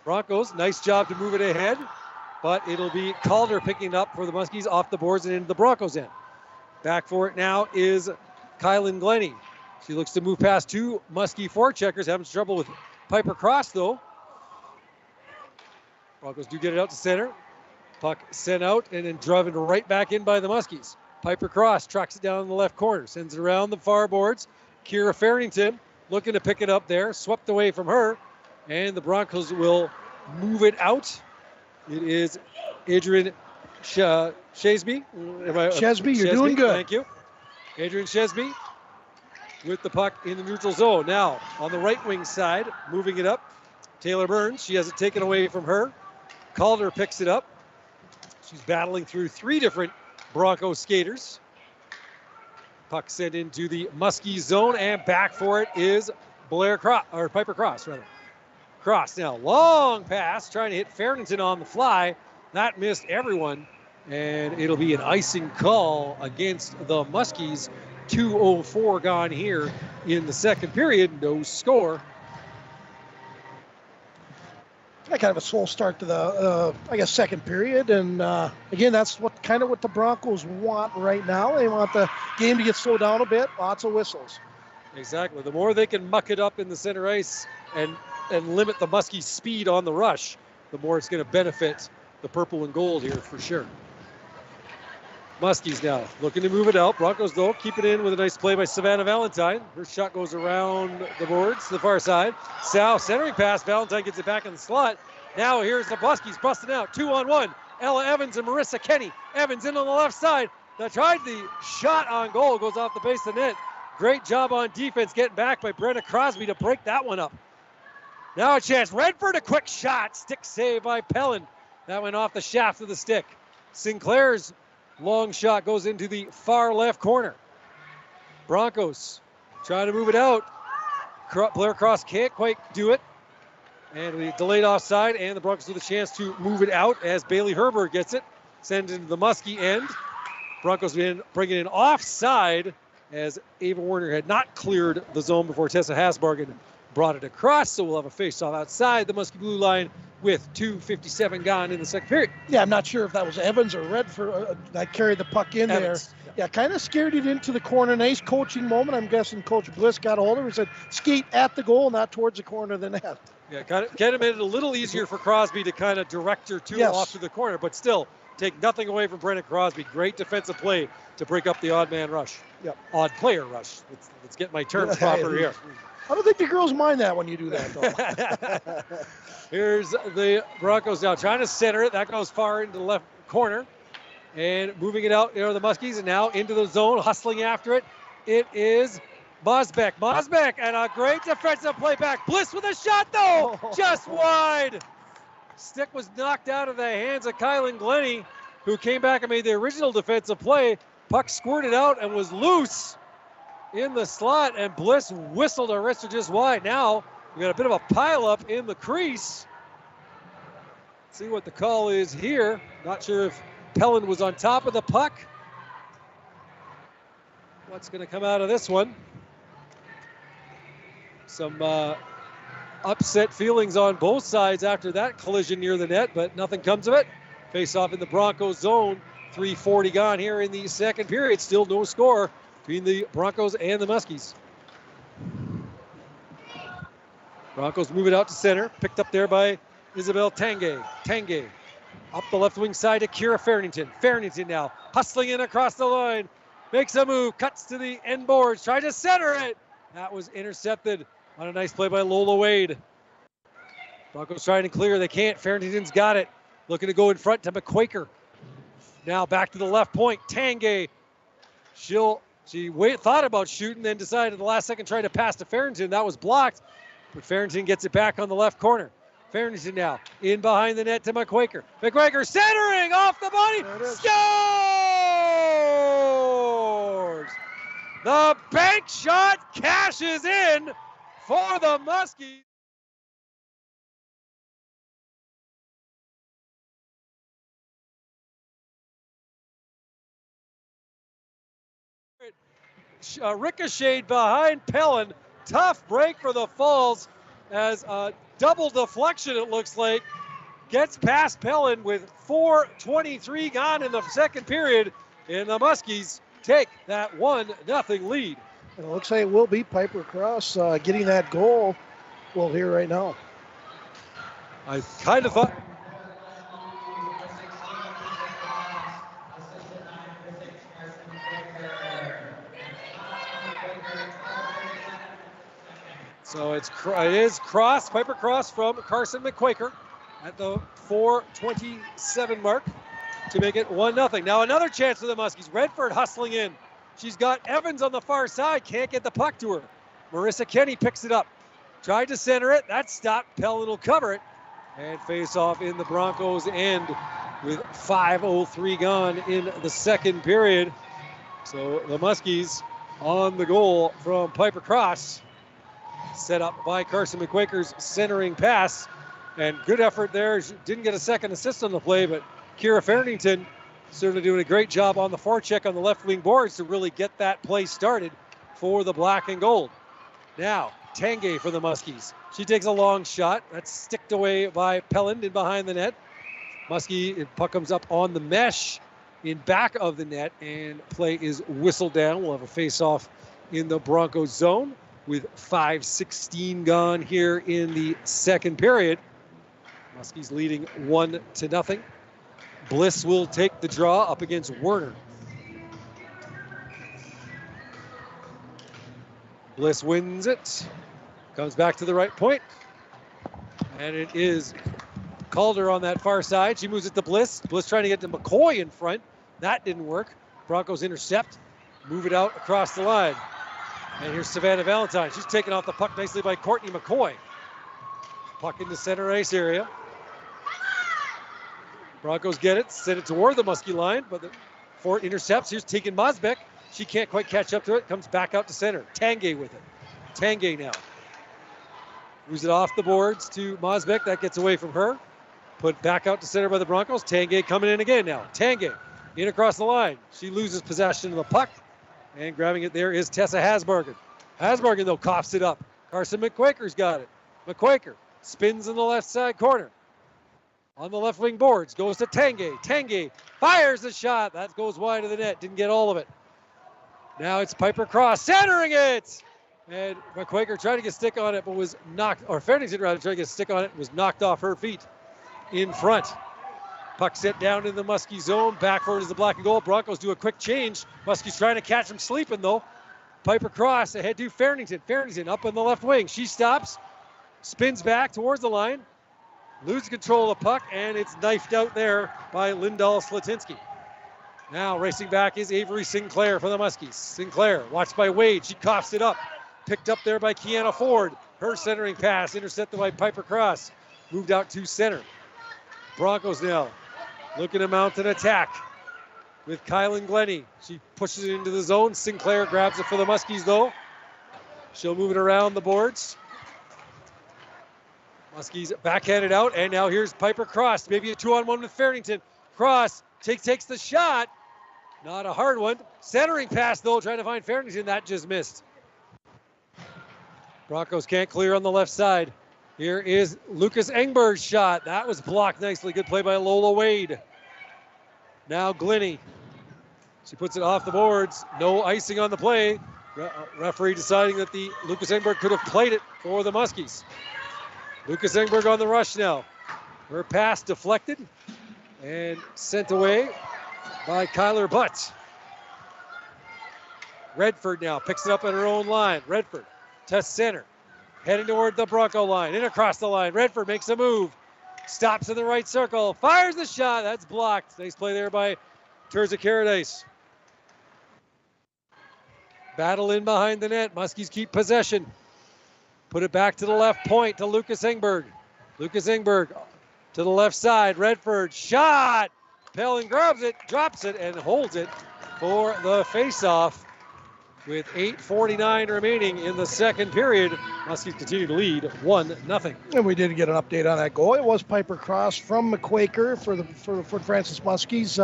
Speaker 2: Broncos, nice job to move it ahead. But it'll be Calder picking it up for the Muskies off the boards and into the Broncos end. Back for it now is Kylan Glennie. She looks to move past 2 Muskie forecheckers. Having trouble with Piper Cross though. Broncos do get it out to center. Puck sent out and then driven right back in by the Muskies. Piper Cross tracks it down in the left corner. Sends it around the far boards. Kira Farrington looking to pick it up there. Swept away from her. And the Broncos will move it out. It is Adrian Chesby.
Speaker 3: Chesby, you're doing good.
Speaker 2: Thank you. Adrian Chesby with the puck in the neutral zone. Now on the right wing side, moving it up. Taylor Burns, she has it taken away from her. Calder picks it up. She's battling through 3 different Bronco skaters. Puck sent into the Muskie zone, and back for it is Piper Cross, rather. Cross now, long pass, trying to hit Farrington on the fly. That missed everyone, and it'll be an icing call against the Muskies. 2:04 gone here in the second period, no score.
Speaker 3: Kind of a slow start to the, second period. And again, that's what the Broncos want right now. They want the game to get slowed down a bit. Lots of whistles.
Speaker 2: Exactly. The more they can muck it up in the center ice and limit the Muskie speed on the rush, the more it's going to benefit the purple and gold here for sure. Muskies now looking to move it out. Broncos, though, keep it in with a nice play by Savannah Valentine. Her shot goes around the boards to the far side. South centering pass. Valentine gets it back in the slot. Now here's the Muskies busting out. 2-on-1. Ella Evans and Marissa Kenny. Evans in on the left side. They tried the shot on goal. Goes off the base of the net. Great job on defense getting back by Brenna Crosby to break that one up. Now a chance. Redford, a quick shot. Stick save by Pelland. That went off the shaft of the stick. Sinclair's long shot goes into the far left corner. Broncos trying to move it out. Blair Cross can't quite do it. And we delayed offside, and the Broncos with a chance to move it out as Bailey Herbert gets it. Send it into the Muskie end. Broncos bringing it in offside as Ava Warner had not cleared the zone before Tessa Hasbargen brought it across. So we'll have a face-off outside the Muskie blue line with 2:57 gone in the second period.
Speaker 3: Yeah, I'm not sure if that was Evans or Redford that carried the puck in
Speaker 2: Evans.
Speaker 3: there. Yeah, kind of scared it into the corner. Nice coaching moment. I'm guessing Coach Bliss got a hold of her and said, skate at the goal, not towards the corner of the net.
Speaker 2: Yeah, kind of made it a little easier for Crosby to kind of direct her to off to the corner, but still take nothing away from Brennan Crosby. Great defensive play to break up the odd man rush.
Speaker 3: Yep.
Speaker 2: Odd player rush. Let's get my terms proper here.
Speaker 3: I don't think the girls mind that when you do that, though.
Speaker 2: Here's the Broncos now trying to center it. That goes far into the left corner. And moving it out, the Muskies, and now into the zone, hustling after it. It is Mosbeck. Mosbeck, and a great defensive play back. Bliss with a shot, though, just wide. Stick was knocked out of the hands of Kylan Glennie, who came back and made the original defensive play. Puck squirted out and was loose in the slot, and Bliss whistled a wrister just wide. Now we got a bit of a pileup in the crease. Let's see what the call is here. Not sure if Pelland was on top of the puck. What's going to come out of this one? Some upset feelings on both sides after that collision near the net, but nothing comes of it. Face off in the Broncos zone. 3:40 gone here in the second period. Still no score between the Broncos and the Muskies. Broncos move it out to center. Picked up there by Isabel Tanguay. Tanguay up the left wing side to Kira Farrington. Farrington now hustling in across the line. Makes a move. Cuts to the end boards. Trying to center it. That was intercepted on a nice play by Lola Wade. Broncos trying to clear. They can't. Farrington's got it. Looking to go in front to McQuaker. Now back to the left point. Tanguay. She thought about shooting, then decided at the last second trying to pass to Farrington. That was blocked, but Farrington gets it back on the left corner. Farrington now in behind the net to McQuaker. McQuaker centering off the body. Scores! The bank shot cashes in for the Muskies. Ricocheted behind Pellin. Tough break for the Falls as a double deflection, it looks like. Gets past Pellin with 4:23 gone in the second period, and the Muskies take that 1-0 lead.
Speaker 3: And it looks like it will be Piper Cross getting that goal. We'll hear right now.
Speaker 2: I kind of thought. So it is Cross, Piper Cross from Carson McQuaker at the 4:27 mark to make it 1-0. Now another chance for the Muskies. Redford hustling in. She's got Evans on the far side, can't get the puck to her. Marissa Kenny picks it up. Tried to center it, that stopped. Pellin will cover it. And face off in the Broncos end with 5:03 gone in the second period. So the Muskies on the goal from Piper Cross. Set up by Carson McQuaker's centering pass. And good effort there. She didn't get a second assist on the play, but Kira Farrington certainly doing a great job on the forecheck on the left wing boards to really get that play started for the black and gold. Now, Tanguay for the Muskies. She takes a long shot. That's sticked away by Pellin in behind the net. Muskie, puck comes up on the mesh in back of the net, and play is whistled down. We'll have a face-off in the Broncos zone with 5:16 gone here in the second period. Muskies leading 1-0. Bliss will take the draw up against Werner. Bliss wins it. Comes back to the right point. And it is Calder on that far side. She moves it to Bliss. Bliss trying to get to McCoy in front. That didn't work. Broncos intercept. Move it out across the line. And here's Savannah Valentine. She's taken off the puck nicely by Courtney McCoy. Puck in the center ice area. Broncos get it, send it toward the Muskie line, but the Fort intercepts. Here's Tegan Mosbeck. She can't quite catch up to it. Comes back out to center. Tanguay with it. Tanguay now. Moves it off the boards to Mosbeck. That gets away from her. Put back out to center by the Broncos. Tanguay coming in again now. Tanguay in across the line. She loses possession of the puck. And grabbing it there is Tessa Hasbargen. Hasbargen, though, coughs it up. Carson McQuaker's got it. McQuaker spins in the left side corner. On the left wing boards, goes to Tanguay. Tanguay fires the shot. That goes wide of the net. Didn't get all of it. Now it's Piper Cross centering it. And McQuaker tried to get stick on it, but was knocked, or Farrington rather tried to get stick on it, was knocked off her feet in front. Puck set down in the Muskie zone. Back forward is the black and gold. Broncos do a quick change. Muskie's trying to catch him sleeping, though. Piper Cross ahead to Farrington. Farrington up on the left wing. She stops, spins back towards the line, loses control of the puck, and it's knifed out there by Lindahl Slatinsky. Now racing back is Avery Sinclair for the Muskies. Sinclair watched by Wade. She coughs it up. Picked up there by Kiana Ford. Her centering pass intercepted by Piper Cross. Moved out to center. Broncos now looking to mount an attack with Kylan Glennie. She pushes it into the zone. Sinclair grabs it for the Muskies, though. She'll move it around the boards. Muskies backhanded out, and now here's Piper Cross. Maybe a 2-on-1 with Farrington. Cross takes the shot. Not a hard one. Centering pass, though, trying to find Farrington. That just missed. Broncos can't clear on the left side. Here is Lucas Engberg's shot. That was blocked nicely. Good play by Lola Wade. Now Glennie. She puts it off the boards. No icing on the play. Referee deciding that the Lucas Engberg could have played it for the Muskies. Lucas Engberg on the rush now. Her pass deflected and sent away by Kyler Butt. Redford now picks it up at her own line. Redford to center. Heading toward the Bronco line. In across the line. Redford makes a move. Stops in the right circle. Fires the shot. That's blocked. Nice play there by Terza Caradice. Battle in behind the net. Muskies keep possession. Put it back to the left point to Lucas Engberg. Lucas Engberg to the left side. Redford shot. Pelling grabs it, drops it, and holds it for the faceoff. With 8:49 remaining in the second period, Muskies continue to lead 1-0.
Speaker 3: And we did get an update on that goal. It was Piper Cross from McQuaker for the Fort Francis Muskies.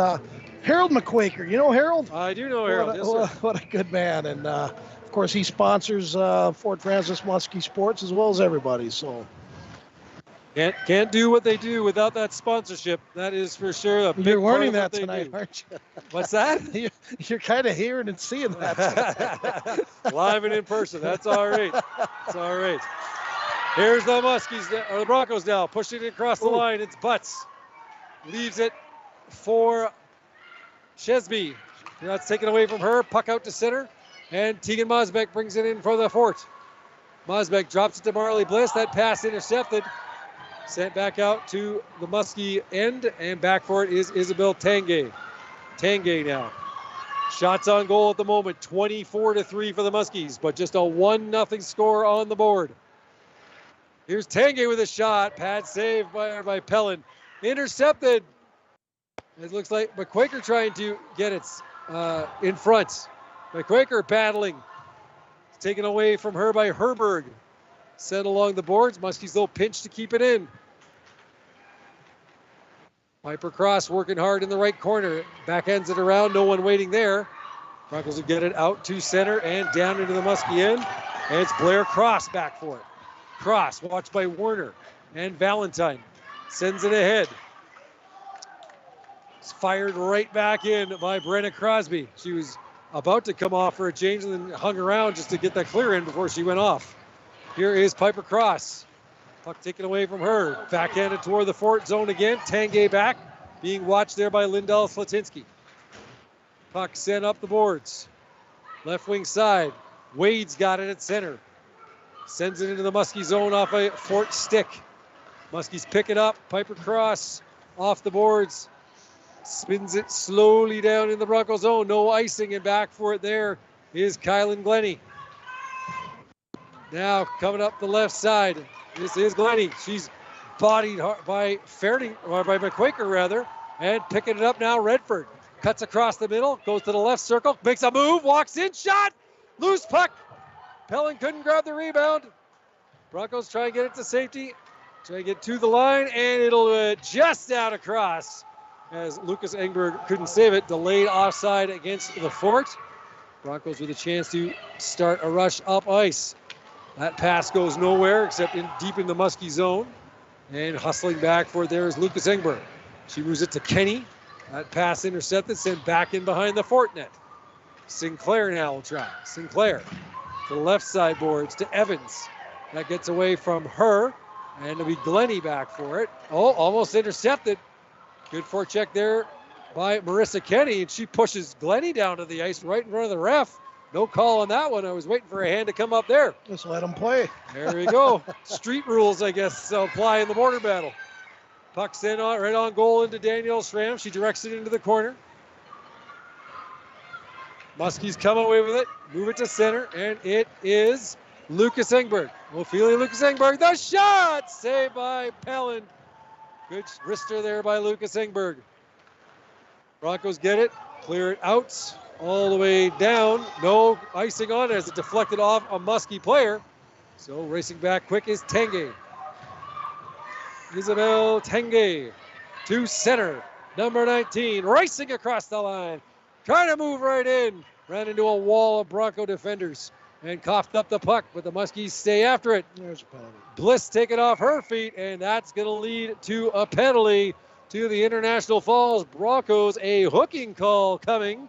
Speaker 3: Harold McQuaker, you know Harold?
Speaker 2: I do know Harold.
Speaker 3: What a good man. And of course, he sponsors Fort Francis Muskie Sports as well as everybody. So
Speaker 2: can't do what they do without that sponsorship. That is for sure.
Speaker 3: You're learning that tonight, aren't you?
Speaker 2: What's that?
Speaker 3: You're kind of hearing and seeing that
Speaker 2: live and in person. That's all right. That's all right. Here's the Muskies, or the Broncos now, pushing it across the line. It's Butts. Leaves it for Chesby. That's taken away from her. Puck out to center. And Tegan Mosbeck brings it in for the Fort. Mosbeck drops it to Marley Bliss. That pass intercepted. Sent back out to the Muskie end, and back for it is Isabel Tanguay. Tanguay now. Shots on goal at the moment, 24-3 for the Muskies, but just a 1-0 score on the board. Here's Tanguay with a shot. Pad save by Pellin. Intercepted. It looks like McQuaker trying to get it in front. McQuaker battling. It's taken away from her by Herberg. Sent along the boards. Muskies, though, pinch to keep it in. Piper Cross working hard in the right corner. Backends it around. No one waiting there. Broncos will get it out to center and down into the Muskie end. And it's Blair Cross back for it. Cross watched by Werner and Valentine. Sends it ahead. It's fired right back in by Brenna Crosby. She was about to come off for a change and then hung around just to get that clear in before she went off. Here is Piper Cross. Puck taken away from her. Backhanded toward the Fort zone again. Tanguay back. Being watched there by Lindell Slatinsky. Puck sent up the boards. Left wing side. Wade's got it at center. Sends it into the Muskie zone off a Fort stick. Muskies pick it up. Piper Cross off the boards. Spins it slowly down in the Bronco zone. No icing, and back for it there is Kylan Glennie. Now coming up the left side, this is Glennie. She's bodied by McQuaker rather, and picking it up now. Redford cuts across the middle, goes to the left circle, makes a move, walks in, shot, loose puck. Pellin couldn't grab the rebound. Broncos try and get it to safety, try and get to the line, and it'll just out across as Lucas Engberg couldn't save it. Delayed offside against the Fort. Broncos with a chance to start a rush up ice. That pass goes nowhere except deep in the Muskie zone. And hustling back for it there is Lucas Engberg. She moves it to Kenny. That pass intercepted, sent back in behind the Fort net. Sinclair now will try. Sinclair to the left side boards to Evans. That gets away from her. And it'll be Glennie back for it. Oh, almost intercepted. Good forecheck there by Marissa Kenny. And she pushes Glennie down to the ice right in front of the ref. No call on that one. I was waiting for a hand to come up there.
Speaker 3: Just let them play.
Speaker 2: There we go. Street rules, I guess, apply in the border battle. Puck's in right on goal into Danielle Schramm. She directs it into the corner. Muskies come away with it, move it to center, and it is Lucas Engberg. Ophelia Lucas Engberg, the shot! Saved by Pellin. Good wrister there by Lucas Engberg. Broncos get it, clear it out. All the way down. No icing on it as it deflected off a Muskie player. So racing back quick is Tanguay. Isabel Tanguay to center. Number 19 racing across the line. Trying to move right in. Ran into a wall of Bronco defenders. and coughed up the puck, but the Muskies stay after it.
Speaker 3: There's a penalty.
Speaker 2: Bliss taking off her feet, and that's going to lead to a penalty to the International Falls Broncos. A hooking call coming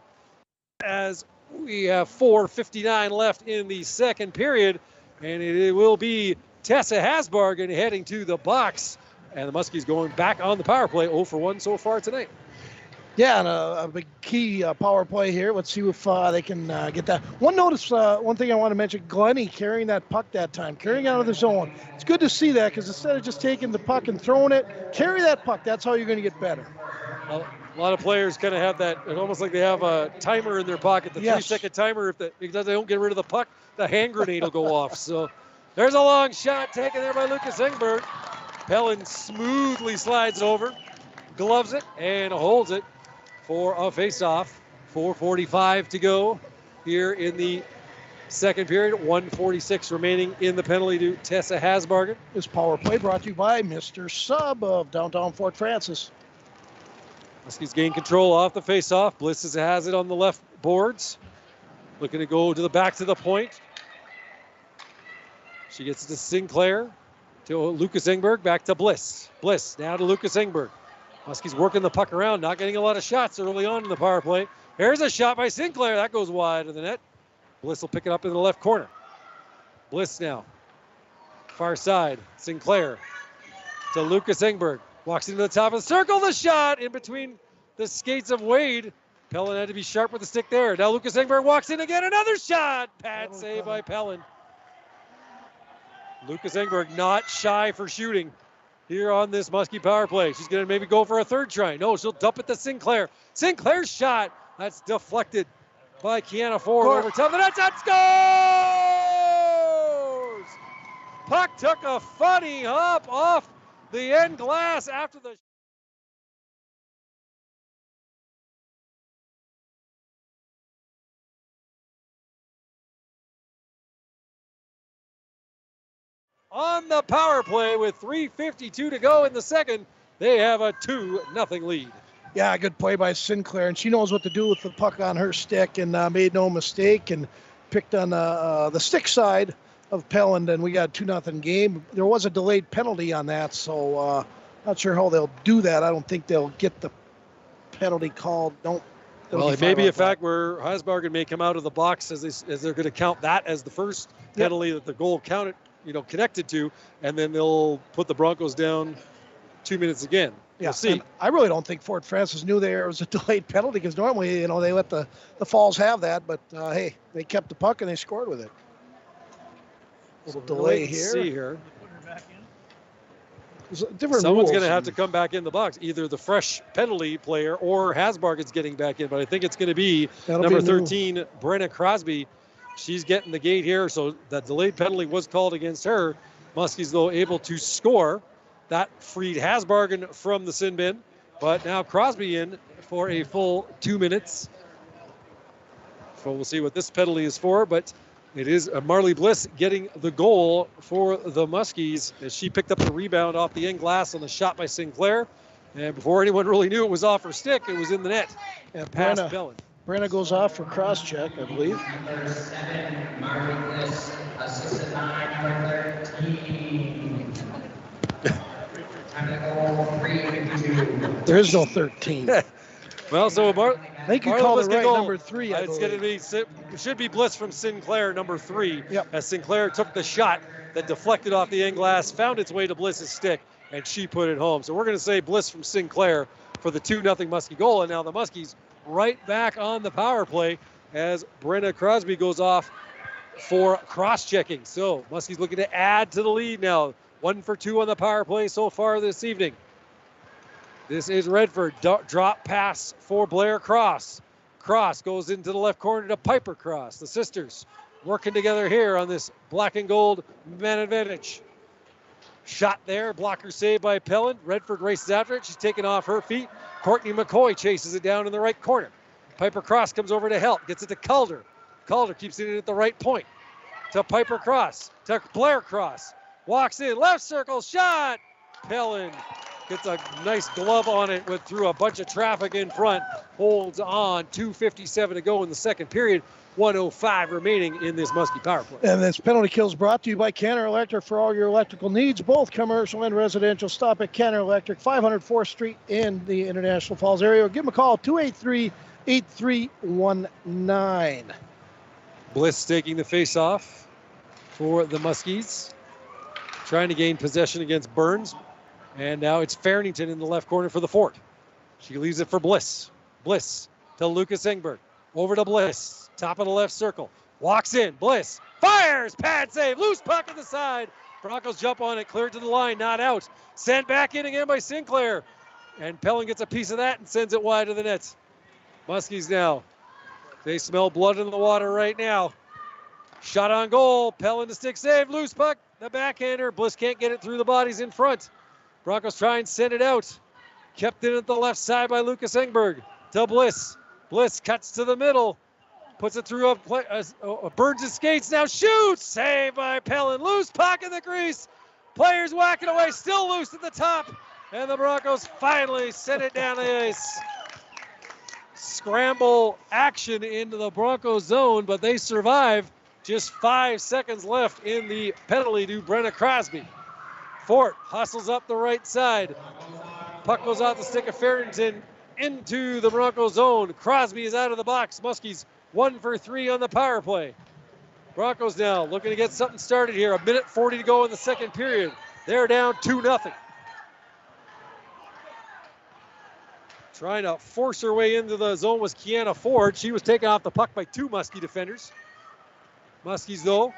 Speaker 2: as we have 4:59 left in the second period, and it will be Tessa Hasbargen heading to the box, and the Muskies going back on the power play, 0 for 1 so far tonight.
Speaker 3: Yeah, and a big key power play here. Let's see if they can get that. One thing I want to mention, Glennie carrying that puck that time, carrying out of the zone. It's good to see that because instead of just taking the puck and throwing it, carry that puck. That's how you're going to get better.
Speaker 2: A lot of players kind of have that, it's almost like they have a timer in their pocket, the 3-second timer. Because they don't get rid of the puck, the hand grenade will go off. So there's a long shot taken there by Lucas Engberg. Pellin smoothly slides it over, gloves it, and holds it for a face-off. 4:45 to go here in the second period. 1:46 remaining in the penalty to Tessa Hasbargen.
Speaker 3: This power play brought to you by Mr. Sub of downtown Fort Francis.
Speaker 2: Muskies gain control off the face-off. Bliss has it on the left boards. Looking to go to the back to the point. She gets it to Sinclair, to Lucas Engberg, back to Bliss. Bliss now to Lucas Engberg. Muskies working the puck around, not getting a lot of shots early on in the power play. Here's a shot by Sinclair. That goes wide of the net. Bliss will pick it up in the left corner. Bliss now. Far side. Sinclair to Lucas Engberg. Walks into the top of the circle. The shot in between the skates of Wade. Pellin had to be sharp with the stick there. Now Lucas Engberg walks in again. Another shot. Pad save by Pellin. Lucas Engberg not shy for shooting here on this Muskie power play. She's going to maybe go for a third try. No, she'll dump it to Sinclair. Sinclair's shot. That's deflected by Kiana Ford over top of the net. That scores! Puck took a funny hop off the end glass after the... On the power play with 3:52 to go in the second, they have a 2-0 lead.
Speaker 3: Yeah, good play by Sinclair, and she knows what to do with the puck on her stick and made no mistake and picked on the stick side of Pellin, and we got a 2-0 game. There was a delayed penalty on that, so not sure how they'll do that. I don't think they'll get the penalty called. Well,
Speaker 2: it may be a fact where Hasbargen may come out of the box as they're going to count that as the first penalty that the goal counted, connected to, and then they'll put the Broncos down 2 minutes again. We'll see.
Speaker 3: I really don't think Fort Francis knew there was a delayed penalty because normally, they let the Falls have that, but hey, they kept the puck and they scored with it. Little delay here.
Speaker 2: See here.
Speaker 3: Someone's
Speaker 2: going to have to come back in the box, either the fresh penalty player or Hasbargen's getting back in, but I think it's going to be number 13, Brenna Crosby. She's getting the gate here, so that delayed penalty was called against her. Muskies, though, able to score. That freed Hasbargen from the sin bin, but now Crosby in for a full 2 minutes. So we'll see what this penalty is for, but it is Marley Bliss getting the goal for the Muskies as she picked up the rebound off the end glass on the shot by Sinclair. And before anyone really knew it was off her stick, it was in the net. And past Pellin.
Speaker 3: Brenna goes off for cross-check, I believe.
Speaker 18: Number 7, Marley Bliss, assisted by number 13. Time to go 3-2.
Speaker 3: There is no 13.
Speaker 2: Well, so
Speaker 3: I think you called it right, number 3.
Speaker 2: It's going to be, it should be Bliss from Sinclair, number 3.
Speaker 3: Yep.
Speaker 2: As Sinclair took the shot that deflected off the end glass, found its way to Bliss's stick, and she put it home. So we're going to say Bliss from Sinclair for the 2-0 Muskie goal, and now the Muskies right back on the power play as Brenna Crosby goes off for cross-checking. So Muskies looking to add to the lead now. 1 for 2 on the power play so far this evening. This is Redford. Drop pass for Blair Cross. Cross goes into the left corner to Piper Cross. The sisters working together here on this black and gold man advantage. Shot there, blocker saved by Pellin. Redford races after it. She's taken off her feet. Courtney McCoy chases it down in the right corner. Piper Cross comes over to help, gets it to Calder. Calder keeps it in at the right point. To Piper Cross, to Blair Cross. Walks in, left circle, shot. Pellin Gets a nice glove on it through a bunch of traffic in front. Holds on. 2:57 to go in the second period. 1:05 remaining in this Muskie power play.
Speaker 3: And this penalty kill is brought to you by Canner Electric for all your electrical needs, both commercial and residential. Stop at Canner Electric, 504th Street in the International Falls area. Or give them a call, 283-8319.
Speaker 2: Bliss taking the face-off for the Muskies. Trying to gain possession against Burns. And now it's Farrington in the left corner for the Fort. She leaves it for Bliss. Bliss to Lucas Engberg. Over to Bliss. Top of the left circle. Walks in. Bliss fires. Pad save. Loose puck on the side. Broncos jump on it. Cleared to the line. Not out. Sent back in again by Sinclair. And Pellin gets a piece of that and sends it wide of the net. Muskies now. They smell blood in the water right now. Shot on goal. Pellin to stick save. Loose puck. The backhander. Bliss can't get it through the bodies in front. Broncos try and send it out. Kept in at the left side by Lucas Engberg. To Bliss. Bliss cuts to the middle. Puts it through Burns' skates. Now shoots. Saved by Pellin. Loose puck in the crease. Players whacking away. Still loose at the top. And the Broncos finally send it down the ice. Scramble action into the Broncos zone, but they survive. Just 5 seconds left in the penalty to Brenna Crosby. Fort hustles up the right side. Puck goes out the stick of Farrington into the Broncos zone. Crosby is out of the box. Muskies 1 for 3 on the power play. Broncos now looking to get something started here. 1:40 to go in the second period. They're down 2-0. Trying to force her way into the zone was Kiana Ford. She was taken off the puck by 2 Muskie defenders. Muskies, though,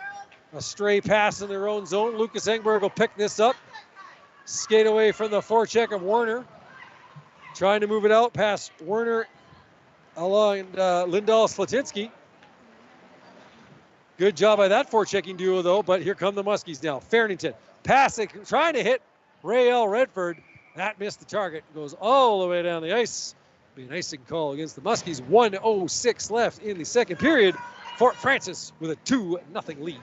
Speaker 2: a stray pass in their own zone. Lucas Engberg will pick this up. Skate away from the forecheck of Werner. Trying to move it out past Werner along Lindahl Slatinsky. Good job by that forechecking duo, though, but here come the Muskies now. Farrington passing, trying to hit Rael Redford. That missed the target. Goes all the way down the ice. Be an icing call against the Muskies. 1:06 left in the second period. Fort Francis with a 2-0 lead.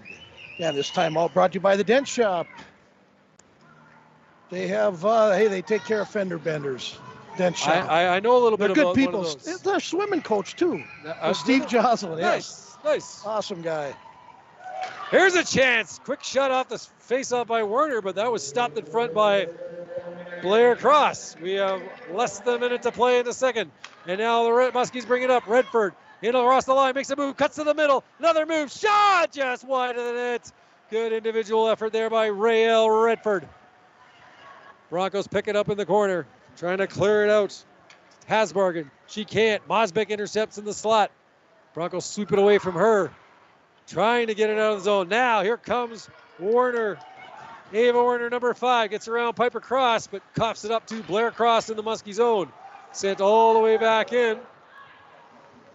Speaker 3: Yeah, this timeout brought to you by the Dent Shop. They have, they take care of fender benders. Dent Shop.
Speaker 2: I know a little bit about
Speaker 3: good people.
Speaker 2: One of those.
Speaker 3: They're swimming coach, too. Steve Jocelyn.
Speaker 2: Nice, nice.
Speaker 3: Awesome guy.
Speaker 2: Here's a chance. Quick shot off the face-off by Werner, but that was stopped in front by Blair Cross. We have less than a minute to play in the second. And now the Muskies bring it up. Redford in across the line, makes a move, cuts to the middle. Another move, shot just wide of the net. Good individual effort there by Rael Redford. Broncos pick it up in the corner, trying to clear it out. Hasbargen, she can't. Mosbeck intercepts in the slot. Broncos sweep it away from her. Trying to get it out of the zone. Now here comes Werner. Ava Werner, number 5, gets around Piper Cross, but coughs it up to Blair Cross in the Muskie zone. Sent all the way back in.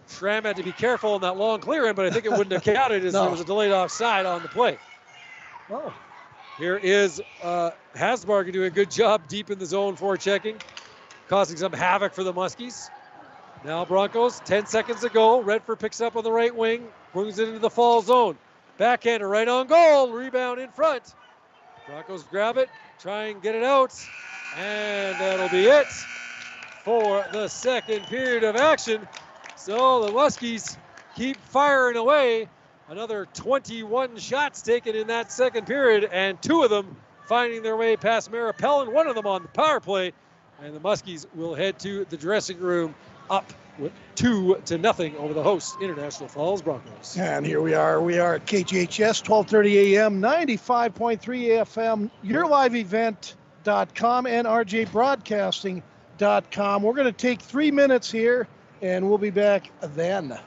Speaker 2: Schramm had to be careful in that long clear in, but I think it wouldn't have counted as there was a delayed offside on the play.
Speaker 3: Oh.
Speaker 2: Here is Hasbargen doing a good job deep in the zone for checking, causing some havoc for the Muskies. Now Broncos, 10 seconds to go. Redford picks up on the right wing, brings it into the fall zone. Backhander right on goal, rebound in front. Broncos grab it, try and get it out, and that'll be it for the second period of action. So the Muskies keep firing away. Another 21 shots taken in that second period, and 2 of them finding their way past Mara Pellin, 1 of them on the power play. And the Muskies will head to the dressing room up with 2-0 over the host International Falls Broncos.
Speaker 3: And here we are at KGHS, 1230 AM, 95.3 FM, yourliveevent.com, and rjbroadcasting.com. We're going to take 3 minutes here, and we'll be back then.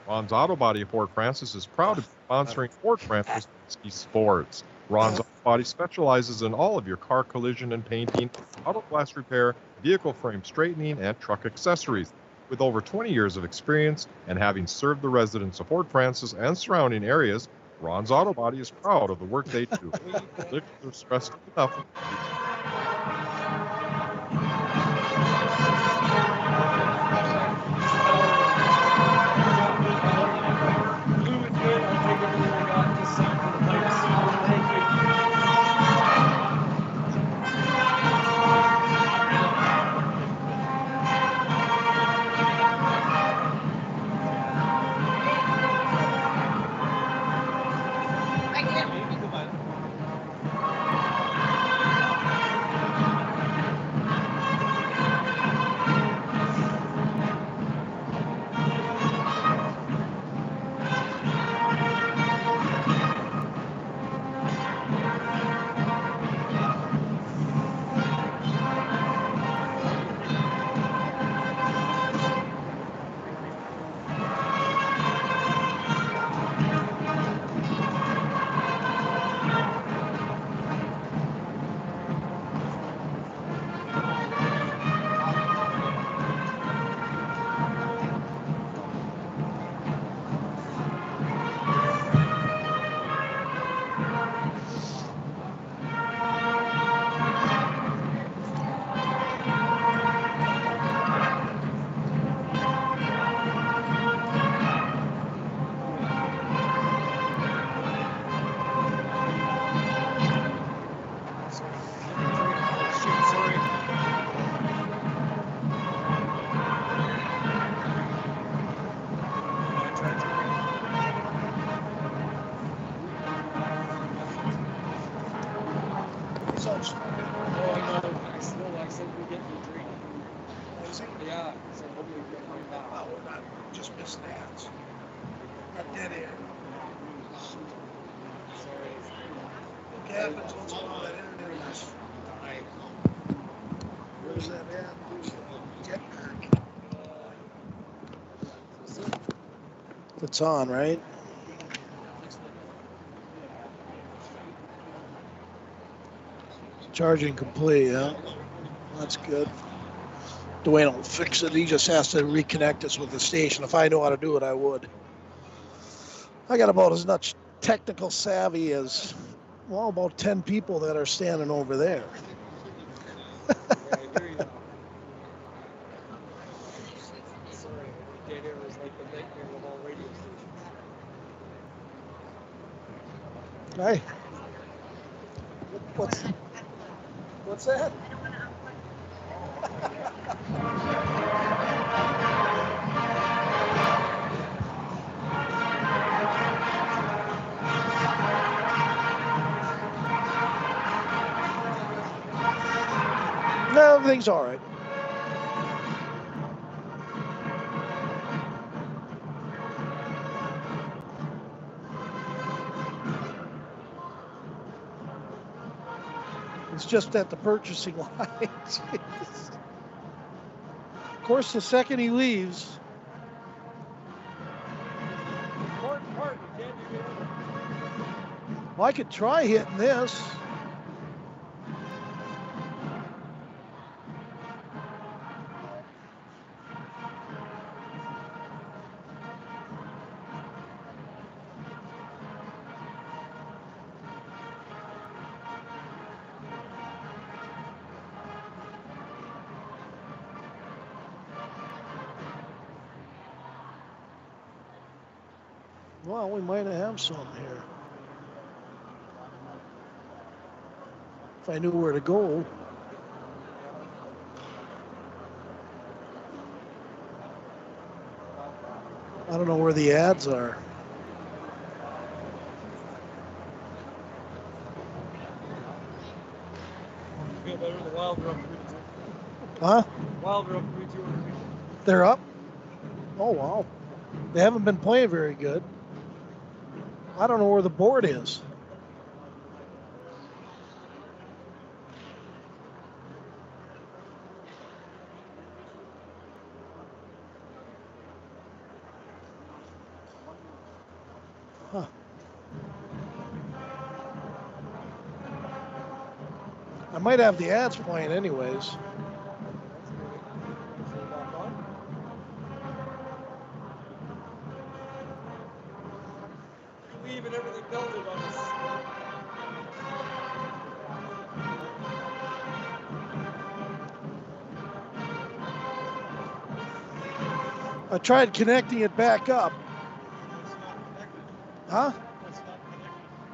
Speaker 12: Ron's Auto Body of Fort Francis is proud to be sponsoring Fort Francis Ski Sports. Ron's Auto Body specializes in all of your car collision and painting, auto glass repair, vehicle frame straightening, and truck accessories. With over 20 years of experience and having served the residents of Fort Francis and surrounding areas, Ron's Auto Body is proud of the work they do. Lift the stress enough.
Speaker 3: is he?
Speaker 2: Yeah. So hopefully we're coming back.
Speaker 3: Oh, we're not just missing ads. Not dead air.
Speaker 2: Sorry.
Speaker 3: What happens once in a while that internet is. Where's that at? Get back. It's on, right? Charging complete, yeah. That's good. Dwayne will fix it. He just has to reconnect us with the station. If I knew how to do it, I would. I got about as much technical savvy as, well, about 10 people that are standing over there.
Speaker 2: Sorry, dead air is like the nightmare of all radio stations.
Speaker 3: Hey. What's that? No, everything's all right. It's just at the purchasing line. Of course, the second he leaves. Well, I could try hitting this. Well, we might have some here. If I knew where to go. I don't know where the ads are.
Speaker 2: Feel better than the Wild are up 3-2.
Speaker 3: Huh?
Speaker 2: Wild are up 3-2.
Speaker 3: They're up? Oh, wow. They haven't been playing very good. I don't know where the board is. Huh. I might have the ads playing anyways.
Speaker 2: And everything melted on us.
Speaker 3: I tried connecting it back up. Huh?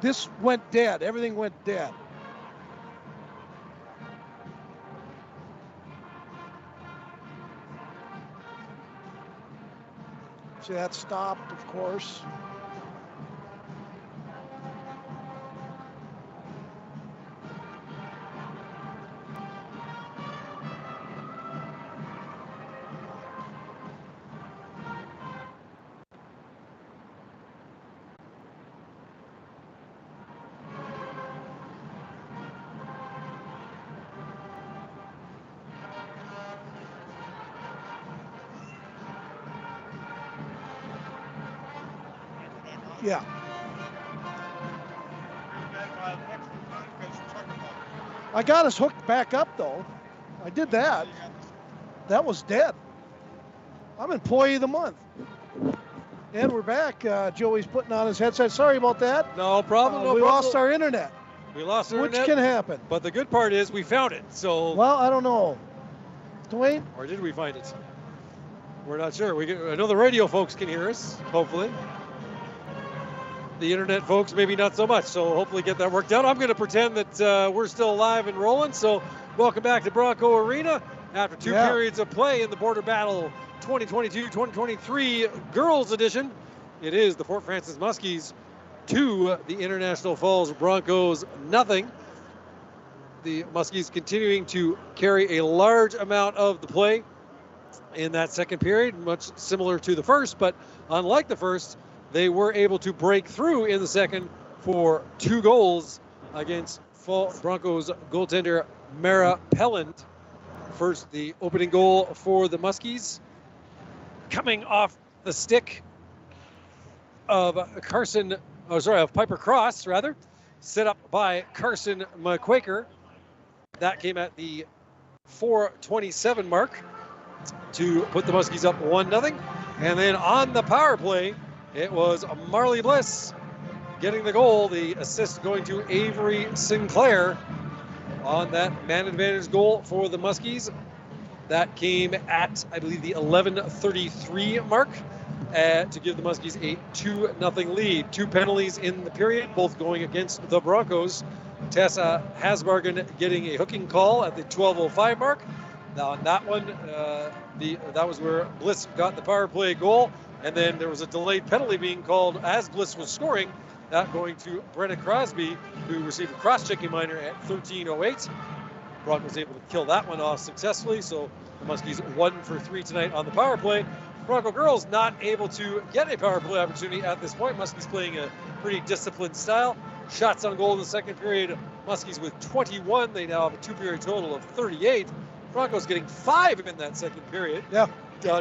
Speaker 3: This went dead. Everything went dead. See, that stopped, of course. Yeah. I got us hooked back up though. I did that. That was dead. I'm employee of the month. And we're back. Joey's putting on his headset. Sorry about that.
Speaker 2: No problem.
Speaker 3: We lost our internet.
Speaker 2: We lost our internet.
Speaker 3: Which can happen.
Speaker 2: But the good part is we found it. So.
Speaker 3: Well, I don't know. Dwayne?
Speaker 2: Or did we find it? We're not sure. I know the radio folks can hear us, hopefully. The internet folks, maybe not so much. So hopefully get that worked out. I'm going to pretend that we're still alive and rolling. So welcome back to Bronco Arena after two periods of play in the Border Battle 2022-2023 Girls Edition. It is the Fort Francis Muskies 2, the International Falls Broncos 0. The Muskies continuing to carry a large amount of the play. in that second period, much similar to the first, but unlike the first, they were able to break through in the second for 2 goals against Fall Broncos goaltender Mara Pelland. First, the opening goal for the Muskies, coming off the stick of Piper Cross, set up by Carson McQuaker. That came at the 4:27 mark to put the Muskies up 1-0. And then on the power play, it was Marley Bliss getting the goal. The assist going to Avery Sinclair on that man advantage goal for the Muskies. That came at, I believe, the 11:33 mark to give the Muskies a 2-0 lead. 2 penalties in the period, both going against the Broncos. Tessa Hasbargen getting a hooking call at the 12:05 mark. Now on that one, that was where Bliss got the power play goal. And then there was a delayed penalty being called as Bliss was scoring. That going to Brenna Crosby, who received a cross-checking minor at 13:08. Broncos able to kill that one off successfully. So the Muskies 1 for 3 tonight on the power play. Bronco girls not able to get a power play opportunity at this point. Muskies playing a pretty disciplined style. Shots on goal in the second period. Muskies with 21. They now have a 2-period total of 38. Broncos getting 5 in that second period.
Speaker 3: Yeah.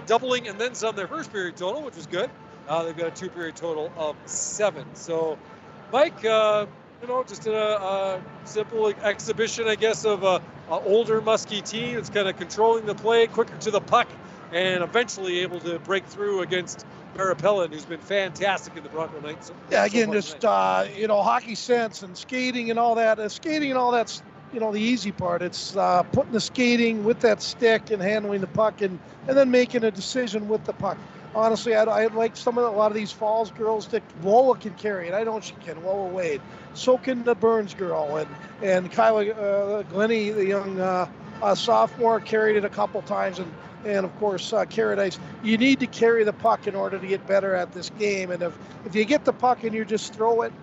Speaker 2: Doubling and then some their first period total, which was good. They've got a 2-period total of 7. So, Mike, just a simple exhibition, I guess, of a older Muskie team. It's kind of controlling the play, quicker to the puck, and eventually able to break through against Mara Pelland, who's been fantastic in the Bronco night.
Speaker 3: Hockey sense and skating and all that. Skating and all that's, the easy part. It's putting the skating with that stick and handling the puck and then making a decision with the puck. Honestly, I like a lot of these Falls girls that Lola can carry it. I know she can, Lola Wade. So can the Burns girl and Kyla Glennie, the young sophomore, carried it a couple times, and of course Caradice. You need to carry the puck in order to get better at this game. And if you get the puck and you just throw it,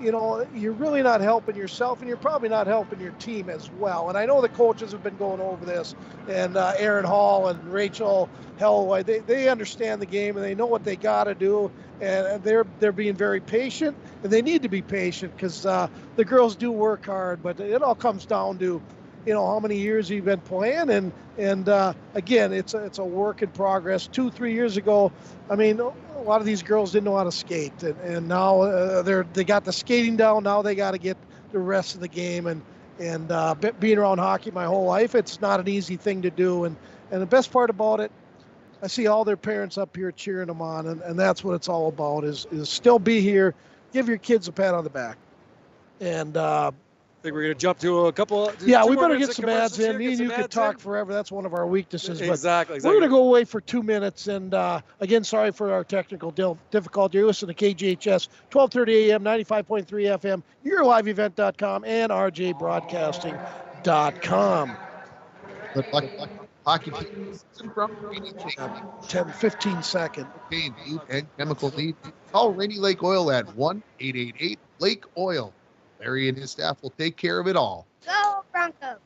Speaker 3: you're really not helping yourself, and you're probably not helping your team as well. And I know the coaches have been going over this, and Aaron Hall and Rachel Hellway, they understand the game, and they know what they got to do, and they're being very patient, and they need to be patient because the girls do work hard, but it all comes down to, how many years you've been playing, and again, it's a work in progress. 2-3 years ago, I mean, a lot of these girls didn't know how to skate, and now they got the skating down. Now they got to get the rest of the game, and being around hockey my whole life, it's not an easy thing to do, and the best part about it, I see all their parents up here cheering them on, and that's what it's all about, is still be here, give your kids a pat on the back, and
Speaker 2: I think we're going to jump to a couple.
Speaker 3: Yeah, we better get some ads in. Me and you could talk forever. That's one of our weaknesses.
Speaker 2: Exactly.
Speaker 3: We're going to go away for 2 minutes. And again, sorry for our technical difficulty. You're listening to KGHS, 1230 AM, 95.3 FM, YourLiveEvent.com, and RJBroadcasting.com.
Speaker 1: Hockey teams from
Speaker 3: 10-15 second.
Speaker 1: Pain, food, and chemical need. Call Rainy Lake Oil at 1-888-LAKE OIL. Larry and his staff will take care of it all.
Speaker 19: Go Broncos!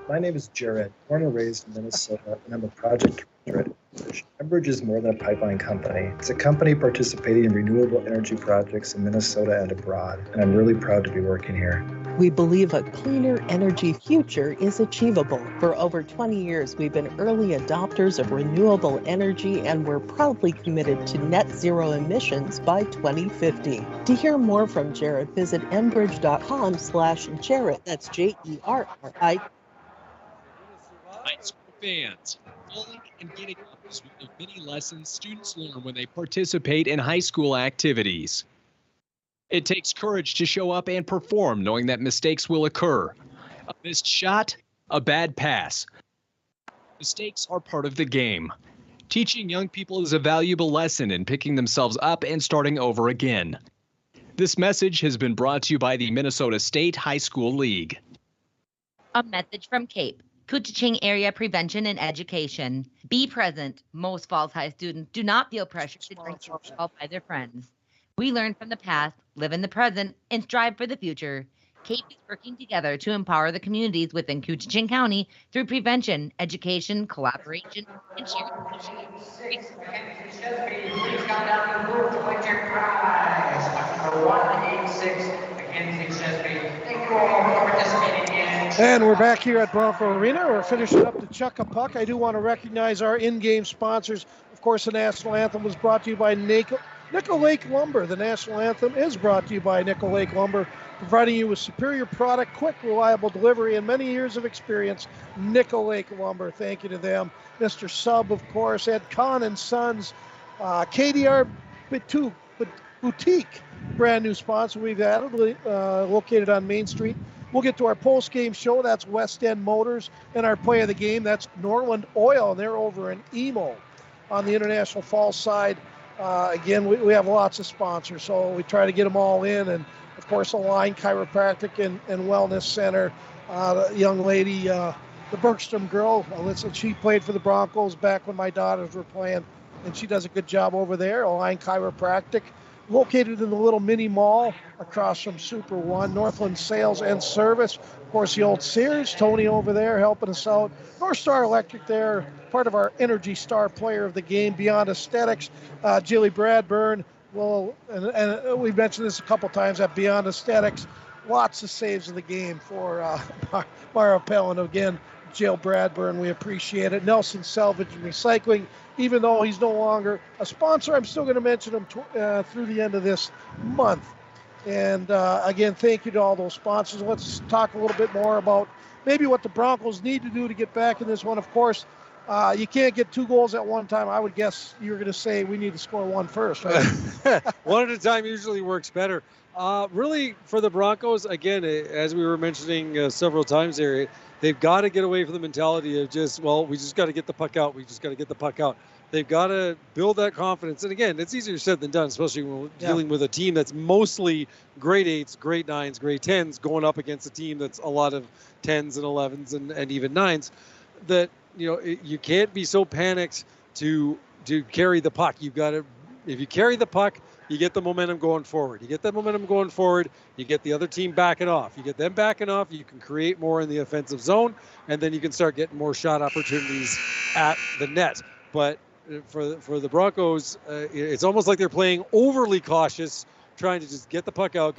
Speaker 20: My name is Jared, born and raised in Minnesota, and I'm a project director at Enbridge. Enbridge is more than a pipeline company. It's a company participating in renewable energy projects in Minnesota and abroad, and I'm really proud to be working here.
Speaker 21: We believe a cleaner energy future is achievable. For over 20 years, we've been early adopters of renewable energy, and we're proudly committed to net zero emissions by 2050. To hear more from Jared, visit enbridge.com/Jared. That's Jerri.
Speaker 22: High school fans, falling and getting up is one of many lessons students learn when they participate in high school activities. It takes courage to show up and perform, knowing that mistakes will occur. A missed shot, a bad pass. Mistakes are part of the game. Teaching young people is a valuable lesson in picking themselves up and starting over again. This message has been brought to you by the Minnesota State High School League.
Speaker 10: A message from CAPE, Couchiching Area Prevention and Education. Be present. Most Falls High students do not feel pressure to drink alcohol by their friends. We learn from the past, live in the present, and strive for the future. CAPE is working together to empower the communities within Coochiching County through prevention, education, collaboration, and sharing initiatives.
Speaker 18: Please come down the group to win your prize. Number 186, Mackenzie Shesby. Thank you all for participating in.
Speaker 3: And we're back here at Bronco Arena. We're finishing up the Chuck a Puck. I do want to recognize our in-game sponsors. Of course, the national anthem was brought to you by Nickel Lake Lumber. The national anthem is brought to you by Nickel Lake Lumber, providing you with superior product, quick, reliable delivery, and many years of experience. Nickel Lake Lumber, thank you to them. Mr. Sub, of course, Ed Kahn and Sons, KDR Boutique, brand new sponsor we've added, located on Main Street. We'll get to our post-game show. That's West End Motors. And our play of the game, that's Norland Oil, and they're over in Emo on the International Falls side. Again, we have lots of sponsors, so we try to get them all in. And, of course, Align Chiropractic and Wellness Center. The young lady, the Bergstrom girl, Alyssa, she played for the Broncos back when my daughters were playing, and she does a good job over there. Align Chiropractic, located in the little mini mall across from Super One. Northland Sales and Service, of course, the old Sears. Tony over there helping us out. North Star Electric there, part of our Energy Star player of the game. Beyond Aesthetics, Jilly Bradburn. Well, and we've mentioned this a couple times at Beyond Aesthetics. Lots of saves of the game for Mara Pellin. Again, Jill Bradburn, we appreciate it. Nelson Salvage and Recycling, even though he's no longer a sponsor, I'm still going to mention him through the end of this month. And again, thank you to all those sponsors. Let's talk a little bit more about maybe what the Broncos need to do to get back in this one. Of course, you can't get 2 goals at one time. I would guess you're going to say we need to score 1 first, right?
Speaker 2: One at a time usually works better. Really, for the Broncos, again, as we were mentioning several times there, they've got to get away from the mentality of just, well, we just got to get the puck out. We just got to get the puck out. They've got to build that confidence. And again, it's easier said than done, especially when we're dealing with a team that's mostly grade 8s, grade 9s, grade 10s, going up against a team that's a lot of 10s and 11s and even 9s. That, you know, you can't be so panicked to carry the puck. You've got to, if you carry the puck, you get the momentum going forward. You get that momentum going forward, you get the other team backing off. You get them backing off, you can create more in the offensive zone, and then you can start getting more shot opportunities at the net. But for the Broncos, it's almost like they're playing overly cautious, trying to just get the puck out,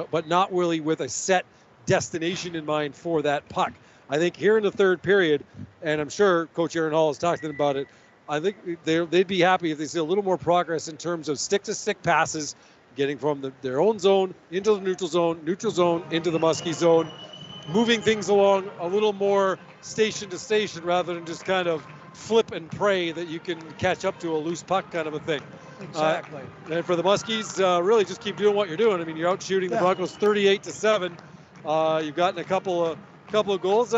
Speaker 2: but not really with a set destination in mind for that puck. I think here in the third period, and I'm sure Coach Aaron Hall has talked to them about it, I think they'd be happy if they see a little more progress in terms of stick-to-stick passes, getting from their own zone into the neutral zone into the Muskie zone, moving things along a little more station to station rather than just kind of flip and pray that you can catch up to a loose puck kind of a thing.
Speaker 3: Exactly.
Speaker 2: And for the Muskies, really just keep doing what you're doing. I mean, you're out shooting the Broncos 38-7. You've gotten a couple of goals.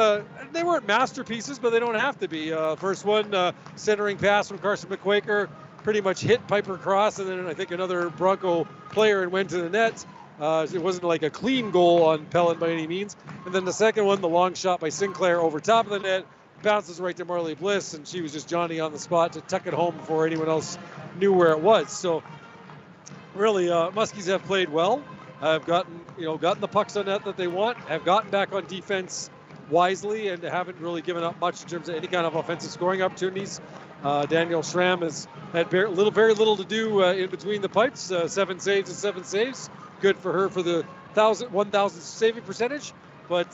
Speaker 2: They weren't masterpieces, but they don't have to be. First one, centering pass from Carson McQuaker, pretty much hit Piper Cross, and then I think another Bronco player and went to the net. It wasn't like a clean goal on Pellin by any means. And then the second one, the long shot by Sinclair over top of the net, bounces right to Marley Bliss, and she was just Johnny on the spot to tuck it home before anyone else knew where it was. So really, Muskies have played well. Have gotten the pucks on net that they want, have gotten back on defense wisely, and haven't really given up much in terms of any kind of offensive scoring opportunities. Danielle Schramm has had very little to do in between the pipes. 7 saves. Good for her for the 1,000 saving percentage. But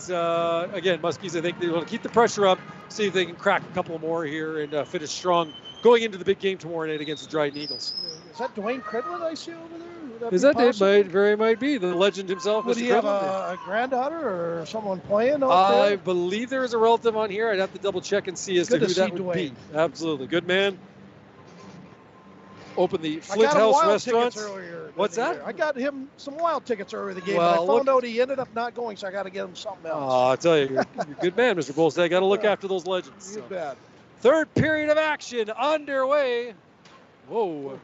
Speaker 2: again, Muskies, I think they want to keep the pressure up, see if they can crack a couple more here and finish strong going into the big game tomorrow night against the Dryden Eagles.
Speaker 3: Is that Dwayne Cridlin I see over there?
Speaker 2: Is that it? Might be the legend himself.
Speaker 3: Would
Speaker 2: Mr.
Speaker 3: he have
Speaker 2: Cridlin.
Speaker 3: a granddaughter or someone playing out there?
Speaker 2: I believe there is a relative on here. I'd have to double check and see as to who that would be. Absolutely. Good man. Open the Flint House restaurant. What's that?
Speaker 3: I got him some Wild tickets earlier in the game, but I found out he ended up not going, so I got to get him something else.
Speaker 2: Oh, I'll tell you, you're a good man, Mr. Bolstad. Got to look after those legends.
Speaker 3: You bet.
Speaker 2: Third period of action underway. Whoa.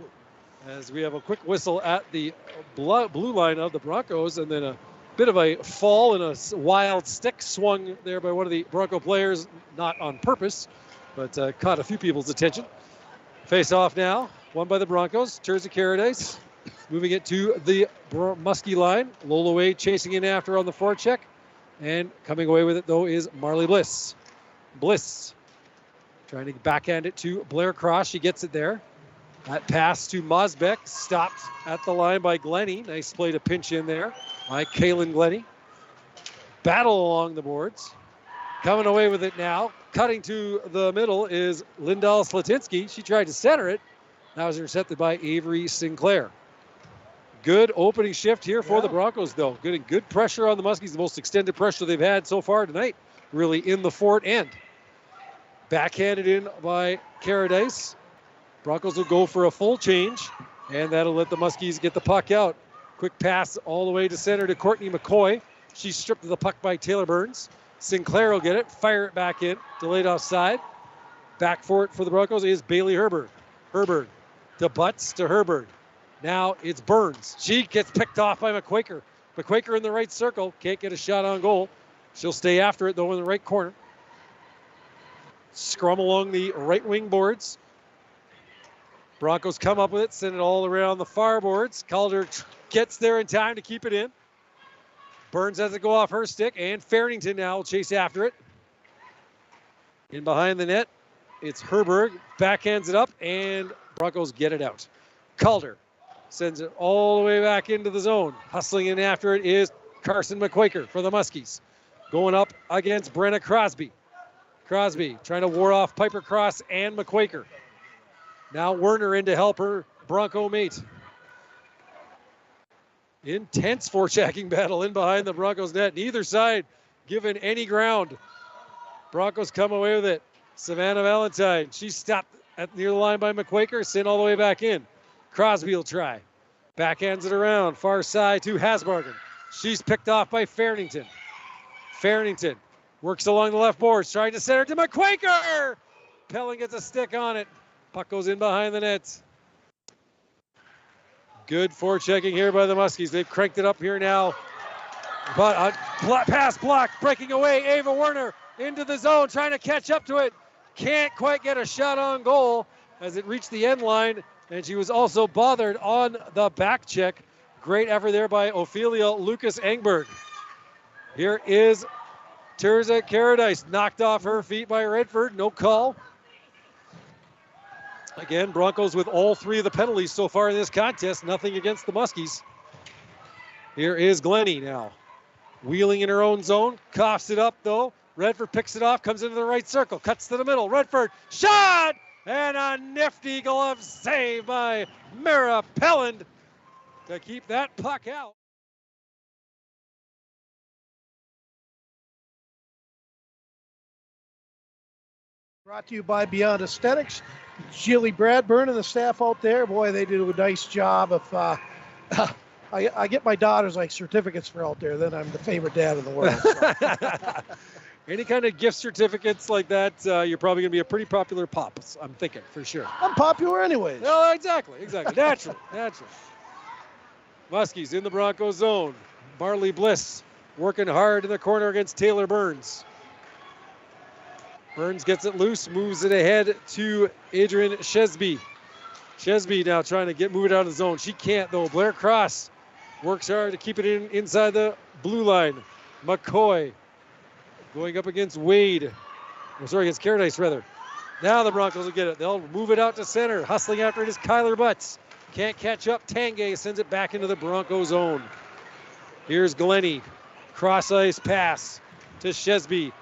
Speaker 2: As we have a quick whistle at the blue line of the Broncos, and then a bit of a fall and a wild stick swung there by one of the Bronco players, not on purpose, but caught a few people's attention. Face off now, won by the Broncos. Jersey Caradice Moving it to the Muskie line. Lola Wade chasing in after on the forecheck. And coming away with it, though, is Marley Bliss. Bliss trying to backhand it to Blair Cross. She gets it there. That pass to Mosbeck, stopped at the line by Glennie. Nice play to pinch in there by Kaylin Glennie. Battle along the boards. Coming away with it now. Cutting to the middle is Lindahl Slatinsky. She tried to center it. That was intercepted by Avery Sinclair. Good opening shift here for the Broncos, though. Good pressure on the Muskies. The most extended pressure they've had so far tonight, really, in the Fort end. Backhanded in by Caradice. Broncos will go for a full change, and that'll let the Muskies get the puck out. Quick pass all the way to center to Courtney McCoy. She's stripped of the puck by Taylor Burns. Sinclair will get it, fire it back in, delayed offside. Back for it for the Broncos is Bailey Herberg. Herberg to Butts to Herberg. Now it's Burns. She gets picked off by McQuaker. McQuaker in the right circle, can't get a shot on goal. She'll stay after it, though, in the right corner. Scrum along the right wing boards. Broncos come up with it, send it all around the far boards. Calder gets there in time to keep it in. Burns has it go off her stick, and Farrington now will chase after it. In behind the net, it's Herberg, backhands it up, and Broncos get it out. Calder sends it all the way back into the zone. Hustling in after it is Carson McQuaker for the Muskies. Going up against Brenna Crosby. Crosby trying to ward off Piper Cross and McQuaker. Now Werner in to help her Bronco mate. Intense forechecking battle in behind the Broncos net. Neither side given any ground. Broncos come away with it. Savannah Valentine, she's stopped near the line by McQuaker, sent all the way back in. Crosby will try. Backhands it around, far side to Hasbargen. She's picked off by Farrington. Farrington works along the left boards, trying to center to McQuaker. Pelling gets a stick on it. Puck goes in behind the net. Good forechecking here by the Muskies. They've cranked it up here now. But a pass block, breaking away. Ava Werner into the zone, trying to catch up to it. Can't quite get a shot on goal as it reached the end line. And she was also bothered on the back check. Great effort there by Ophelia Lucas Engberg. Here is Terza Caradice, knocked off her feet by Redford. No call. Again, Broncos with all three of the penalties so far in this contest. Nothing against the Muskies. Here is Glennie now. Wheeling in her own zone. Coughs it up, though. Redford picks it off, comes into the right circle, cuts to the middle. Redford, shot! And a nifty glove save by Mara Pelland to keep that puck out.
Speaker 3: Brought to you by Beyond Aesthetics. Jilly Bradburn and the staff out there, boy, they do a nice job of, I get my daughters like certificates for out there, then I'm the favorite dad in the world. So.
Speaker 2: Any kind of gift certificates like that, you're probably going to be a pretty popular pop, I'm thinking, for sure.
Speaker 3: I'm popular anyways.
Speaker 2: No, exactly. Natural. Muskies in the Broncos zone. Marley Bliss working hard in the corner against Taylor Burns. Burns gets it loose, moves it ahead to Adrian Chesby. Chesby now trying to move it out of the zone. She can't, though. Blair Cross works hard to keep it inside the blue line. McCoy going up against Wade. Against Caradice, rather. Now the Broncos will get it. They'll move it out to center. Hustling after it is Kyler Butts. Can't catch up. Tanguay sends it back into the Bronco zone. Here's Glennie. Cross ice pass to Chesby.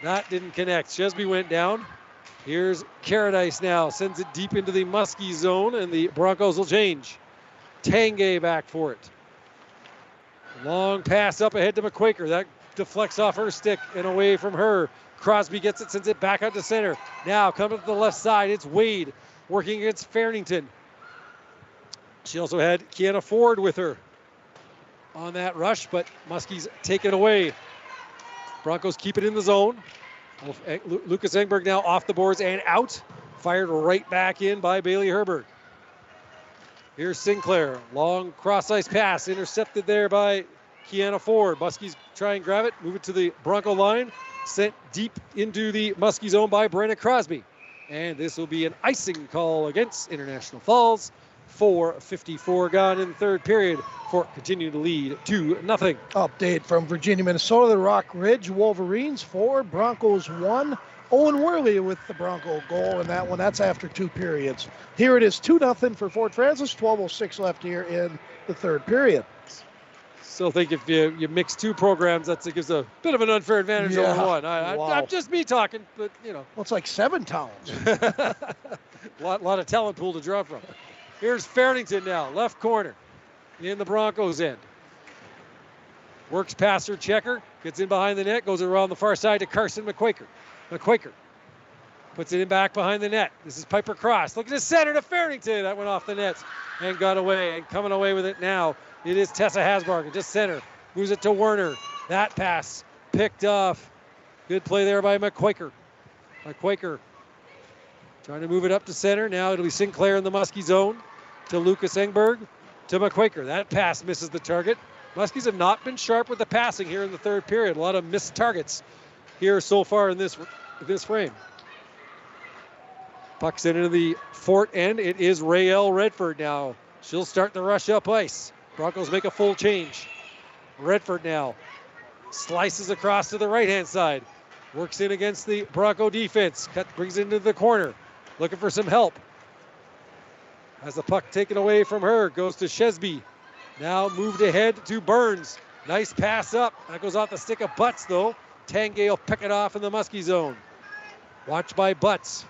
Speaker 2: That didn't connect. Chesby went down. Here's Caradice now. Sends it deep into the Muskie zone, and the Broncos will change. Tanguay back for it. Long pass up ahead to McQuaker. That deflects off her stick and away from her. Crosby gets it, sends it back out to center. Now coming to the left side, it's Wade working against Farrington. She also had Kiana Ford with her on that rush, but Muskies take it away. Broncos keep it in the zone. Lucas Engberg now off the boards and out. Fired right back in by Bailey Herberg. Here's Sinclair. Long cross-ice pass intercepted there by Kiana Ford. Muskies try and grab it. Move it to the Bronco line. Sent deep into the Muskie zone by Brenna Crosby. And this will be an icing call against International Falls. 4:54 gone in the third period. Fort continue to lead 2-0.
Speaker 3: Update from Virginia, Minnesota. The Rock Ridge Wolverines 4, Broncos 1. Owen Worley with the Bronco goal in that one. That's after 2 periods. Here it is 2-0 for Fort Francis. 12:06 left here in the third period.
Speaker 2: Still think if you mix 2 programs, it gives a bit of an unfair advantage over one. I'm just me talking, but
Speaker 3: Well, it's like 7 towns.
Speaker 2: lot of talent pool to draw from. Here's Farrington now, left corner in the Broncos end. Works passer checker, gets in behind the net, goes around the far side to Carson McQuaker. McQuaker puts it in back behind the net. This is Piper Cross. Look at the center to Farrington. That went off the net and got away. And coming away with it now, it is Tessa Hasbargen, just center. Moves it to Werner. That pass picked off. Good play there by McQuaker. McQuaker trying to move it up to center. Now it'll be Sinclair in the Muskie zone to Lucas Engberg to McQuaker. That pass misses the target. Muskies have not been sharp with the passing here in the third period. A lot of missed targets here so far in this frame. Puck's into the Fort end. It is Raelle Redford now. She'll start the rush up ice. Broncos make a full change. Redford now slices across to the right-hand side. Works in against the Bronco defense. Brings it into the corner. Looking for some help. Has the puck taken away from her. Goes to Shesby. Now moved ahead to Burns. Nice pass up. That goes off the stick of Butts, though. Tanguay will pick it off in the Muskie zone. Watched by Butts.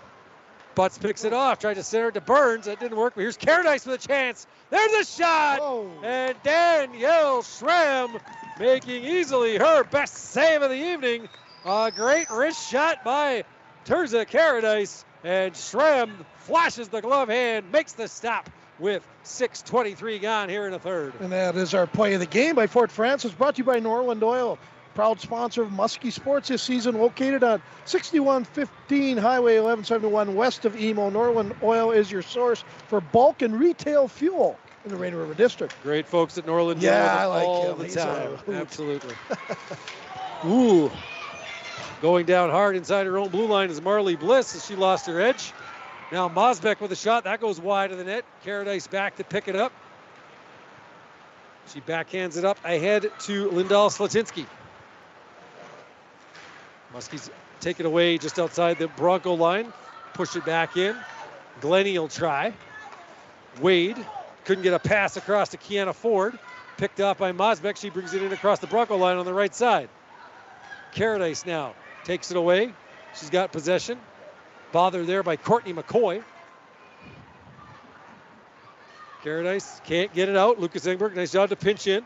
Speaker 2: Butts picks it off. Tried to center it to Burns. That didn't work. But here's Caradice with a chance. There's a shot.
Speaker 3: Whoa.
Speaker 2: And Danielle Schramm making easily her best save of the evening. A great wrist shot by Terza Caradice. And Schramm flashes the glove hand, makes the stop with 6:23 gone here in the third.
Speaker 3: And that is our play of the game by Fort Francis, brought to you by Norland Oil, proud sponsor of Muskie Sports this season, located on 6115 Highway 1171 west of Emo. Norland Oil is your source for bulk and retail fuel in the Rainy River District.
Speaker 2: Great folks at Norland
Speaker 3: Yeah,
Speaker 2: Oil
Speaker 3: I like
Speaker 2: all
Speaker 3: him.
Speaker 2: the
Speaker 3: He's
Speaker 2: time.
Speaker 3: a hoot.
Speaker 2: Absolutely. Ooh. Going down hard inside her own blue line is Marley Bliss as she lost her edge. Now Mosbeck with a shot. That goes wide of the net. Caradice back to pick it up. She backhands it up ahead to Lindahl Slatinsky. Muskies take it away just outside the Bronco line. Push it back in. Glennie will try. Wade couldn't get a pass across to Kiana Ford. Picked off by Mosbeck. She brings it in across the Bronco line on the right side. Caradice now takes it away. She's got possession. Bothered there by Courtney McCoy. Caradice can't get it out. Lucas Engberg, nice job to pinch in.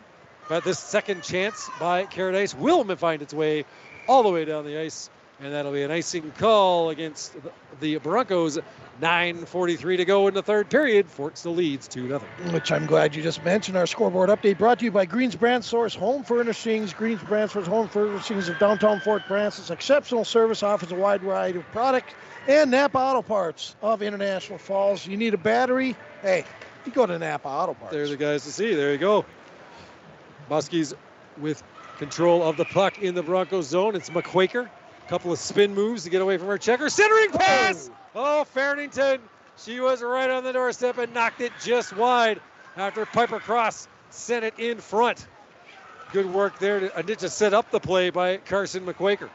Speaker 2: But this second chance by Caradice will find its way all the way down the ice. And that'll be an icing call against the Broncos. 9:43 to go in the third period. Fort still leads 2-0.
Speaker 3: Which I'm glad you just mentioned. Our scoreboard update brought to you by Greens Brand Source Home Furnishings. Greens Brand Source Home Furnishings of downtown Fort Francis. Exceptional service, offers a wide variety of product. And Napa Auto Parts of International Falls. You need a battery? Hey, you go to Napa Auto Parts.
Speaker 2: They're the guys to see. There you go. Muskies with control of the puck in the Broncos zone. It's McQuaker. Couple of spin moves to get away from her checker. Centering pass! Oh, Farrington. She was right on the doorstep and knocked it just wide after Piper Cross sent it in front. Good work there to set up the play by Carson McQuaker.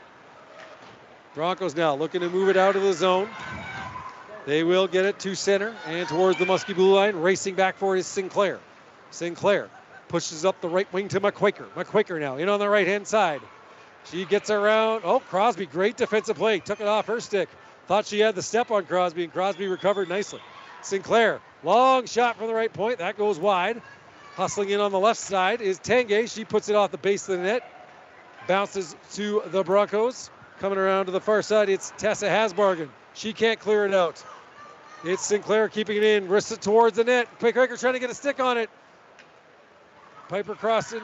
Speaker 2: Broncos now looking to move it out of the zone. They will get it to center and towards the Muskie blue line. Racing back for it is Sinclair. Sinclair pushes up the right wing to McQuaker. McQuaker now in on the right-hand side. She gets around. Oh, Crosby, great defensive play. Took it off her stick. Thought she had the step on Crosby, and Crosby recovered nicely. Sinclair, long shot from the right point. That goes wide. Hustling in on the left side is Tanguay. She puts it off the base of the net. Bounces to the Broncos. Coming around to the far side, it's Tessa Hasbargen. She can't clear it out. It's Sinclair keeping it in. Wrists it towards the net. McQuaker trying to get a stick on it. Piper crossing,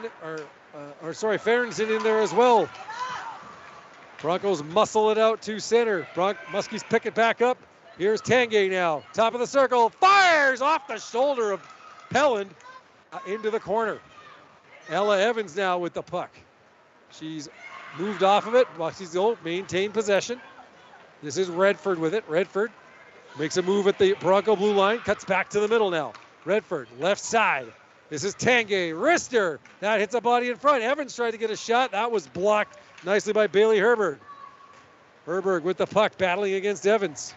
Speaker 2: Farrington in there as well. Broncos muscle it out to center. Muskies pick it back up. Here's Tanguay now. Top of the circle. Fires off the shoulder of Pelland into the corner. Ella Evans now with the puck. She's moved off of it. Muskies will maintain possession. This is Redford with it. Redford makes a move at the Bronco blue line. Cuts back to the middle now. Redford, left side. This is Tanguay. Wrister. That hits a body in front. Evans tried to get a shot. That was blocked nicely by Bailey Herberg. Herberg with the puck, battling against Evans.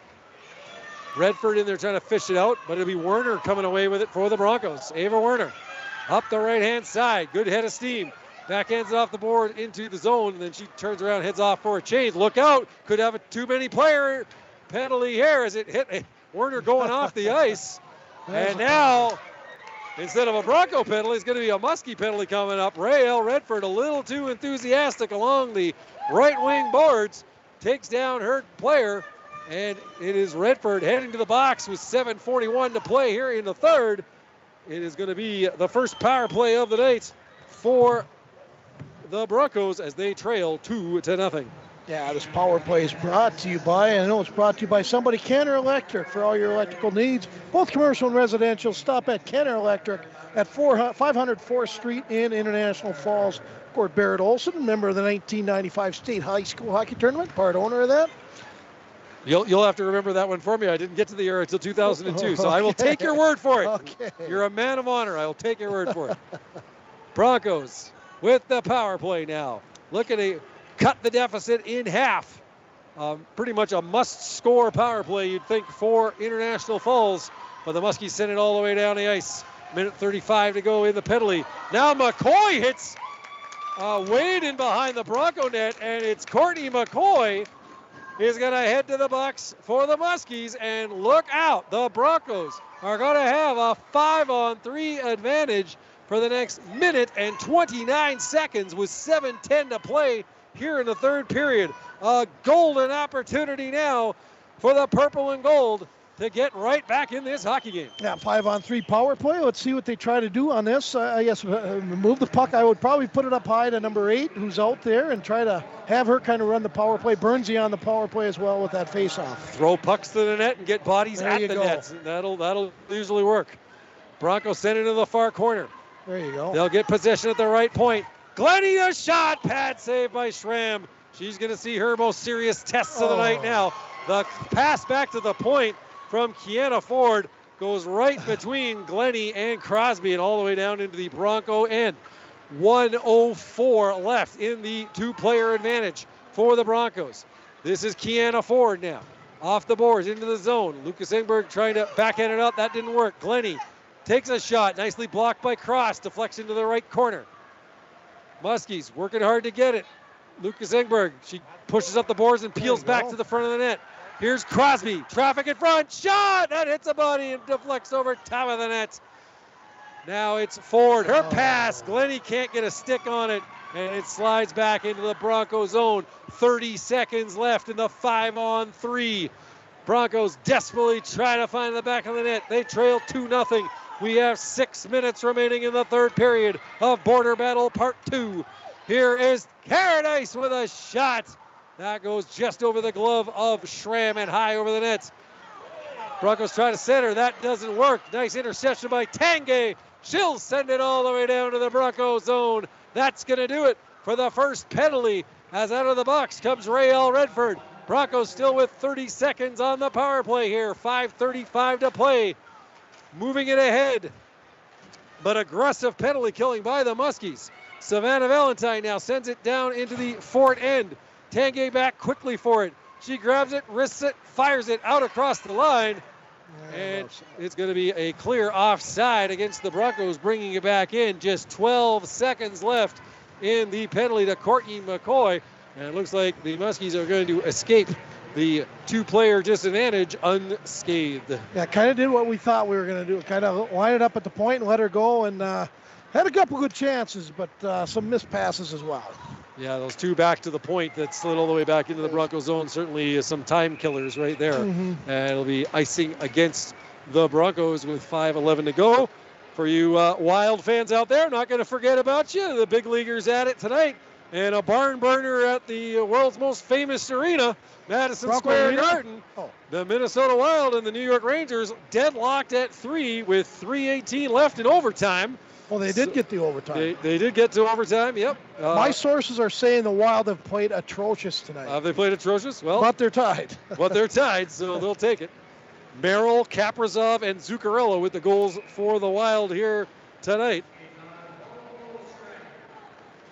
Speaker 2: Redford in there trying to fish it out, but it'll be Werner coming away with it for the Broncos. Ava Werner up the right-hand side. Good head of steam. Backhands it off the board into the zone, and then she turns around, heads off for a change. Look out. Could have a too-many-player penalty here as it hit Werner going off the ice. And now, instead of a Bronco penalty, it's going to be a Muskie penalty coming up. Rael Redford a little too enthusiastic along the right wing boards. Takes down her player, and it is Redford heading to the box with 7:41 to play here in the third. It is going to be the first power play of the night for the Broncos as they trail 2-0.
Speaker 3: Yeah, this power play is brought to you by, I know it's brought to you by somebody, Kenner Electric, for all your electrical needs, both commercial and residential. Stop at Kenner Electric at 500 4th Street in International Falls. Gord Barrett Olson, member of the 1995 State High School Hockey Tournament, part owner of that.
Speaker 2: You'll have to remember that one for me. I didn't get to the era until 2002, so I will take your word for it.
Speaker 3: Okay.
Speaker 2: You're a man of honor. I will take your word for it. Broncos with the power play now. Looking to cut the deficit in half. Pretty much a must-score power play, you'd think, for International Falls, but the Muskies send it all the way down the ice. Minute 35 to go in the penalty. Now McCoy hits Wade in behind the Bronco net, and it's Courtney McCoy is going to head to the box for the Muskies, and look out, the Broncos are going to have a 5-on-3 advantage for the next minute and 29 seconds with 7:10 to play here in the third period. A golden opportunity now for the purple and gold to get right back in this hockey game.
Speaker 3: Yeah, 5-on-3 power play. Let's see what they try to do on this. I guess move the puck. I would probably put it up high to number 8, who's out there, and try to have her kind of run the power play. Burnsy on the power play as well with that face-off.
Speaker 2: Throw pucks to the net and get bodies
Speaker 3: there
Speaker 2: at the nets. That'll usually work. Broncos send it to the far corner.
Speaker 3: There you go.
Speaker 2: They'll get possession at the right point. Glennie a shot. Pad save by Schramm. She's going to see her most serious tests of the night now. The pass back to the point from Kiana Ford goes right between Glennie and Crosby and all the way down into the Bronco end. 1:04 left in the two-player advantage for the Broncos. This is Kiana Ford now. Off the boards into the zone. Lucas Engberg trying to backhand it out. That didn't work. Glennie takes a shot. Nicely blocked by Cross. Deflects into the right corner. Muskies working hard to get it. Lucas Engberg. She pushes up the boards and peels back to the front of the net. Here's Crosby. Traffic in front. Shot! That hits a body and deflects over top of the net. Now it's Ford. Her pass. Glennie can't get a stick on it. And it slides back into the Bronco zone. 30 seconds left in the 5-on-3. Broncos desperately try to find the back of the net. They trail 2-0. We have 6 minutes remaining in the third period of Border Battle Part 2. Here is Paradise with a shot. That goes just over the glove of Schramm and high over the net. Broncos try to center. That doesn't work. Nice interception by Tanguay. She'll send it all the way down to the Bronco zone. That's going to do it for the first penalty. As out of the box comes Rael Redford. Broncos still with 30 seconds on the power play here. 5:35 to play. Moving it ahead. But aggressive penalty killing by the Muskies. Savannah Valentine now sends it down into the Fort end. Tanguay back quickly for it. She grabs it, wrists it, fires it out across the line. And it's going to be a clear offside against the Broncos, bringing it back in. Just 12 seconds left in the penalty to Courtney McCoy. And it looks like the Muskies are going to escape the two-player disadvantage unscathed.
Speaker 3: Yeah, kind of did what we thought we were going to do. Kind of line it up at the point and let her go, and had a couple good chances, but some missed passes as well.
Speaker 2: Yeah, those two back to the point that slid all the way back into the Bronco zone, certainly some time killers right there. And it'll be icing against the Broncos with 5:11 to go. For you Wild fans out there, not going to forget about you. The big leaguers at it tonight. And a barn burner at the world's most famous arena, Madison Square Garden. The Minnesota Wild and the New York Rangers deadlocked at 3 with 3:18 left in overtime.
Speaker 3: Well, they did get the overtime.
Speaker 2: They did get to overtime, yep.
Speaker 3: My sources are saying the Wild have played atrocious tonight.
Speaker 2: Have they played atrocious? Well,
Speaker 3: but they're tied.
Speaker 2: But they're tied, so they'll take it. Merrill, Kaprizov, and Zuccarello with the goals for the Wild here tonight.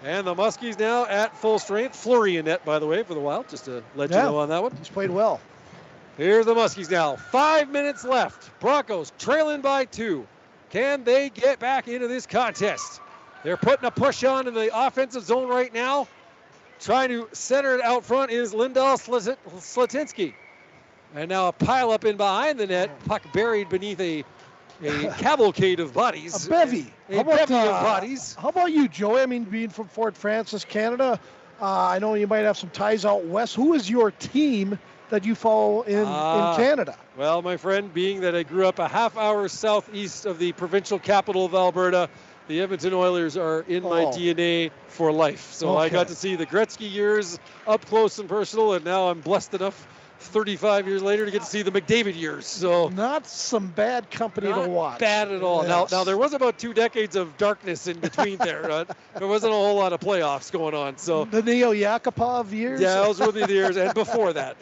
Speaker 2: And the Muskies now at full strength. Fleury in net, by the way, for the Wild, just to let you know on that one.
Speaker 3: He's played well.
Speaker 2: Here's the Muskies now. 5 minutes left. Broncos trailing by 2. Can they get back into this contest? They're putting a push on in the offensive zone right now. Trying to center it out front is Lindahl Slatinsky. And now a pile up in behind the net. Puck buried beneath a cavalcade of bodies.
Speaker 3: A bevy.
Speaker 2: A bevy of bodies.
Speaker 3: How about you, Joey? I mean, being from Fort Frances, Canada, I know you might have some ties out west. Who is your team that you follow in Canada?
Speaker 2: Well, my friend, being that I grew up a half hour southeast of the provincial capital of Alberta, the Edmonton Oilers are in my DNA for life. So I got to see the Gretzky years up close and personal, and now I'm blessed enough 35 years later to get to see the McDavid years. So
Speaker 3: not some bad company to watch.
Speaker 2: Bad at all.
Speaker 3: Yes.
Speaker 2: Now there was about 2 decades of darkness in between there. There wasn't a whole lot of playoffs going on. So
Speaker 3: the Neo Yakupov years.
Speaker 2: Yeah, those were the years, and before that.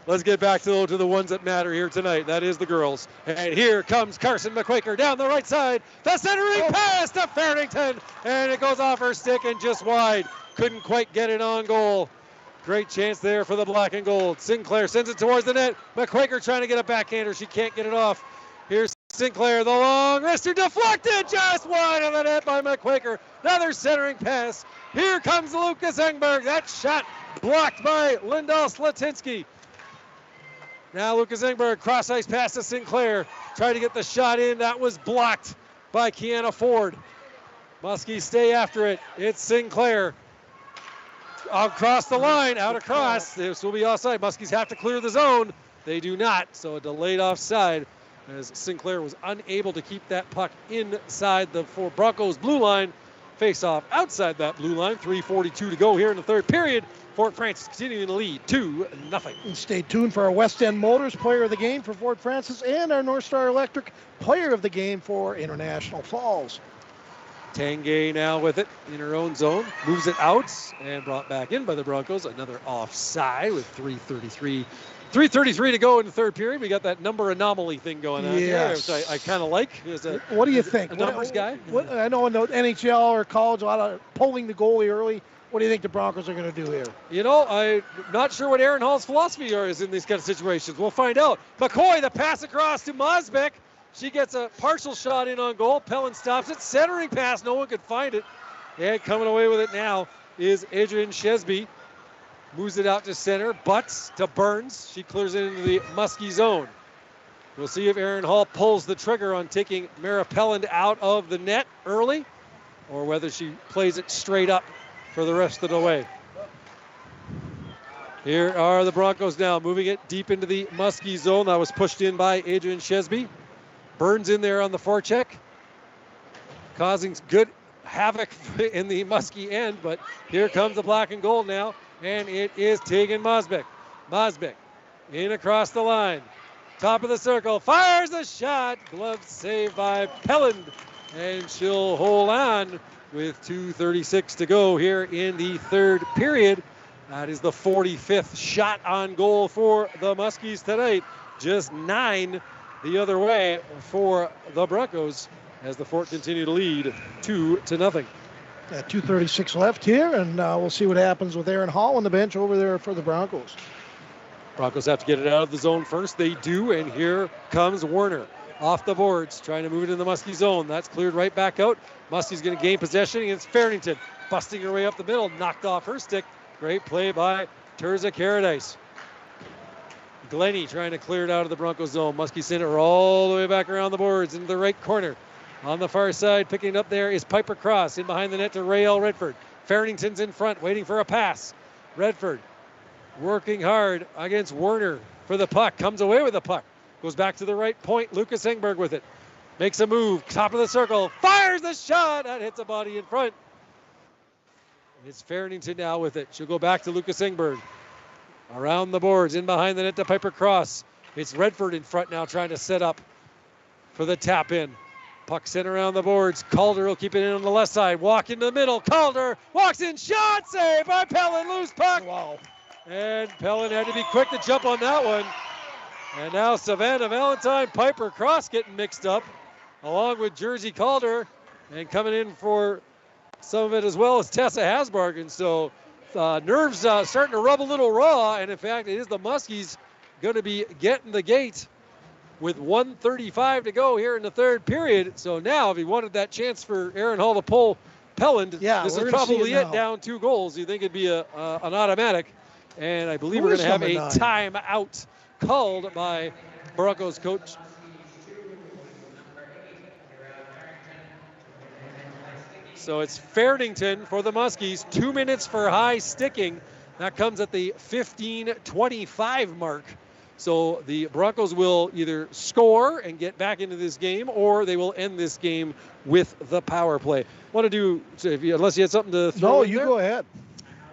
Speaker 2: Let's get back to the ones that matter here tonight. That is the girls. And here comes Carson McQuaker down the right side. The centering pass to Farrington, and it goes off her stick and just wide. Couldn't quite get it on goal. Great chance there for the black and gold. Sinclair sends it towards the net. McQuaker trying to get a backhander. She can't get it off. Here's Sinclair, the long wrister deflected just wide of the net by McQuaker. Another centering pass. Here comes Lucas Engberg. That shot blocked by Lindahl Slatinsky. Now Lucas Engberg, cross ice pass to Sinclair. Tried to get the shot in. That was blocked by Kiana Ford. Muskies stay after it. It's Sinclair. Across the line, out across. This will be offside. Muskies have to clear the zone. They do not, so a delayed offside as Sinclair was unable to keep that puck inside the Broncos blue line. Face off outside that blue line. 3:42 to go here in the third period. Fort Frances continuing to lead 2-0.
Speaker 3: And stay tuned for our West End Motors Player of the Game for Fort Frances and our North Star Electric Player of the Game for International Falls.
Speaker 2: Tanguay now with it in her own zone. Moves it out and brought back in by the Broncos. Another offside with 3:33 to go in the third period. We got that number anomaly thing going on here, which I kind of like.
Speaker 3: What do you think?
Speaker 2: A numbers guy?
Speaker 3: I know in the NHL or college, a lot of pulling the goalie early. What do you think the Broncos are going to do here?
Speaker 2: You know, I'm not sure what Aaron Hall's philosophy is in these kind of situations. We'll find out. McCoy, the pass across to Mosbeck. She gets a partial shot in on goal. Pellin stops it. Centering pass. No one could find it. And coming away with it now is Adrian Shesby. Moves it out to center. Butts to Burns. She clears it into the Muskie zone. We'll see if Aaron Hall pulls the trigger on taking Mara Pelland out of the net early or whether she plays it straight up for the rest of the way. Here are the Broncos now moving it deep into the Muskie zone. That was pushed in by Adrian Shesby. Burns in there on the forecheck, causing good havoc in the Muskie end, but here comes the black and gold now, and it is Tegan Mosbeck. Mosbeck in across the line. Top of the circle, fires a shot. Glove saved by Pelland, and she'll hold on with 2:36 to go here in the third period. That is the 45th shot on goal for the Muskies tonight. Just 9 the other way for the Broncos as the Fort continue to lead 2-0.
Speaker 3: 2:36 left here, and we'll see what happens with Aaron Hall on the bench over there for the Broncos.
Speaker 2: Broncos have to get it out of the zone first. They do, and here comes Werner off the boards, trying to move it in the Muskie zone. That's cleared right back out. Muskie's going to gain possession against Farrington, busting her way up the middle, knocked off her stick. Great play by Terza Caradice. Glennie trying to clear it out of the Broncos zone. Muskie sent her all the way back around the boards into the right corner. On the far side, picking it up there is Piper Cross in behind the net to Rael Redford. Farrington's in front, waiting for a pass. Redford working hard against Werner for the puck. Comes away with the puck. Goes back to the right point. Lucas Engberg with it. Makes a move. Top of the circle. Fires the shot. That hits a body in front. It's Farrington now with it. She'll go back to Lucas Engberg. Around the boards, in behind the net to Piper Cross. It's Redford in front now trying to set up for the tap in. Puck sent around the boards. Calder will keep it in on the left side. Walk into the middle. Calder walks in. Shot save by Pelland. Loose puck.
Speaker 3: Wow.
Speaker 2: And Pelland had to be quick to jump on that one. And now Savannah Valentine, Piper Cross getting mixed up, along with Jersey Calder, and coming in for some of it as well as Tessa Hasbargen. So nerves starting to rub a little raw, and in fact, it is the Muskies going to be getting the gate with 1:35 to go here in the third period. So now, if he wanted that chance for Aaron Hall to pull Pelland, this is probably it, down 2 goals. You think it'd be an automatic, and I believe we're going to have a timeout called by Broncos coach. So it's Fairnington for the Muskies. 2 minutes for high sticking. That comes at the 15:25 mark. So the Broncos will either score and get back into this game, or they will end this game with the power play. Want to do, unless you had something to throw in there?
Speaker 3: No, you go ahead.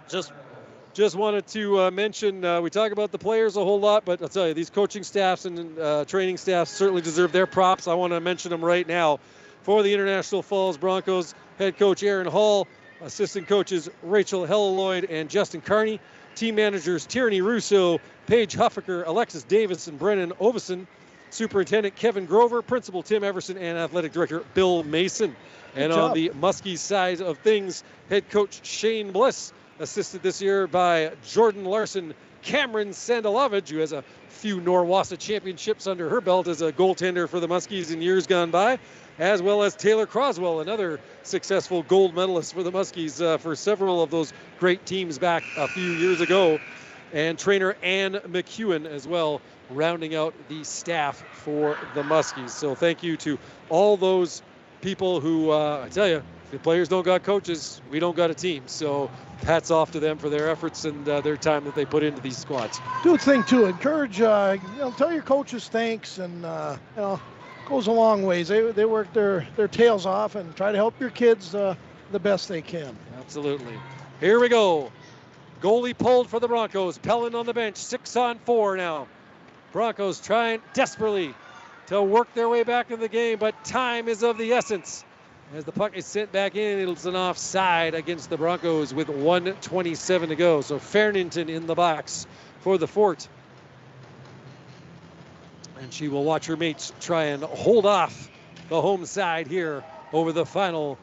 Speaker 2: Just wanted to mention, we talk about the players a whole lot, but I'll tell you, these coaching staffs and training staffs certainly deserve their props. I want to mention them right now. For the International Falls Broncos, head coach Aaron Hall, assistant coaches Rachel Helloyd and Justin Carney, team managers Tierney Russo, Paige Huffaker, Alexis Davis, and Brennan Ovison, superintendent Kevin Grover, principal Tim Everson, and athletic director Bill Mason. And on the Muskies side of things, head coach Shane Bliss, assisted this year by Jordan Larson, Cameron Sandalovich, who has a few Norwassa championships under her belt as a goaltender for the Muskies in years gone by, as well as Taylor Croswell, another successful gold medalist for the Muskies for several of those great teams back a few years ago, and trainer Ann McEwen as well, rounding out the staff for the Muskies. So thank you to all those people who, I tell you, if the players don't got coaches, we don't got a team. So hats off to them for their efforts and their time that they put into these squads.
Speaker 3: Do a thing too. Encourage, tell your coaches thanks, and goes a long ways. They work their tails off and try to help your kids the best they can.
Speaker 2: Absolutely. Here we go. Goalie pulled for the Broncos. Pelland on the bench. 6-on-4 now. Broncos trying desperately to work their way back in the game, but time is of the essence. As the puck is sent back in, it's an offside against the Broncos with 1:27 to go. So Fairnington in the box for the Fort. And she will watch her mates try and hold off the home side here over the final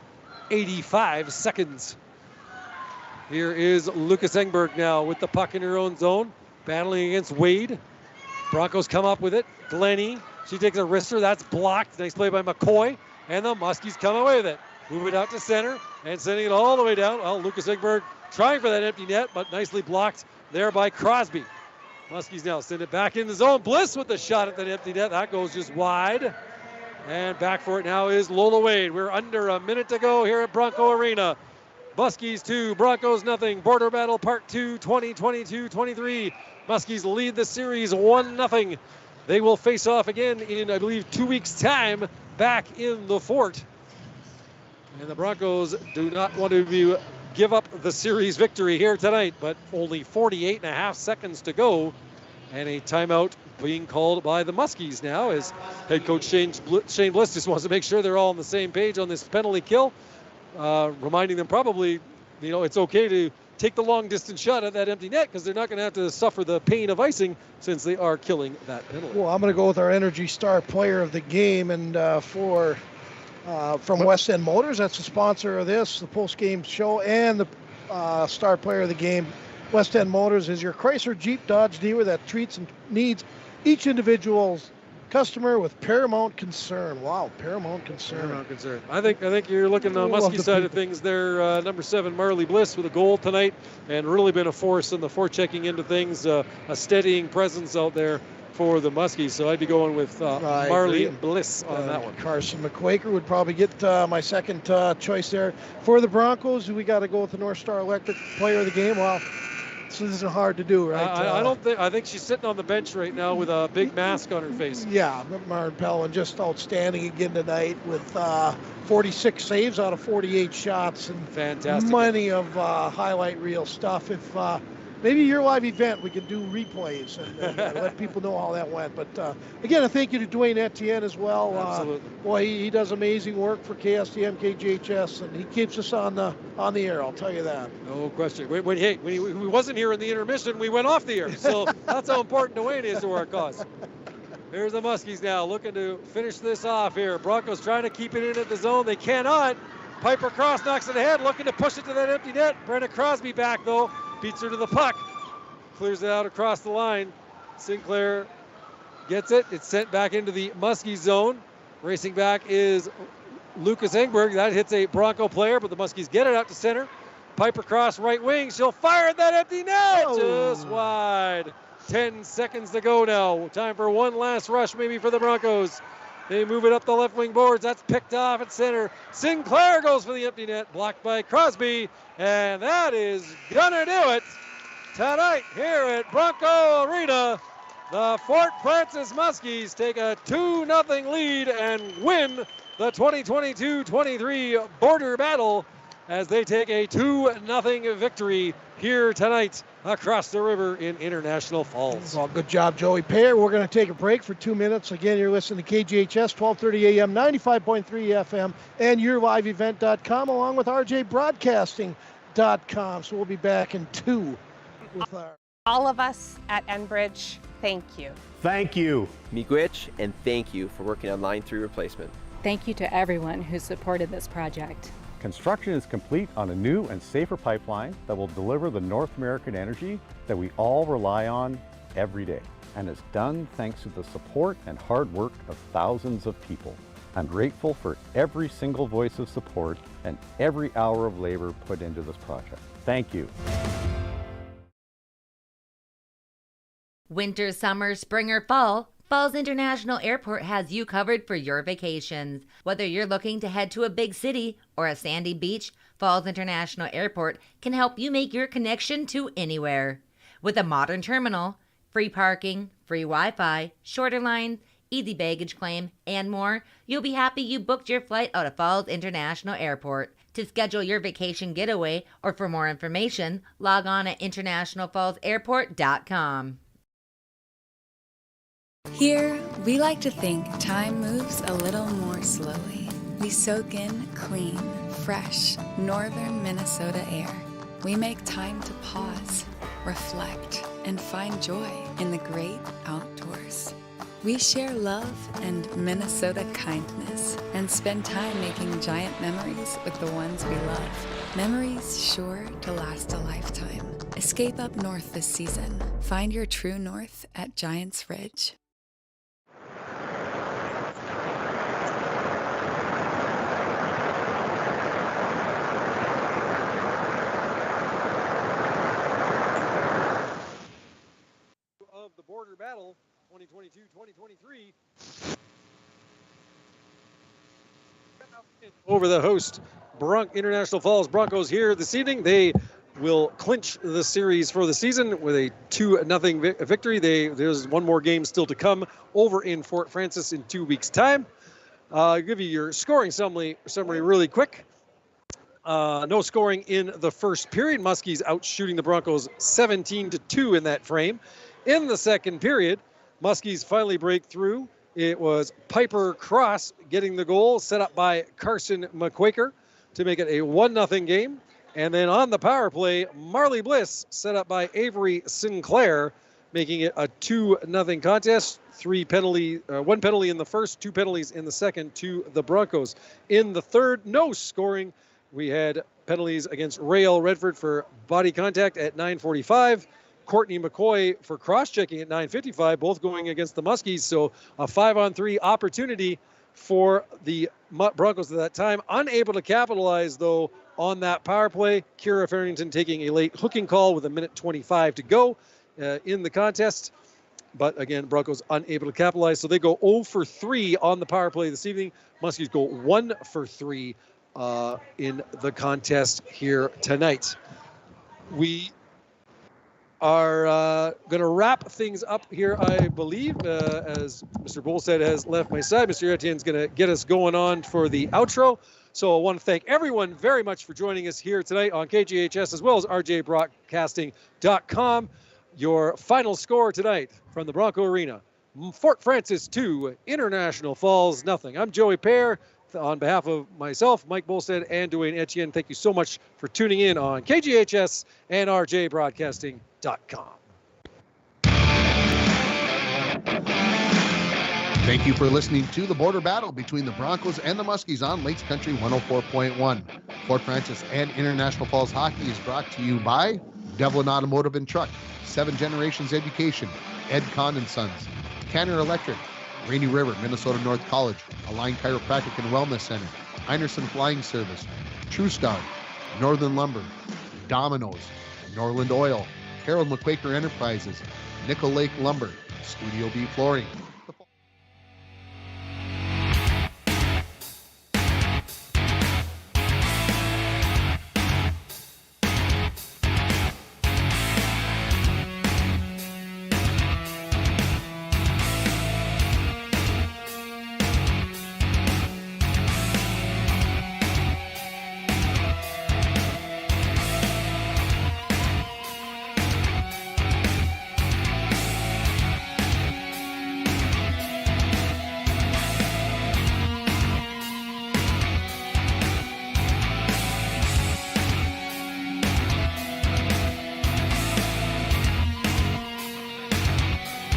Speaker 2: 85 seconds. Here is Lucas Engberg now with the puck in her own zone, battling against Wade. Broncos come up with it. Glennie, she takes a wrister. That's blocked. Nice play by McCoy. And the Muskies come away with it. Move it out to center and sending it all the way down. Well, Lucas Engberg trying for that empty net, but nicely blocked there by Crosby. Muskies now send it back in the zone. Bliss with the shot at that empty net. That goes just wide. And back for it now is Lola Wade. We're under a minute to go here at Bronco Arena. Muskies 2, Broncos nothing. Border Battle Part 2, 20-22-23. Muskies lead the series 1-0. They will face off again in, I believe, 2 weeks' time back in the Fort. And the Broncos do not want to give up the series victory here tonight, but only 48.5 seconds to go. And a timeout being called by the Muskies now, as head coach Shane Bliss just wants to make sure they're all on the same page on this penalty kill. Reminding them probably, it's okay to take the long distance shot at that empty net because they're not going to have to suffer the pain of icing since they are killing that penalty.
Speaker 3: Well, I'm going to go with our Energy Star player of the game, and from West End Motors, that's the sponsor of this, the post-game show, and the star player of the game. West End Motors is your Chrysler Jeep Dodge dealer that treats and needs each individual's customer with paramount concern. Wow, paramount concern.
Speaker 2: Paramount concern. I think you're looking on the Muskie side of things there. Number 7, Marley Bliss with a goal tonight, and really been a force in the forechecking into things, a steadying presence out there for the Muskies. So I'd be going with Marley Bliss on that one.
Speaker 3: Carson McQuaker would probably get my second choice there. For the Broncos, we got to go with the North Star Electric player of the game. Well, this isn't hard to do, right?
Speaker 2: I think she's sitting on the bench right now with a big mask on her face.
Speaker 3: Yeah, Maren Pelland just outstanding again tonight with 46 saves out of 48 shots and
Speaker 2: fantastic.
Speaker 3: Money of highlight reel stuff. If maybe your live event, we can do replays and let people know how that went. But again, a thank you to Dwayne Etienne as well.
Speaker 2: Absolutely.
Speaker 3: Boy, he does amazing work for KSTM, KJHS, and he keeps us on the air. I'll tell you that.
Speaker 2: No question. When he wasn't here in the intermission, we went off the air. So that's how important Dwayne is to our cause. Here's the Muskies now looking to finish this off here. Broncos trying to keep it in at the zone. They cannot. Piper Cross knocks it ahead, looking to push it to that empty net. Brenna Crosby back, though. Beats her to the puck. Clears it out across the line. Sinclair gets it. It's sent back into the Muskie zone. Racing back is Lucas Engberg. That hits a Bronco player, but the Muskies get it out to center. Piper Cross right wing. She'll fire at that empty net. Just wide. 10 seconds to go now. Time for one last rush maybe for the Broncos. They move it up the left wing boards. That's picked off at center. Sinclair goes for the empty net. Blocked by Crosby. And that is gonna do it tonight here at Bronco Arena. The Fort Francis Muskies take a 2-0 lead and win the 2022-23 Border Battle as they take a 2-0 victory here tonight across the river in International Falls.
Speaker 3: Well, good job, Joey Payer. We're going to take a break for 2 minutes. Again, you're listening to KGHS 1230 AM, 95.3 FM, and YourLiveEvent.com, along with RJBroadcasting.com. So we'll be back in 2 with our...
Speaker 7: All of us at Enbridge, thank you.
Speaker 19: Thank you. Miigwech, and thank you for working on Line 3 replacement.
Speaker 8: Thank you to everyone who supported this project.
Speaker 9: Construction is complete on a new and safer pipeline that will deliver the North American energy that we all rely on every day. And it's done thanks to the support and hard work of thousands of people. I'm grateful for every single voice of support and every hour of labor put into this project. Thank you.
Speaker 10: Winter, summer, spring, or fall, Falls International Airport has you covered for your vacations. Whether you're looking to head to a big city or a sandy beach, Falls International Airport can help you make your connection to anywhere. With a modern terminal, free parking, free Wi-Fi, shorter lines, easy baggage claim, and more, you'll be happy you booked your flight out of Falls International Airport. To schedule your vacation getaway or for more information, log on at internationalfallsairport.com.
Speaker 13: Here, we like to think time moves a little more slowly. We soak in clean, fresh, northern Minnesota air. We make time to pause, reflect, and find joy in the great outdoors. We share love and Minnesota kindness and spend time making giant memories with the ones we love. Memories sure to last a lifetime. Escape up north this season. Find your true north at Giants Ridge.
Speaker 2: Of the Border Battle 2022-2023 over the host International Falls Broncos here this evening. They will clinch the series for the season with a 2-0 victory. There's one more game still to come over in Fort Francis in 2 weeks' time. I'll give you your scoring summary really quick. No scoring in the first period. Muskies out shooting the Broncos 17-2 in that frame. In the second period, Muskies finally break through. It was Piper Cross getting the goal, set up by Carson McQuaker to make it a 1-0 game. And then on the power play, Marley Bliss set up by Avery Sinclair, making it a 2-0 contest. One penalty in the first, 2 penalties in the second to the Broncos. In the third, no scoring. We had penalties against Rael Redford for body contact at 9:45. Courtney McCoy for cross-checking at 9:55, both going against the Muskies. So a 5-on-3 opportunity for the Broncos at that time. Unable to capitalize, though, on that power play. Kira Farrington taking a late hooking call with 1:25 to go in the contest. But again, Broncos unable to capitalize. So they go 0 for 3 on the power play this evening. Muskies go 1 for 3 in the contest here tonight. We are going to wrap things up here, I believe, as Mr. Bolstead has left my side. Mr. Etienne's going to get us going on for the outro. So I want to thank everyone very much for joining us here tonight on KGHS, as well as RJBroadcasting.com. Your final score tonight from the Bronco Arena: Fort Francis 2, International Falls 0. I'm Joey Payer. On behalf of myself, Mike Bolstead, and Dwayne Etienne, thank you so much for tuning in on KGHS and RJBroadcasting.com.
Speaker 1: Thank you for listening to the border battle between the Broncos and the Muskies on Lakes Country 104.1. Fort Francis and International Falls Hockey is brought to you by Devlin Automotive and Truck, 7 Generations Education, Ed Kahn & Sons, Canner Electric, Rainy River, Minnesota North College, Align Chiropractic and Wellness Center, Einerson Flying Service, TrueStar, Northern Lumber, Domino's, Norland Oil, Harold McQuaker Enterprises, Nickel Lake Lumber, Studio B Flooring,